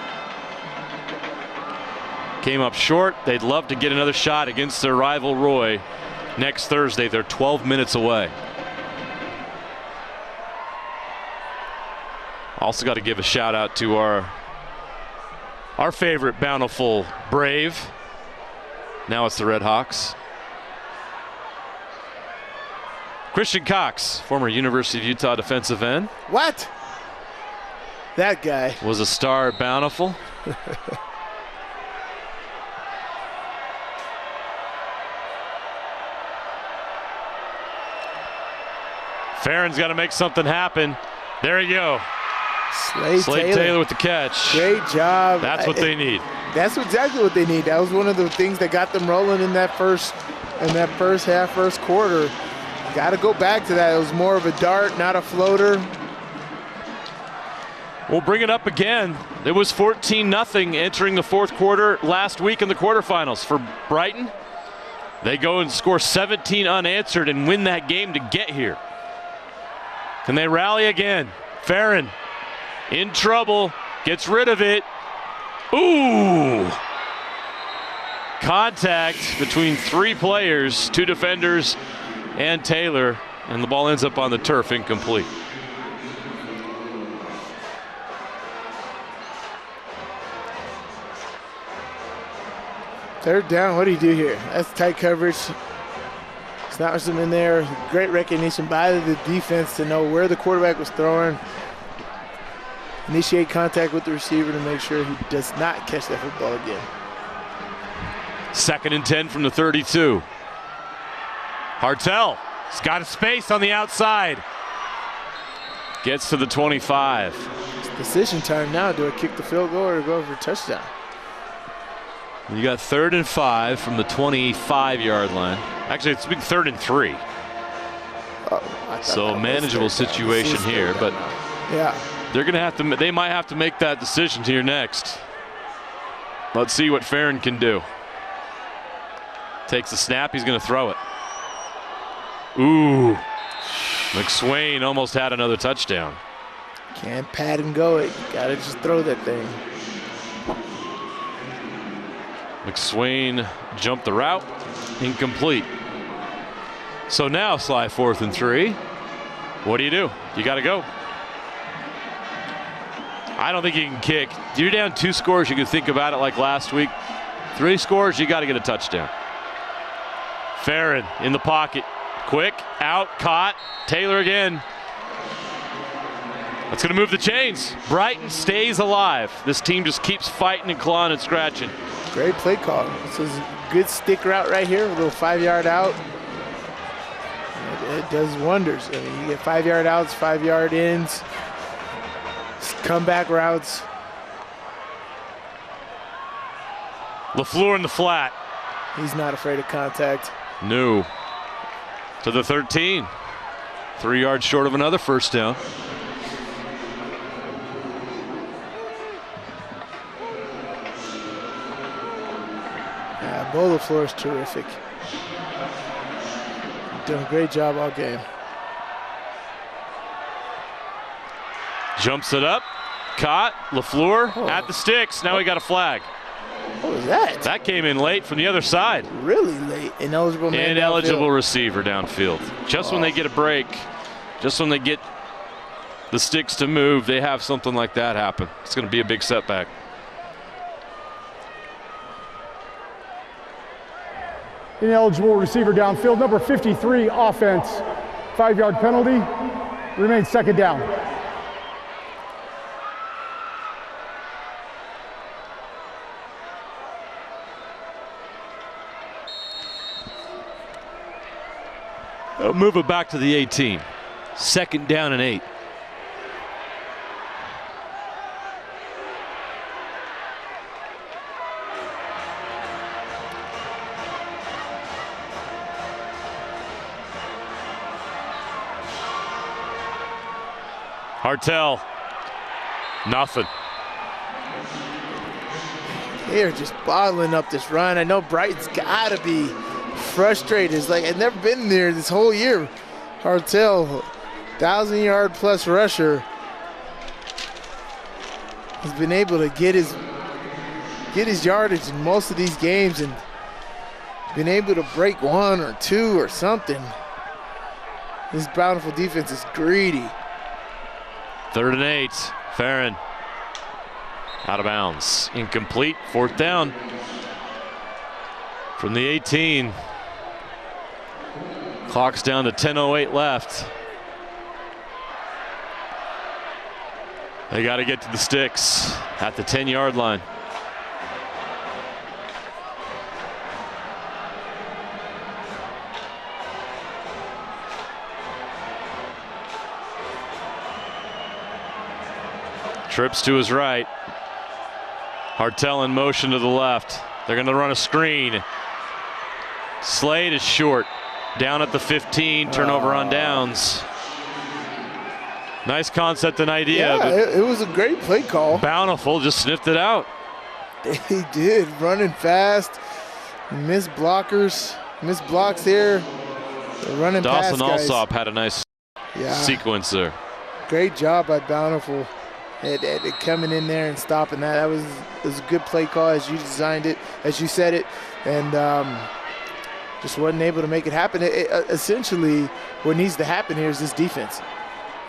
Came up short. They'd love to get another shot against their rival Roy next Thursday. They're 12 minutes away. Also got to give a shout out to our favorite Bountiful Brave. Now it's the Redhawks. Christian Cox, former University of Utah defensive end. What? That guy. Was a star at Bountiful. Farron's got to make something happen. There you go. Slade Taylor with the catch. Great job. That's what they need. That's exactly what they need. That was one of the things that got them rolling in that first half, first quarter. Got to go back to that. It was more of a dart, not a floater. We'll bring it up again. It was 14-0 entering the fourth quarter last week in the quarterfinals for Brighton. They go and score 17 unanswered and win that game to get here. Can they rally again? Farron in trouble, gets rid of it. Ooh! Contact between 3 players, 2 defenders, and Taylor, and the ball ends up on the turf, incomplete. Third down, what do you do here? That's tight coverage. Snaps them in there. Great recognition by the defense to know where the quarterback was throwing. Initiate contact with the receiver to make sure he does not catch that football again. 2nd and 10 from the 32. Hartel has got a space on the outside. Gets to the 25. It's decision time now. Do I kick the field goal or go for a touchdown? You got 3rd and 5 from the 25-yard line. Actually, it's big 3rd and 3. So manageable situation here, but yeah, they're gonna have to. They might have to make that decision here next. Let's see what Farron can do. Takes the snap. He's gonna throw it. Ooh, McSwain almost had another touchdown. Can't pat and go it. You gotta just throw that thing. McSwain jumped the route, incomplete. So now, Sly, 4th and 3. What do? You got to go. I don't think you can kick. You're down 2 scores. You can think about it like last week. 3 scores, you got to get a touchdown. Farron in the pocket. Quick, out, caught. Taylor again. That's going to move the chains. Brighton stays alive. This team just keeps fighting and clawing and scratching. Great play call. This is a good stick route right here, a little 5-yard out. It does wonders. I mean, you get 5-yard outs, 5-yard ins, comeback routes. LaFleur in the flat. He's not afraid of contact. No. To the 13. 3 yards short of another first down. Bo LaFleur is terrific. Doing a great job all game. Jumps it up. Caught. LaFleur at the sticks. Now he got a flag. What was that? That came in late from the other side. Really late. Ineligible man Ineligible downfield. Receiver downfield. Just when they get a break, just when they get the sticks to move, they have something like that happen. It's going to be a big setback. Ineligible receiver downfield, number 53, offense. 5-yard penalty, remains 2nd down. They'll move it back to the 18. 2nd down and 8. Hartel, nothing. They are just bottling up this run. I know Brighton's got to be frustrated. It's like, I've never been there this whole year. Hartel, 1,000-yard plus rusher, has been able to get his yardage in most of these games and been able to break 1 or 2 or something. This Bountiful defense is greedy. 3rd and 8. Farron out of bounds. Incomplete. 4th down from the 18. Clock's down to 10:08 left. They got to get to the sticks at the 10-yard line. Trips to his right. Hartel in motion to the left. They're going to run a screen. Slade is short. Down at the 15. Turnover on downs. Nice concept and idea. Yeah, it was a great play call. Bountiful just sniffed it out. He did. Running fast. Missed blockers. Missed blocks there. They're running Dawson past guys. Alsop had a nice sequence there. Great job by Bountiful. It coming in there and stopping that. That was a good play call as you designed it, as you said it, and just wasn't able to make it happen. Essentially, what needs to happen here is this defense.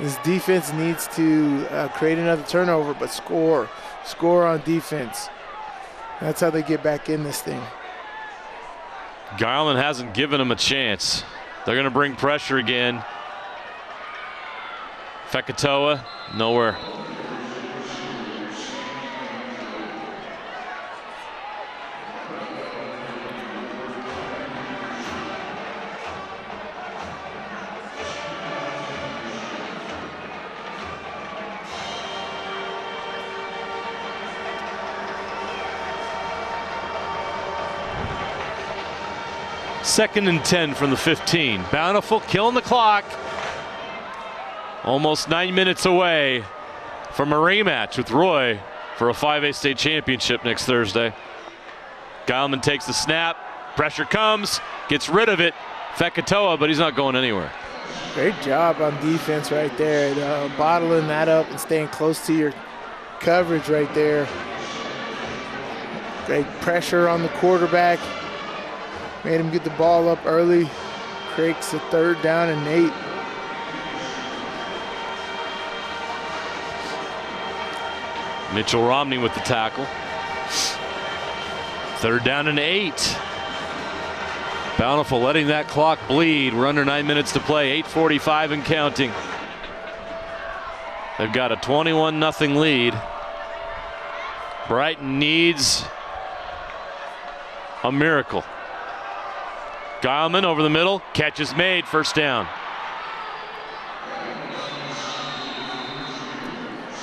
This defense needs to create another turnover, but score on defense. That's how they get back in this thing. Garland hasn't given him a chance. They're going to bring pressure again. Fekitoa, nowhere. Second and 10 from the 15. Bountiful killing the clock. Almost 9 minutes away from a rematch with Roy for a 5A state championship next Thursday. Geilman takes the snap. Pressure comes. Gets rid of it. Fekitoa, but he's not going anywhere. Great job on defense right there. Bottling that up and staying close to your coverage right there. Great pressure on the quarterback. Made him get the ball up early. Creates a 3rd down and 8. Mitchell Romney with the tackle. 3rd down and 8. Bountiful letting that clock bleed. We're under 9 minutes to play. 8:45 and counting. They've got a 21-0 lead. Brighton needs a miracle. Geilman over the middle. Catch is made. 1st down.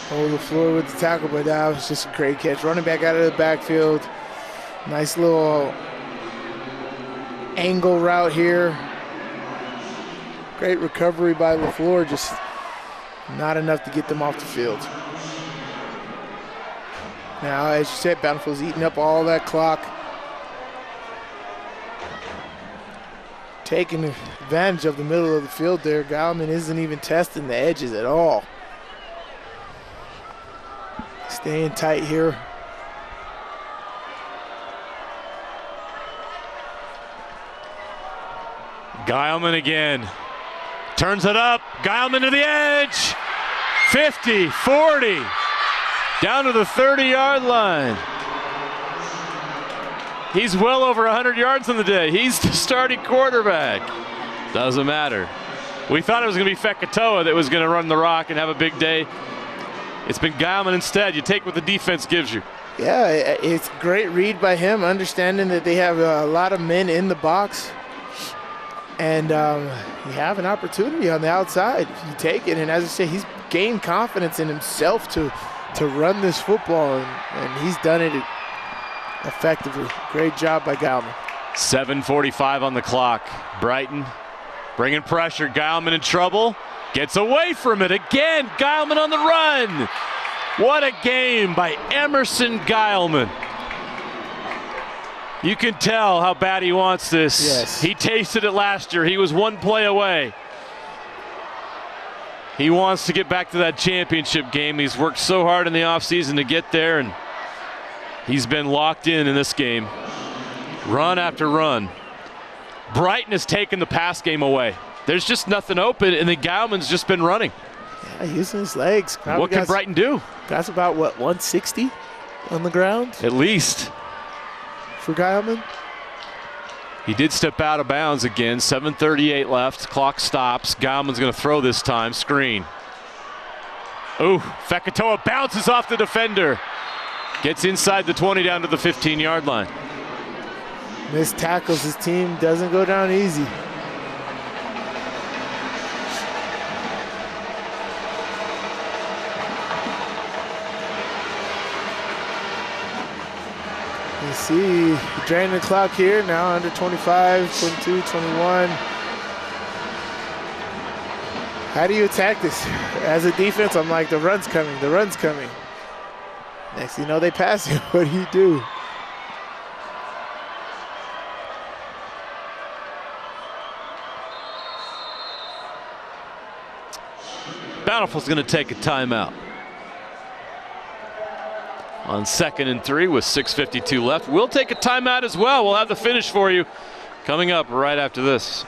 Hold the floor with the tackle, but that was just a great catch. Running back out of the backfield. Nice little angle route here. Great recovery by LaFleur, just not enough to get them off the field. Now, as you said, Bountiful's eating up all that clock. Taking advantage of the middle of the field there. Geilman isn't even testing the edges at all. Staying tight here. Geilman again. Turns it up. Geilman to the edge. 50, 40. Down to the 30-yard line. He's well over 100 yards in the day. He's the starting quarterback. Doesn't matter. We thought it was going to be Fekitoa that was going to run the rock and have a big day. It's been Geilman instead. You take what the defense gives you. Yeah, it's a great read by him, understanding that they have a lot of men in the box. And you have an opportunity on the outside. You take it, and as I say, he's gained confidence in himself to run this football, and he's done it effectively. Great job by Geilman. 7:45 on the clock. Brighton bringing pressure. Geilman in trouble. Gets away from it again. Geilman on the run. What a game by Emerson Geilman. You can tell how bad he wants this. Yes. He tasted it last year. He was one play away. He wants to get back to that championship game. He's worked so hard in the offseason to get there, and he's been locked in this game. Run after run. Brighton has taken the pass game away. There's just nothing open, and the Geilman's just been running. Using his legs. What can Brighton do? That's about, what, 160 on the ground? At least. For Geilman? He did step out of bounds again. 7:38 left. Clock stops. Geilman's going to throw this time. Screen. Ooh, Fekitoa bounces off the defender. Gets inside the 20 down to the 15-yard line. Missed tackles. His team doesn't go down easy. You see, draining the clock here now, under 25, 22, 21. How do you attack this? As a defense, I'm like, the run's coming, the run's coming. Next thing you know, they pass you. What do you do? Bountiful's going to take a timeout. On 2nd and 3 with 6:52 left. We'll take a timeout as well. We'll have the finish for you coming up right after this.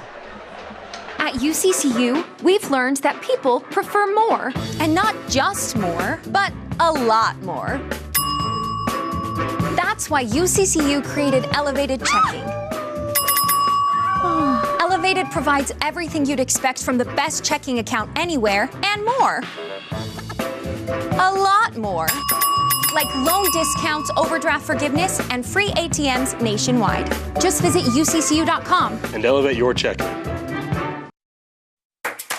At UCCU, we've learned that people prefer more. And not just more, but a lot more. That's why UCCU created Elevated Checking. Elevated provides everything you'd expect from the best checking account anywhere and more. A lot more. Like loan discounts, overdraft forgiveness, and free ATMs nationwide. Just visit uccu.com and elevate your checking.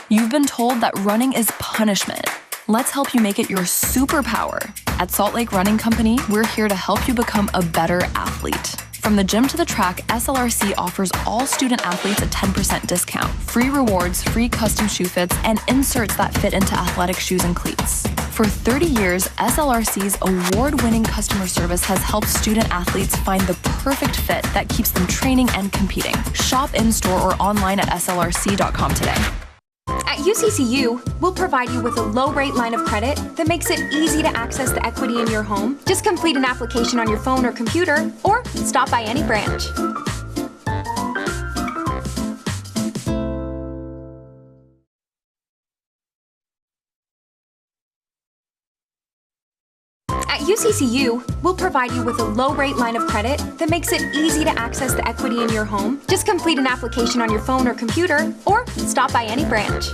You've been told that running is punishment. Let's help you make it your superpower. At Salt Lake Running Company, we're here to help you become a better athlete. From the gym to the track, SLRC offers all student athletes a 10% discount, free rewards, free custom shoe fits, and inserts that fit into athletic shoes and cleats. For 30 years, SLRC's award-winning customer service has helped student athletes find the perfect fit that keeps them training and competing. Shop in-store or online at slrc.com today. At UCCU, we'll provide you with a low-rate line of credit that makes it easy to access the equity in your home. Just complete an application on your phone or computer, or stop by any branch. At UCCU, we'll provide you with a low-rate line of credit that makes it easy to access the equity in your home. Just complete an application on your phone or computer, or stop by any branch.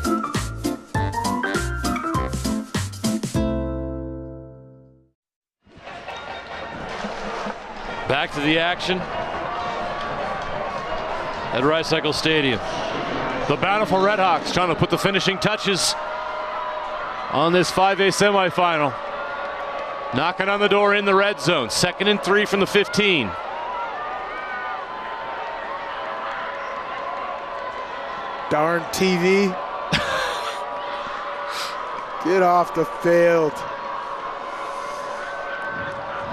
Back to the action at Rice-Eccles Stadium. The Bountiful Redhawks trying to put the finishing touches on this 5A semifinal. Knocking on the door in the red zone. 2nd and 3 from the 15. Darn TV. Get off the field.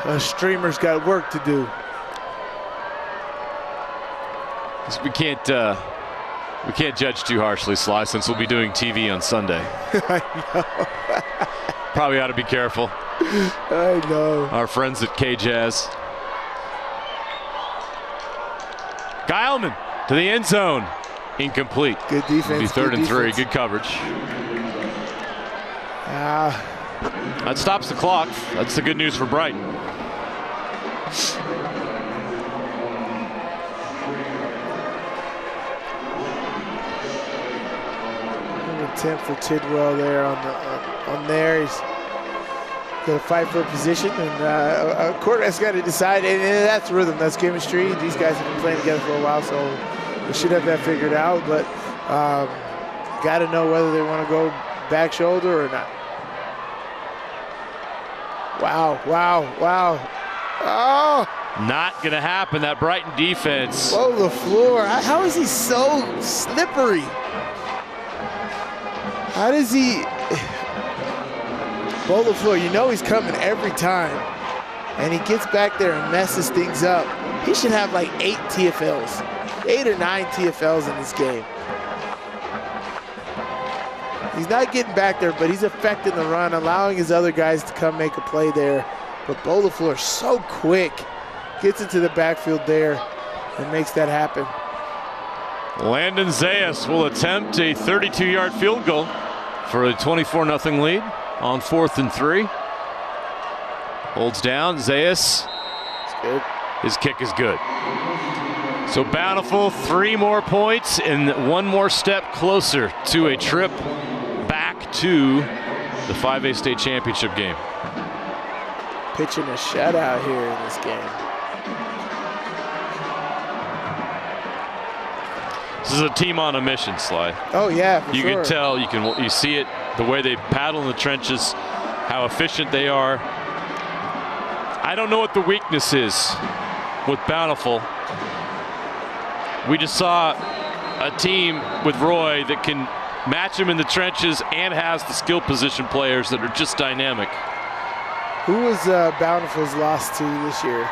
The streamer's got work to do. We can't judge too harshly, Sly, since we'll be doing TV on Sunday. I know. Probably ought to be careful. I know. Our friends at K-Jazz. Geilman to the end zone. Incomplete. Good defense. It'll be 3rd and 3. Good coverage. That stops the clock. That's the good news for Brighton. Attempt for Tidwell there on there. He's going to fight for a position, and a quarterback's got to decide, and that's rhythm, that's chemistry. These guys have been playing together for a while, so they should have that figured out, but got to know whether they want to go back shoulder or not. Wow, wow, wow. Oh! Not going to happen. That Brighton defense. Oh, the floor. How is he so slippery? How does he bowl the floor? You know he's coming every time, and he gets back there and messes things up. He should have like 8 TFLs, 8 or 9 TFLs in this game. He's not getting back there, but he's affecting the run, allowing his other guys to come make a play there. But bowl the floor so quick, gets into the backfield there and makes that happen. Landon Zayas will attempt a 32-yard field goal for a 24-0 lead on 4th and 3. Holds down. Zayas. It's good. His kick is good. So Bountiful, 3 more points and 1 more step closer to a trip back to the 5A state championship game. Pitching a shutout here in this game. This is a team on a mission, Sly. Oh yeah, for you sure. can tell, you see it, the way they paddle in the trenches, how efficient they are. I don't know what the weakness is with Bountiful. We just saw a team with Roy that can match him in the trenches and has the skill position players that are just dynamic. Who was Bountiful's lost to this year?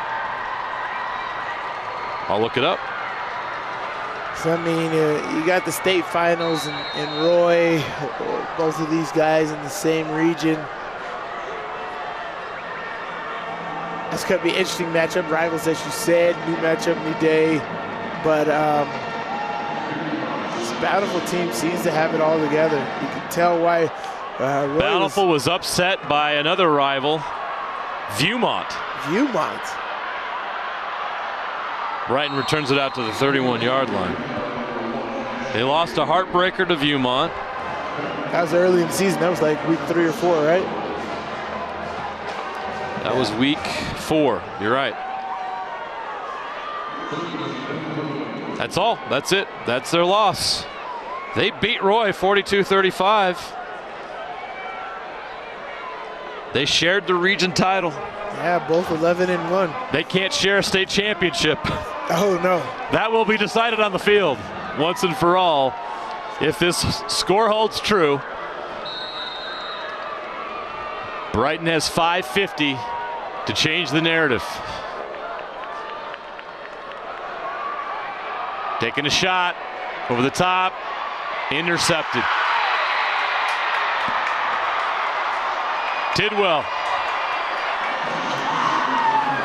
I'll look it up. So, I mean, you got the state finals and Roy, both of these guys in the same region. That's going to be an interesting matchup. Rivals, as you said, new matchup, new day. But this Bountiful team seems to have it all together. You can tell why Roy Bountiful was upset by another rival, Viewmont. Viewmont. Brighton returns it out to the 31-yard line. They lost a heartbreaker to Viewmont. That was early in the season. That was like week 3 or 4, right? That was week 4. You're right. That's all. That's it. That's their loss. They beat Roy 42-35. They shared the region title. Yeah, both 11-1. They can't share a state championship. Oh, no. That will be decided on the field once and for all. If this score holds true, Brighton has 5:50 to change the narrative. Taking a shot over the top, intercepted. Tidwell.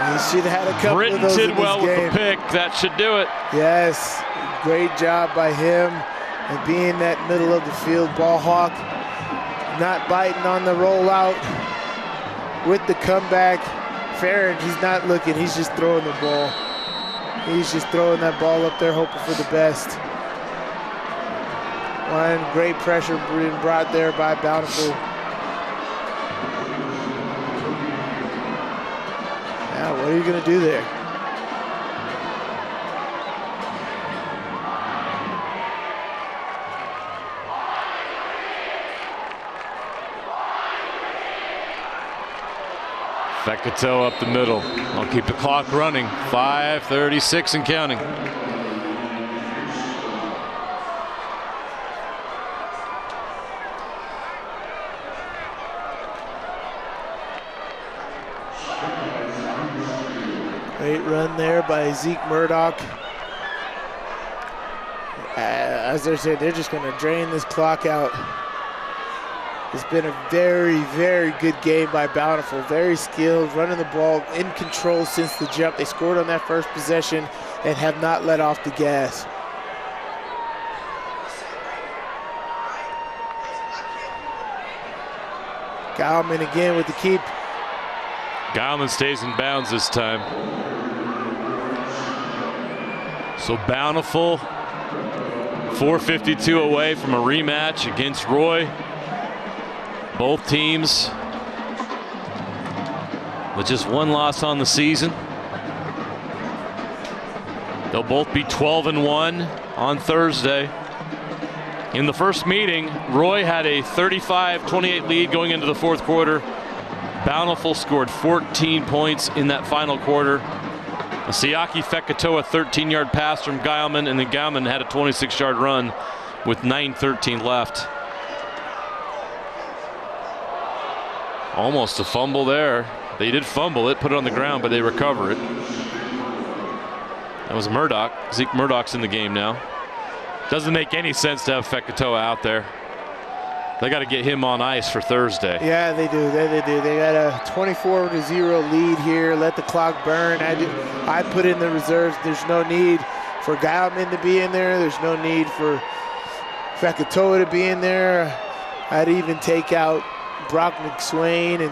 He should have had a couple Britton of those Tidwell in this game. with the pick. That should do it. Yes, great job by him and being that middle of the field ball hawk. Not biting on the rollout with the comeback. Farron, he's not looking. He's just throwing the ball. He's just throwing that ball up there, hoping for the best. One great pressure being brought there by Bountiful. Now, what are you going to do there? Fekito up the middle. I'll keep the clock running. 5:36 and counting. Great run there by Zeke Murdoch. As I said, they're just going to drain this clock out. It's been a very, very good game by Bountiful. Very skilled, running the ball, in control since the jump. They scored on that first possession and have not let off the gas. Gallman again with the keep. Gallman stays in bounds this time. So Bountiful, 4:52 away from a rematch against Roy. Both teams with just one loss on the season. They'll both be 12-1 on Thursday. In the first meeting, Roy had a 35-28 lead going into the fourth quarter. Bountiful scored 14 points in that final quarter. A Siaki Fekitoa 13-yard pass from Geilman, and then Geilman had a 26-yard run with 9:13 left. Almost a fumble there. They did fumble it, put it on the ground, but they recover it. That was Murdoch. Zeke Murdoch's in the game now. Doesn't make any sense to have Fekitoa out there. They got to get him on ice for Thursday. Yeah, they do. They do. They got a 24-0 lead here. Let the clock burn. I put in the reserves. There's no need for Geilman to be in there. There's no need for Fekitoa to be in there. I'd even take out Brock McSwain and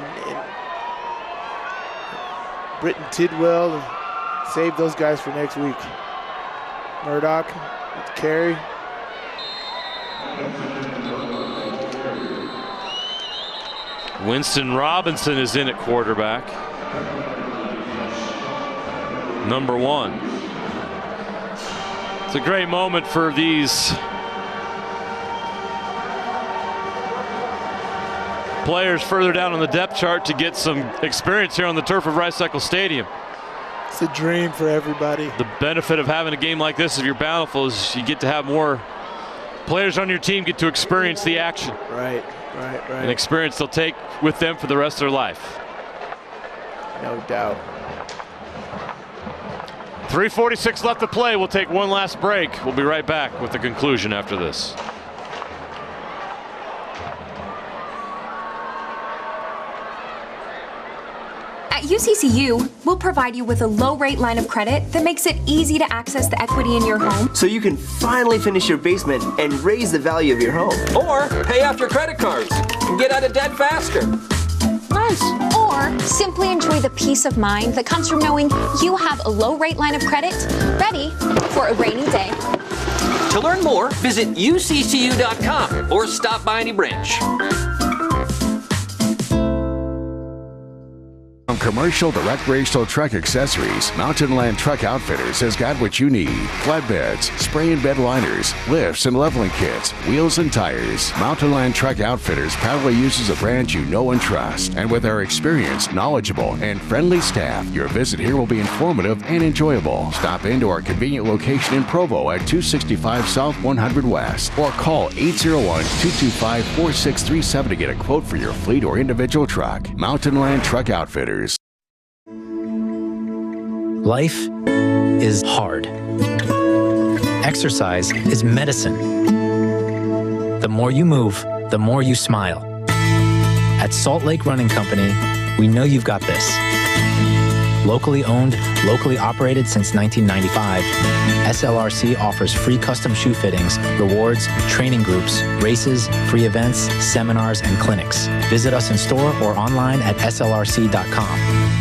Britton Tidwell and save those guys for next week. Murdoch with carry. Winston Robinson is in at quarterback. Number 1. It's a great moment for these players further down on the depth chart to get some experience here on the turf of Rice-Eccles Stadium. It's a dream for everybody. The benefit of having a game like this, if you're Bountiful, is you get to have more players on your team get to experience the action. Right. An experience they'll take with them for the rest of their life. No doubt. 3:46 left to play. We'll take one last break. We'll be right back with the conclusion after this. At UCCU, we'll provide you with a low-rate line of credit that makes it easy to access the equity in your home. So you can finally finish your basement and raise the value of your home. Or pay off your credit cards and get out of debt faster. Nice. Or simply enjoy the peace of mind that comes from knowing you have a low-rate line of credit ready for a rainy day. To learn more, visit uccu.com or stop by any branch. From commercial to recreational truck accessories, Mountain Land Truck Outfitters has got what you need. Flatbeds, spray and bed liners, lifts and leveling kits, wheels and tires. Mountain Land Truck Outfitters proudly uses a brand you know and trust. And with our experienced, knowledgeable, and friendly staff, your visit here will be informative and enjoyable. Stop into our convenient location in Provo at 265 South 100 West or call 801-225-4637 to get a quote for your fleet or individual truck. Mountain Land Truck Outfitters. Life is hard. Exercise is medicine. The more you move, the more you smile. At Salt Lake Running Company, we know you've got this. Locally owned, locally operated since 1995, SLRC offers free custom shoe fittings, rewards, training groups, races, free events, seminars, and clinics. Visit us in store or online at slrc.com.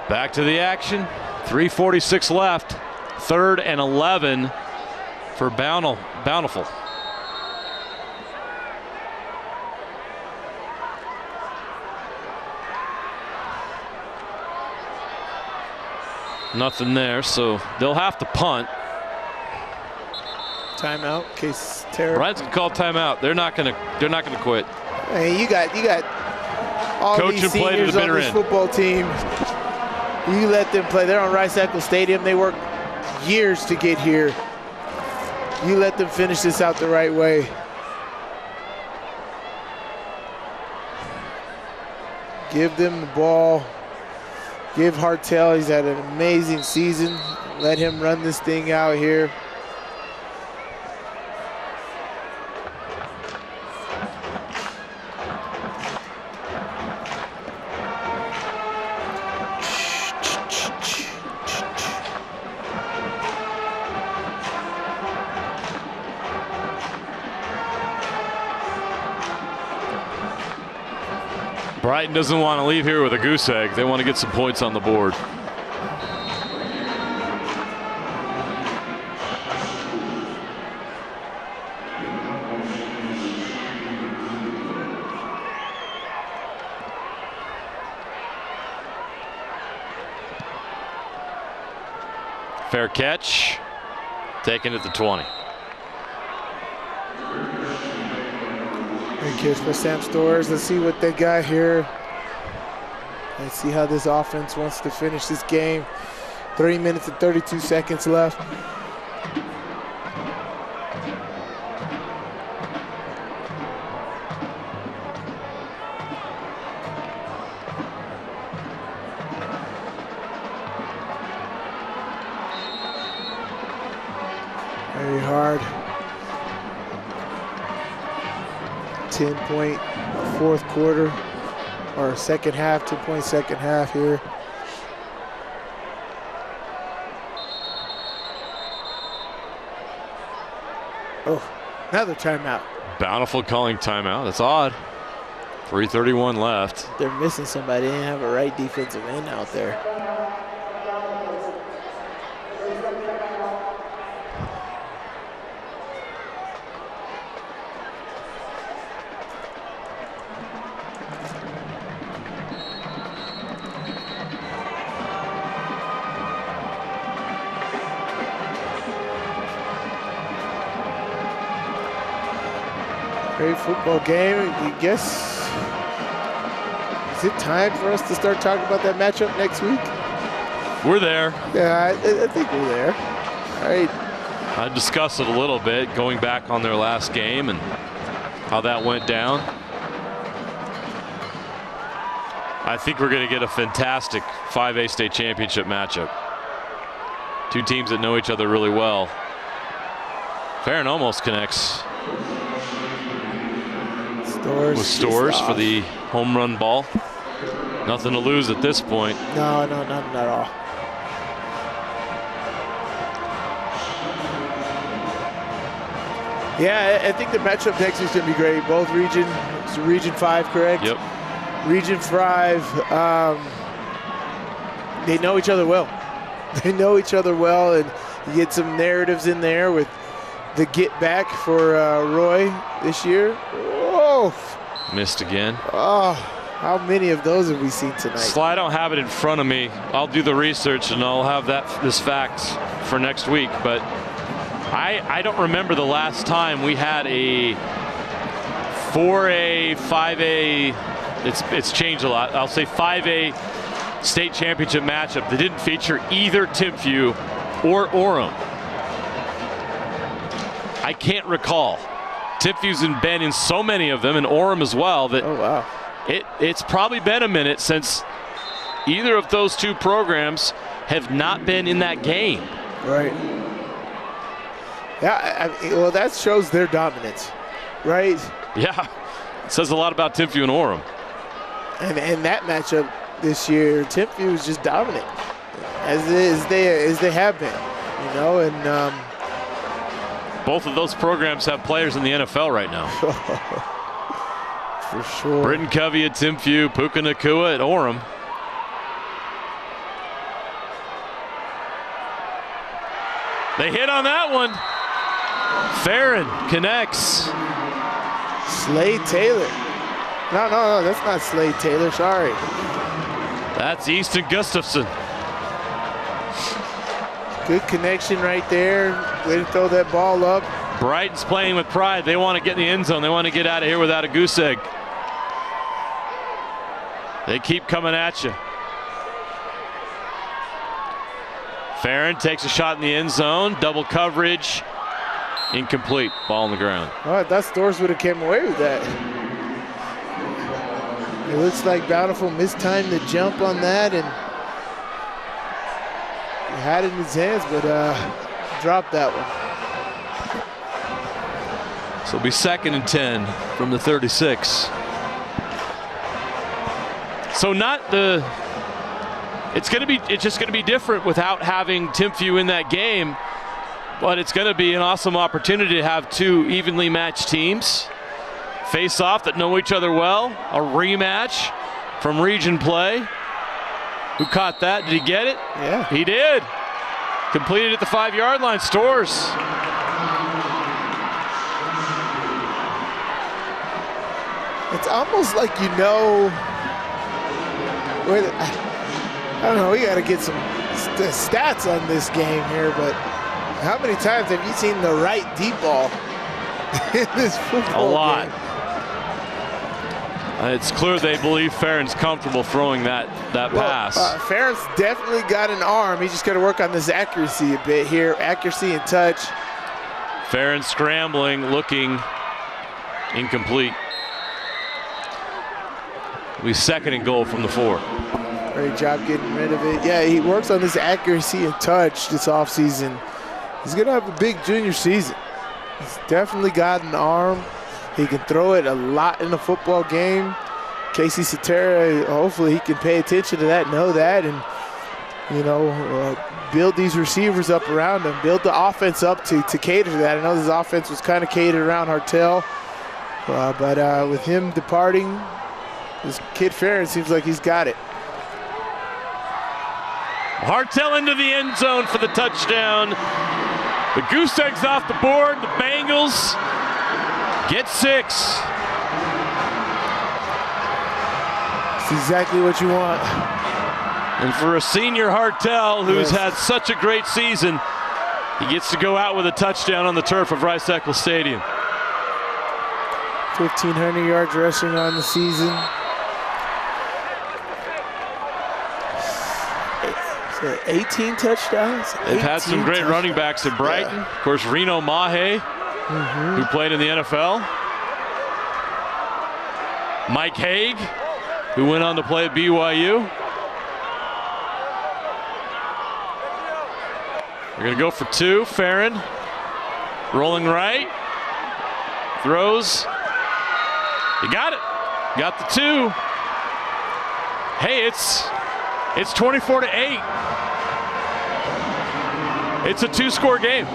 Back to the action. 3:46 left. 3rd and 11 for Bountiful. Nothing there, so they'll have to punt. Timeout, case terrible. Ryan's gonna call timeout. They're not gonna quit. Hey, you got all Coach these and play to the seniors on bitter this end. football team. You let them play. They're on Rice-Eccles Stadium. They worked years to get here. You let them finish this out the right way. Give them the ball. Give Hartel, he's had an amazing season. Let him run this thing out here. Brighton doesn't want to leave here with a goose egg. They want to get some points on the board. Fair catch. Taken at the 20. Good catch by Sam Storrs. Let's see what they got here. Let's see how this offense wants to finish this game. 3 minutes and 32 seconds left. Very hard. 10-point fourth quarter, or second half, 2-point second half here. Oh, another timeout. Bountiful calling timeout. That's odd. 3:31 left. They're missing somebody. They didn't have a right defensive end out there. Great football game. I guess, is it time for us to start talking about that matchup next week? We're there. Yeah, I think we're there. All right. I discussed it a little bit, going back on their last game and how that went down. I think we're going to get a fantastic 5A state championship matchup. Two teams that know each other really well. Farron almost connects with Stores for the home run ball. Nothing to lose at this point. No, nothing at all. Yeah, I think the matchup next week is going to be great. Both it's Region 5, correct? Yep. Region 5, they know each other well. They know each other well, and you get some narratives in there with the get back for Roy this year. Whoa. Missed again. Oh, how many of those have we seen tonight? Sly, I don't have it in front of me. I'll do the research and I'll have this fact for next week, but I don't remember the last time we had a 4A, 5A, it's changed a lot. I'll say 5A state championship matchup that didn't feature either Timpview or Orem. I can't recall. Timpview's been in so many of them, and Orem as well, that it's probably been a minute since either of those two programs have not been in that game. Right. Yeah, well, that shows their dominance, right? Yeah, it says a lot about Timpview and Orem. And that matchup this year, Timpview was just dominant, as they have been, you know, and both of those programs have players in the NFL right now. For sure. Britton Covey at Timpview, Puka Nakua at Orem. They hit on that one. Farron connects. Slade Taylor. No, that's not Slade Taylor, sorry. That's Easton Gustafson. Good connection right there. Way to throw that ball up. Brighton's playing with pride. They want to get in the end zone. They want to get out of here without a goose egg. They keep coming at you. Farron takes a shot in the end zone. Double coverage. Incomplete. Ball on the ground. Oh, I thought Stores would have came away with that. It looks like Bountiful mistimed the jump on that and he had it in his hands, but dropped that one. So it'll be 2nd and 10 from the 36. So it's just gonna be different without having Timpview in that game, but it's gonna be an awesome opportunity to have two evenly matched teams face off that know each other well. A rematch from region play. Who caught that? Did he get it? Yeah. He did. Completed at the 5-yard line. Stores. It's almost like I don't know, we got to get some stats on this game here, but how many times have you seen the right deep ball in this football A lot. game? It's clear they believe Farron's comfortable throwing that pass. Farron's definitely got an arm. He's just got to work on this accuracy a bit here. Accuracy and touch. Farron scrambling, looking incomplete. We 2nd and goal from the 4. Great job getting rid of it. Yeah, he works on this accuracy and touch this offseason. He's going to have a big junior season. He's definitely got an arm. He can throw it a lot in the football game. Casey Satera, hopefully he can pay attention to that, know that, and, build these receivers up around him, build the offense up to cater to that. I know this offense was kind of catered around Hartel But with him departing, this kid Farron seems like he's got it. Hartel into the end zone for the touchdown. The goose egg's off the board. The Bengals get 6. It's exactly what you want. And for a senior Hartel, who's had such a great season, he gets to go out with a touchdown on the turf of Rice-Eccles Stadium. 1,500 yards rushing on the season. 18 touchdowns. They've had some great running backs at Brighton. Of course, Reno Mahe, who played in the NFL. Mike Haig, who went on to play at BYU. They're going to go for 2. Farron rolling right. Throws. He got it. Got the 2. Hey, it's 24-8. It's a 2-score game.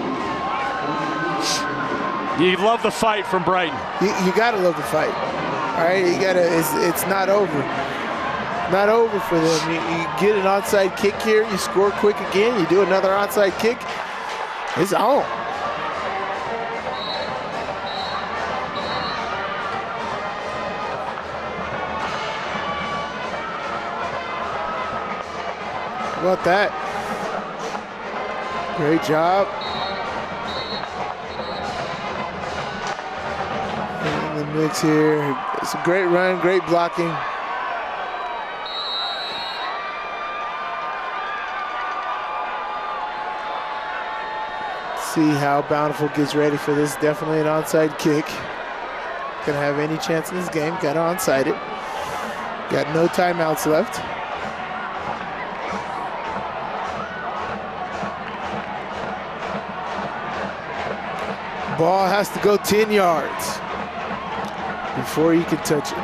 You love the fight from Brighton. You gotta love the fight. All right, you gotta. It's not over. Not over for them. You get an onside kick here. You score quick again. You do another onside kick. It's on. How about that? Great job. In the mix here. It's a great run, great blocking. See how Bountiful gets ready for this. Definitely an onside kick. Gonna have any chance in this game. Gotta onside it. Got no timeouts left. Ball has to go 10 yards before you can touch it.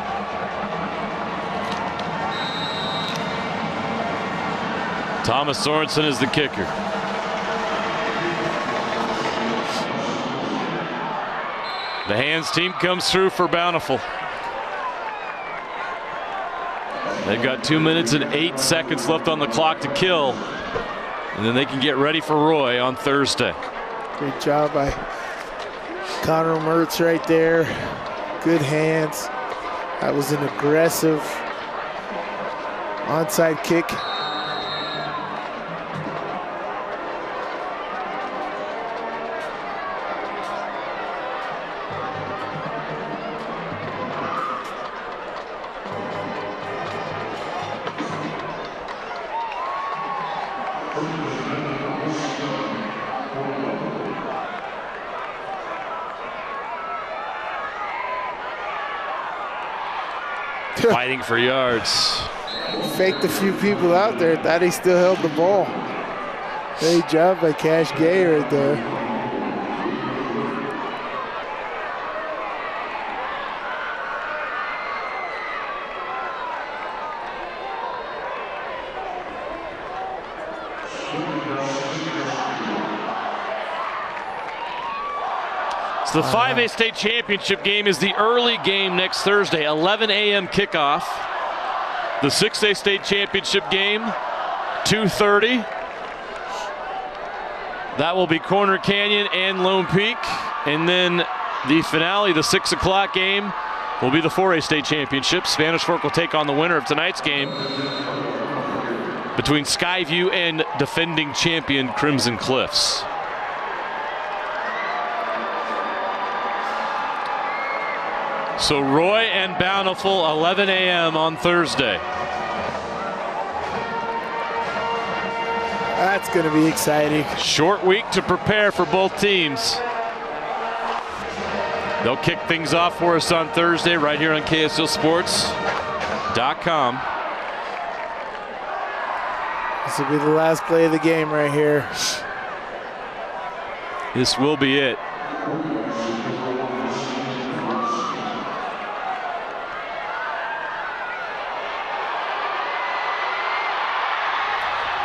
Thomas Sorensen is the kicker. The hands team comes through for Bountiful. They've got 2 minutes and 8 seconds left on the clock to kill. And then they can get ready for Roy on Thursday. Great job by Connor Mertz right there. Good hands. That was an aggressive onside kick. Fighting for yards. Faked a few people out there. Thought he still held the ball. Great job by Cash Gay right there. So the 5A state championship game is the early game next Thursday, 11 a.m. kickoff. The 6A state championship game, 2:30. That will be Corner Canyon and Lone Peak. And then the finale, the 6 o'clock game, will be the 4A state championship. Spanish Fork will take on the winner of tonight's game between Skyview and defending champion Crimson Cliffs. So Roy and Bountiful, 11 a.m. on Thursday. That's going to be exciting. Short week to prepare for both teams. They'll kick things off for us on Thursday right here on KSLSports.com. This will be the last play of the game right here. This will be it.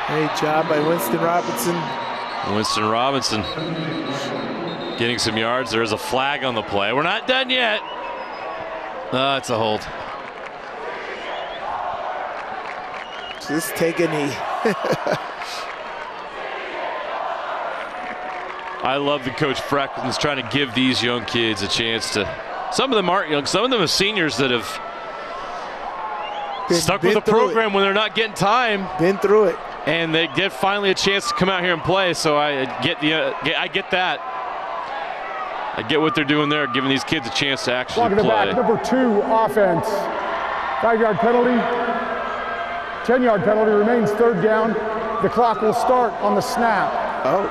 Great job by Winston Robinson. Winston Robinson getting some yards. There's a flag on the play. We're not done yet. It's a hold. Just take a knee. I love that Coach Franklin's trying to give these young kids a chance to. Some of them aren't young. Some of them are seniors that have stuck with the program when they're not getting time. Been through it. And they get finally a chance to come out here and play. So I get that. I get what they're doing there, giving these kids a chance to actually Blocking play. the back, number 2 offense. 5-yard penalty. 10-yard penalty remains 3rd down. The clock will start on the snap. Oh.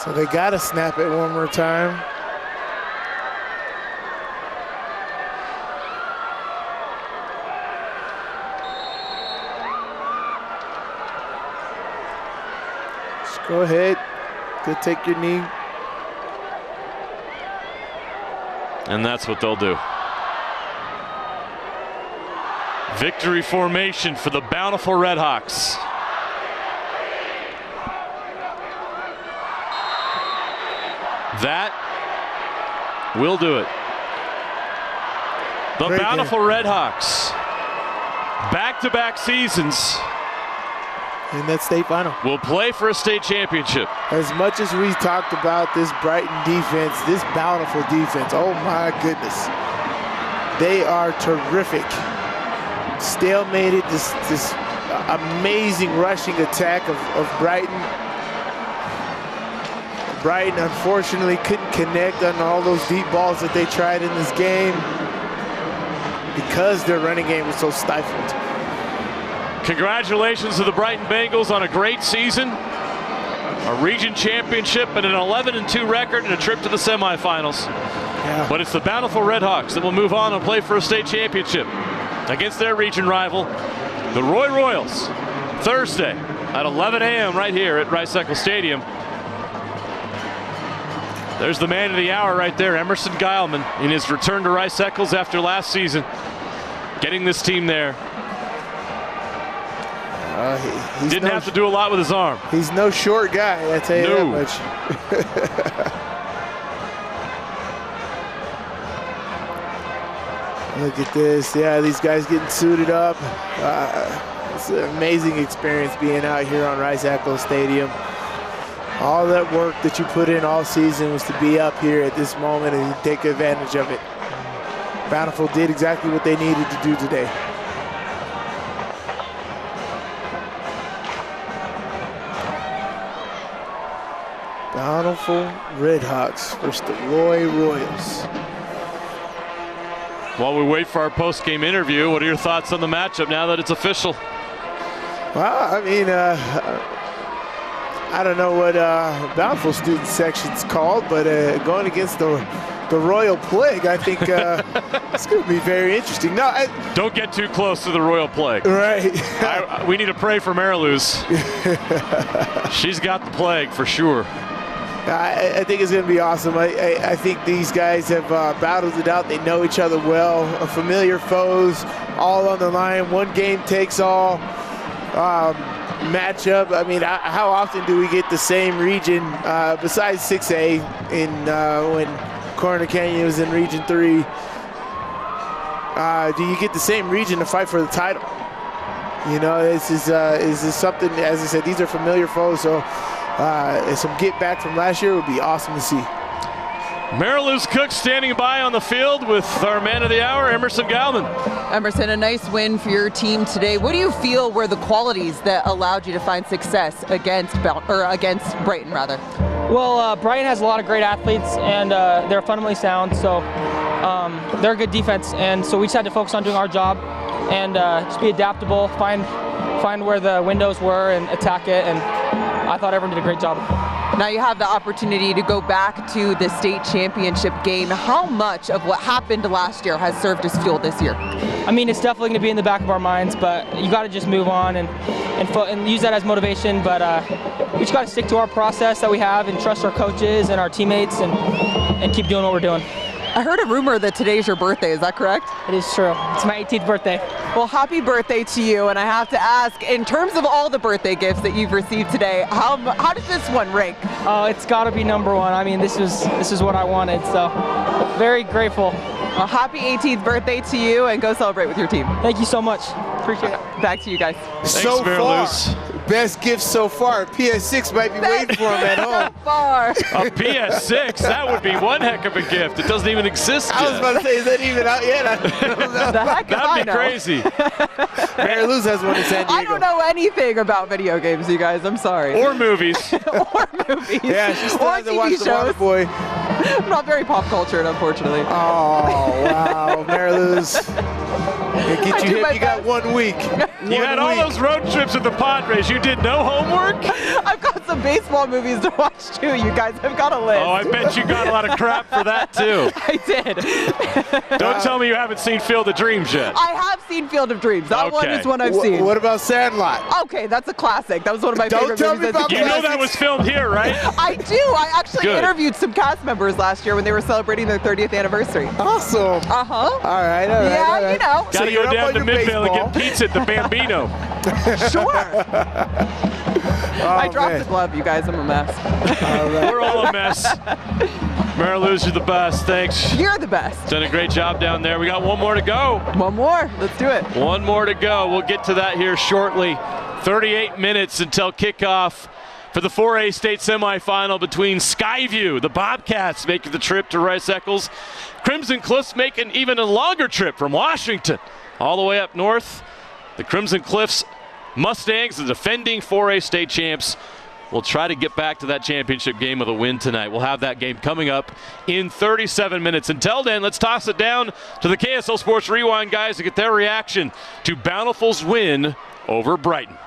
So they got to snap it one more time. Just go ahead. Go take your knee. And that's what they'll do. Victory formation for the Bountiful Redhawks. That will do it. The Bountiful Redhawks, back-to-back seasons. In that state final. Will play for a state championship. As much as we talked about this Brighton defense, this Bountiful defense, oh my goodness. They are terrific. Stalemated this amazing rushing attack of Brighton. Brighton unfortunately couldn't connect on all those deep balls that they tried in this game because their running game was so stifled. Congratulations to the Brighton Bengals on a great season, a region championship, and an 11-2 record and a trip to the semifinals. Yeah. But it's the Bountiful Redhawks that will move on and play for a state championship against their region rival, the Roy Royals, Thursday at 11 a.m. right here at Rice-Eccles Stadium. There's the man of the hour right there, Emerson Geilman, in his return to Rice-Eccles after last season, getting this team there. He didn't have to do a lot with his arm. He's no short guy, I tell you that much. Look at this. Yeah, these guys getting suited up. It's an amazing experience being out here on Rice-Eccles Stadium. All that work that you put in all season was to be up here at this moment and take advantage of it. Bountiful did exactly what they needed to do today. Bountiful Redhawks versus the Roy Royals. While we wait for our post-game interview, what are your thoughts on the matchup now that it's official? Well, I mean, I don't know what Bountiful student section's called, but going against the Royal Plague, I think it's going to be very interesting. No, don't get too close to the Royal Plague. Right. We need to pray for Mariluz. She's got the plague for sure. I think it's going to be awesome. I think these guys have battled it out. They know each other well. Familiar foes, all on the line. One game takes all matchup. I mean, how often do we get the same region besides 6A when Corner Canyon was in Region 3? Do you get the same region to fight for the title? You know, this is something, as I said, these are familiar foes, so some get back from last year would be awesome to see. Mariluz Cook standing by on the field with our man of the hour, Emerson Geilman. Emerson, a nice win for your team today. What do you feel were the qualities that allowed you to find success against Brighton, rather? Well, Brighton has a lot of great athletes, and they're fundamentally sound, so they're a good defense, and so we just had to focus on doing our job and just be adaptable, find where the windows were and attack it, and I thought everyone did a great job. Now you have the opportunity to go back to the state championship game. How much of what happened last year has served as fuel this year? I mean, it's definitely going to be in the back of our minds, but you got to just move on and use that as motivation. But we just got to stick to our process that we have and trust our coaches and our teammates and keep doing what we're doing. I heard a rumor that today's your birthday. Is that correct? It is true. It's my 18th birthday. Well, happy birthday to you. And I have to ask, in terms of all the birthday gifts that you've received today, how does this one rank? Oh, it's got to be number one. I mean, this is what I wanted. So very grateful. A happy 18th birthday to you, and go celebrate with your team. Thank you so much. Appreciate it. Back to you guys. So far, best gift so far. PS6 might be waiting for him at home. Far. A PS6? That would be one heck of a gift. It doesn't even exist yet. I was about to say, is that even out yet? I don't know. The heck if I That'd be know. crazy. Mary Lou's has one in San Diego. I don't know anything about video games, you guys. I'm sorry. Or movies. Or movies. Yeah, she still or hasn't TV watched The Water shows. Boy. I'm not very pop cultured, unfortunately. Oh, wow. Mary Lou's. Get you hip. You got 1 week. You had all those road trips with the Padres. You did no homework? I've got some baseball movies to watch too, you guys. I've got a list. Oh, I bet you got a lot of crap for that, too. I did. Don't tell me you haven't seen Field of Dreams yet. I have seen Field of Dreams. That one Okay. is one I've seen. What about Sandlot? Okay, that's a classic. That was one of my Don't favorite tell movies. me as a about You kid. know that was filmed here, right? I do. I actually Good. interviewed some cast members last year when they were celebrating their 30th anniversary. Awesome. Uh-huh. All right. Yeah, all right. you know. Got to you're go up down on to your Midvale baseball. and get pizza at the Bambino. Sure. I dropped the glove, you guys. I'm a mess. We're all a mess. Mary Lou's, you're the best. Thanks. You're the best. Done a great job down there. We got one more to go. One more. Let's do it. One more to go. We'll get to that here shortly. 38 minutes until kickoff for the 4A state semifinal between Skyview, the Bobcats, making the trip to Rice-Eccles. Crimson Cliffs making even a longer trip from Washington all the way up north. The Crimson Cliffs Mustangs, the defending 4A state champs, will try to get back to that championship game with a win tonight. We'll have that game coming up in 37 minutes. Until then, let's toss it down to the KSL Sports Rewind guys to get their reaction to Bountiful's win over Brighton.